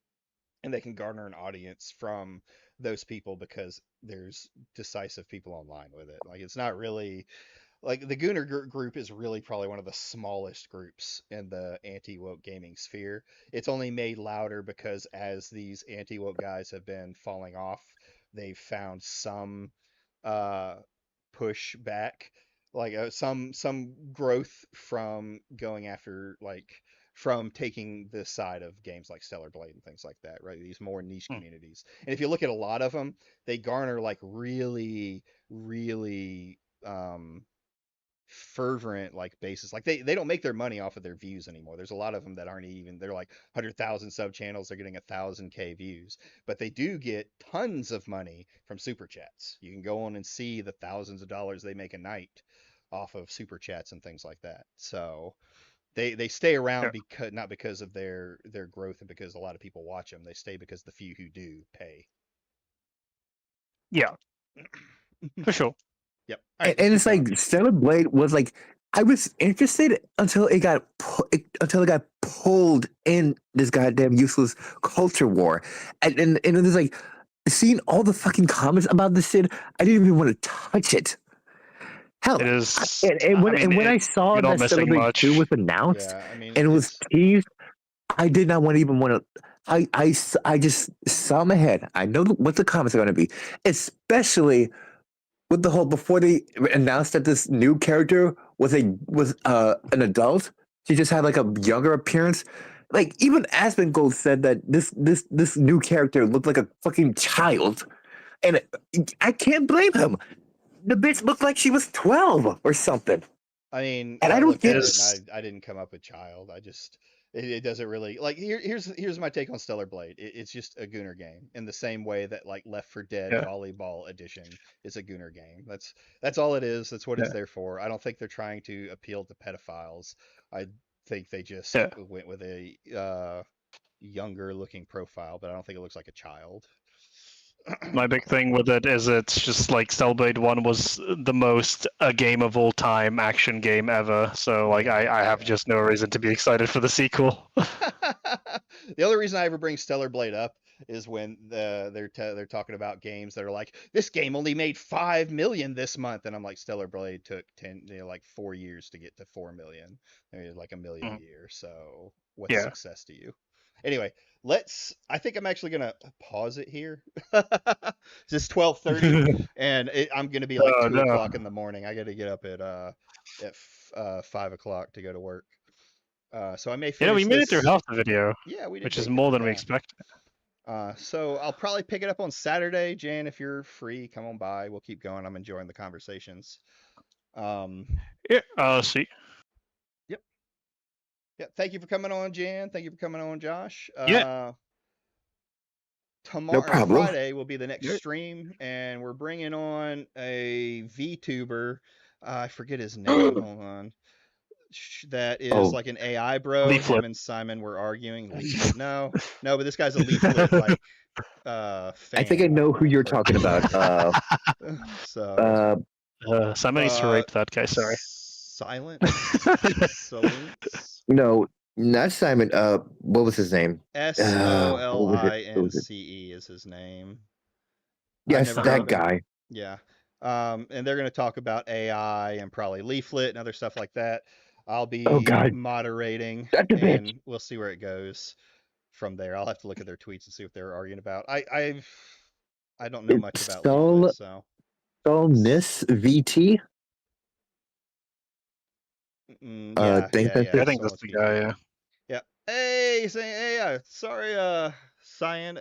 and they can garner an audience from those people because there's decisive people online with it. Like it's not really like the Gooner group is really probably one of the smallest groups in the anti-woke gaming sphere. It's only made louder because as these anti-woke guys have been falling off, they've found some push back, like some growth from going after from taking the side of games like Stellar Blade and things like that, right? These more niche communities. And if you look at a lot of them, they garner like really, really fervent like bases. Like they don't make their money off of their views anymore. There's a lot of them that aren't even, they're like 100,000 sub channels, they're getting 1,000K views, but they do get tons of money from super chats. You can go on and see the thousands of dollars they make a night off of super chats and things like that. So they stay around because not because of their growth and because a lot of people watch them. They stay because the few who do pay. yeah, for sure. Yep. And it's like Stellar Blade was like, I was interested until it got pulled in this goddamn useless culture war, and it was like seeing all the fucking comments about this shit. I didn't even want to touch it. Hell, It is. when I saw you're not that Stellar missing Blade much. 2 was announced Yeah, I mean, and it was teased, I did not want to. I just saw in my head. I know what the comments are going to be, especially with the whole before they announced that this new character was an adult. She just had like a younger appearance. Like even Asmongold said that this new character looked like a fucking child, and I can't blame him. The bitch looked like she was 12 or something. I mean, and I don't get get it. And I didn't come up with child. I just it doesn't really like. Here's my take on Stellar Blade. It's just a Gooner game in the same way that like Left 4 Dead Volleyball Edition is a Gooner game. That's all it is. That's what it's there for. I don't think they're trying to appeal to pedophiles. I think they just went with a younger looking profile, but I don't think it looks like a child. My big thing with it is it's just like Stellblade 1 was the most a game of all time action game ever. So like I have just no reason to be excited for the sequel. The only reason I ever bring Stellar Blade up is when they're talking about games that are like, this game only made 5 million this month, and I'm like, Stellar Blade took 4 years to get to 4 million. I mean, like $1 million a year. So what's success to you? Anyway, I think I'm actually going to pause it here. It's 12:30 and I'm going to be like 2 o'clock in the morning. I got to get up at 5 o'clock to go to work. So I may finish we made it through half the video. Yeah, we did. Which is more than we expected. So I'll probably pick it up on Saturday. Jan, if you're free, come on by. We'll keep going. I'm enjoying the conversations. I'll see. Yeah, thank you for coming on, Jan. Thank you for coming on, Josh. Tomorrow, Friday, will be the next stream, and we're bringing on a VTuber. I forget his name. Hold on. That is like an AI bro. Him and Simon were arguing. No, but this guy's a Leaflet fan. I think I know who you're talking about. Simon needs to rape that guy. Sorry. Silent. No, Not Simon. What was his name? What was it? What was it? SOLINCE is his name. Yes, never that heard of him. guy. Yeah. And they're going to talk about AI and probably Leaflet and other stuff like that. I'll be Oh, God. moderating, That's a bitch. and we'll see where it goes from there. I'll have to look at their tweets and see what they're arguing about. I don't know much about Leaflet, so. Solness VT. Yeah, think that's it. I think that's the guy. Yeah. Yeah. Hey, saying, hey, sorry, Cyan.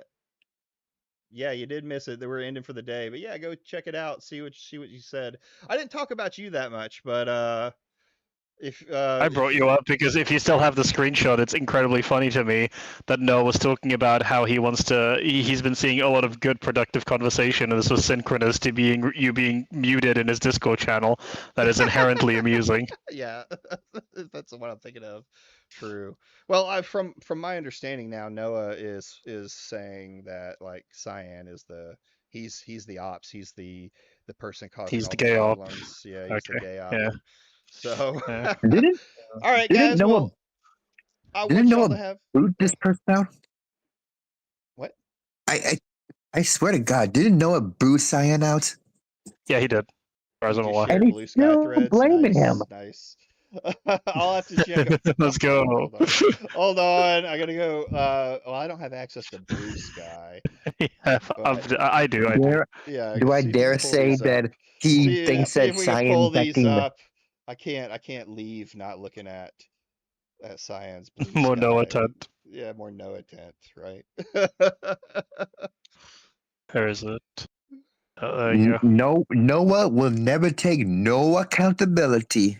Yeah, you did miss it. They were ending for the day, but yeah, go check it out. See what you said. I didn't talk about you that much, but if I brought you up because if you still have the screenshot, it's incredibly funny to me that Noah was talking about how he wants to. He's been seeing a lot of good, productive conversation, and this was synchronous to you being muted in his Discord channel. That is inherently amusing. Yeah, that's what I'm thinking of. True. Well, from my understanding now, Noah is saying that like Cyan is he's the ops. He's the person causing He's all the the gay op. problems. Yeah, he's the Okay, gay op. yeah. So. Yeah. Didn't All right, didn't guys. Noah Well, I didn't want y'all Noah to have boot this person out? what? I swear to God, didn't Noah boot Cyan out? Yeah, he did. As far as I'm Did you aware. share And he's Blue Sky still threads? blaming Nice, him. nice. I'll have to check. Let's go. Hold on. I gotta go. Well, I don't have access to Blue Sky. Yeah, But- I do. I do. Dare, Yeah. do I see if we dare can pull say these up. that he See thinks if that we can pull Cyan's these acting the up. I can't leave not looking at Cyan's Blue More Sky. Noah tent. Yeah, more Noah tent, right? Where is it? There you go. No, Noah will never take no accountability.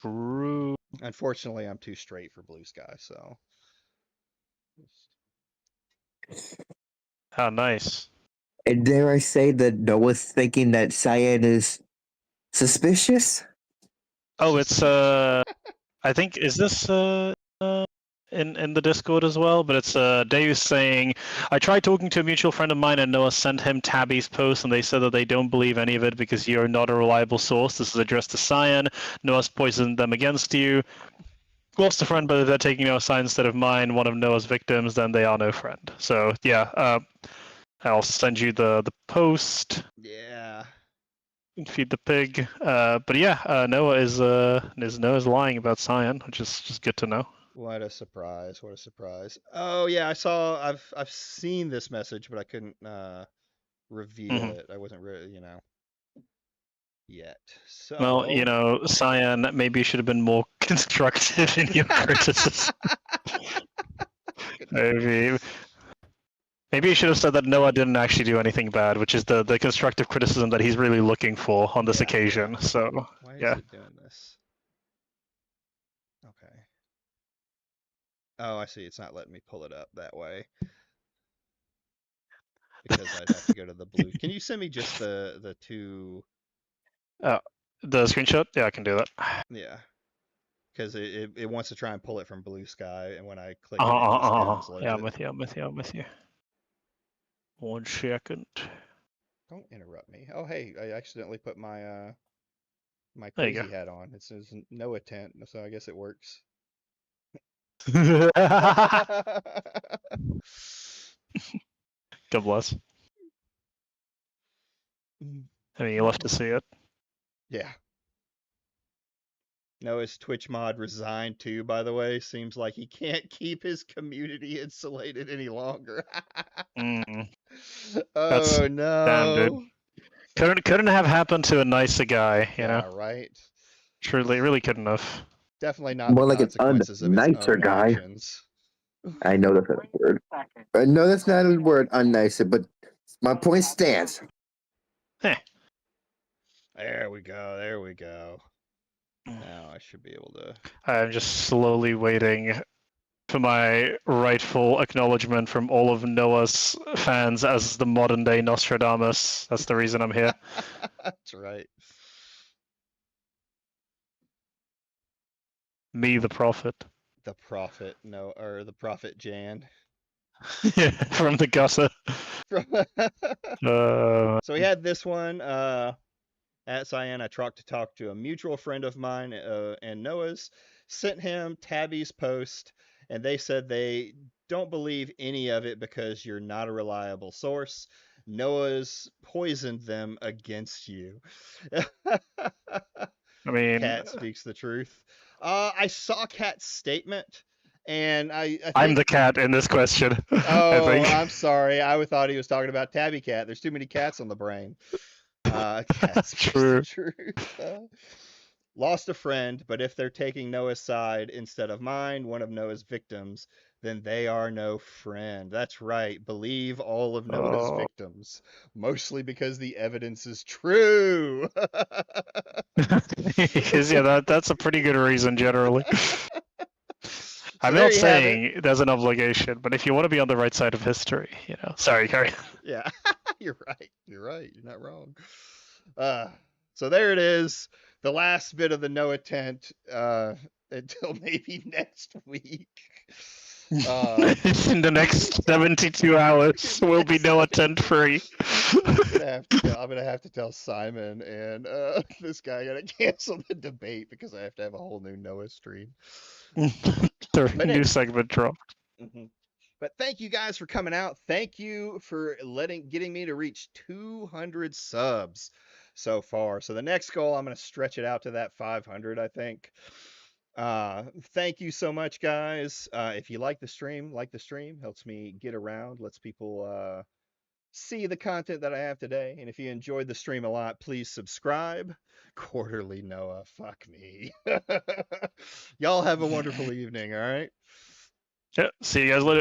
True. Unfortunately, I'm too straight for Blue Sky, so. How nice. And dare I say that Noah's thinking that Cyan is suspicious? Oh, it's I think is this in the Discord as well, but it's Deus saying, I tried talking to a mutual friend of mine and Noah sent him Tabby's post and they said that they don't believe any of it because you're not a reliable source. This is addressed to Cyan. Noah's poisoned them against you. Lost a friend, but if they're taking Noah's side instead of mine, one of Noah's victims, then they are no friend. So yeah, I'll send you the post. Yeah. Feed the pig. But yeah, Noah is Noah's lying about Cyan, which is just good to know. What a surprise! What a surprise! Oh yeah, I've seen this message, but I couldn't reveal it. I wasn't really, yet. So Well, Cyan, maybe you should have been more constructive in your criticism. Maybe you should have said that Noah didn't actually do anything bad, which is the constructive criticism that he's really looking for on this occasion. So why yeah. is it doing this? Okay. Oh, I see. It's not letting me pull it up that way. Because I'd have to go to the blue. Can you send me just the two? The screenshot? Yeah, I can do that. Yeah. Because it wants to try and pull it from Blue Sky, and when I click it, it just downloads Yeah, it. I'm with you. 1 second. Don't interrupt me. Oh, hey, I accidentally put my my There you crazy go. hat on. It says no tent, so I guess it works. God bless. I mean, you'll have to see it. Yeah. Noah's Twitch mod resigned too, by the way. Seems like he can't keep his community insulated any longer. That's Oh no. damn, dude. Couldn't have happened to a nicer guy, you know? Right. Truly, really couldn't have. Definitely not More the like an consequences of his nicer own guy. actions. I know that's not a word. No, that's not a word, unnicer, but my point stands. Heh. There we go. There we go. Now I should be able to. I'm just slowly waiting for my rightful acknowledgement from all of Noah's fans as the modern day Nostradamus. That's the reason I'm here. That's right. Me, the prophet. The prophet, or the prophet Jan. Yeah, from the gutter. So we had this one at Cyan. I tried to talk to a mutual friend of mine and Noah's. sent him Tabby's post, and they said they don't believe any of it because you're not a reliable source. Noah's poisoned them against you. I mean, Cat speaks the truth. I saw Cat's statement, and I I'm think. the cat in this question. I Oh, think. I'm sorry. I thought he was talking about Tabby Cat. There's too many cats on the brain. Cat speaks True. the truth. Lost a friend, but if they're taking Noah's side instead of mine, one of Noah's victims, then they are no friend. That's right. Believe all of Noah's Oh. victims, mostly because the evidence is true. Because yeah, that's a pretty good reason generally. I'm there not you have it. saying there's an obligation, but if you want to be on the right side of history, you know. Sorry, Carrie. Yeah, you're right. You're right. You're not wrong. So there it is. The last bit of the Noah tent until maybe next week. In the next 72 hours, we'll be no tent free. I'm gonna have to tell Simon and this guy gotta cancel the debate because I have to have a whole new Noah stream. The new segment dropped. Mm-hmm. But thank you guys for coming out. Thank you for getting me to reach 200 subs so far. So the next goal, I'm gonna stretch it out to that 500, I think. Thank you so much, guys. If you like the stream, helps me get around, lets people see the content that I have today. And if you enjoyed the stream a lot, please subscribe. Quarterly Noah, fuck me. Y'all have a wonderful evening, all right? Yeah, see you guys later.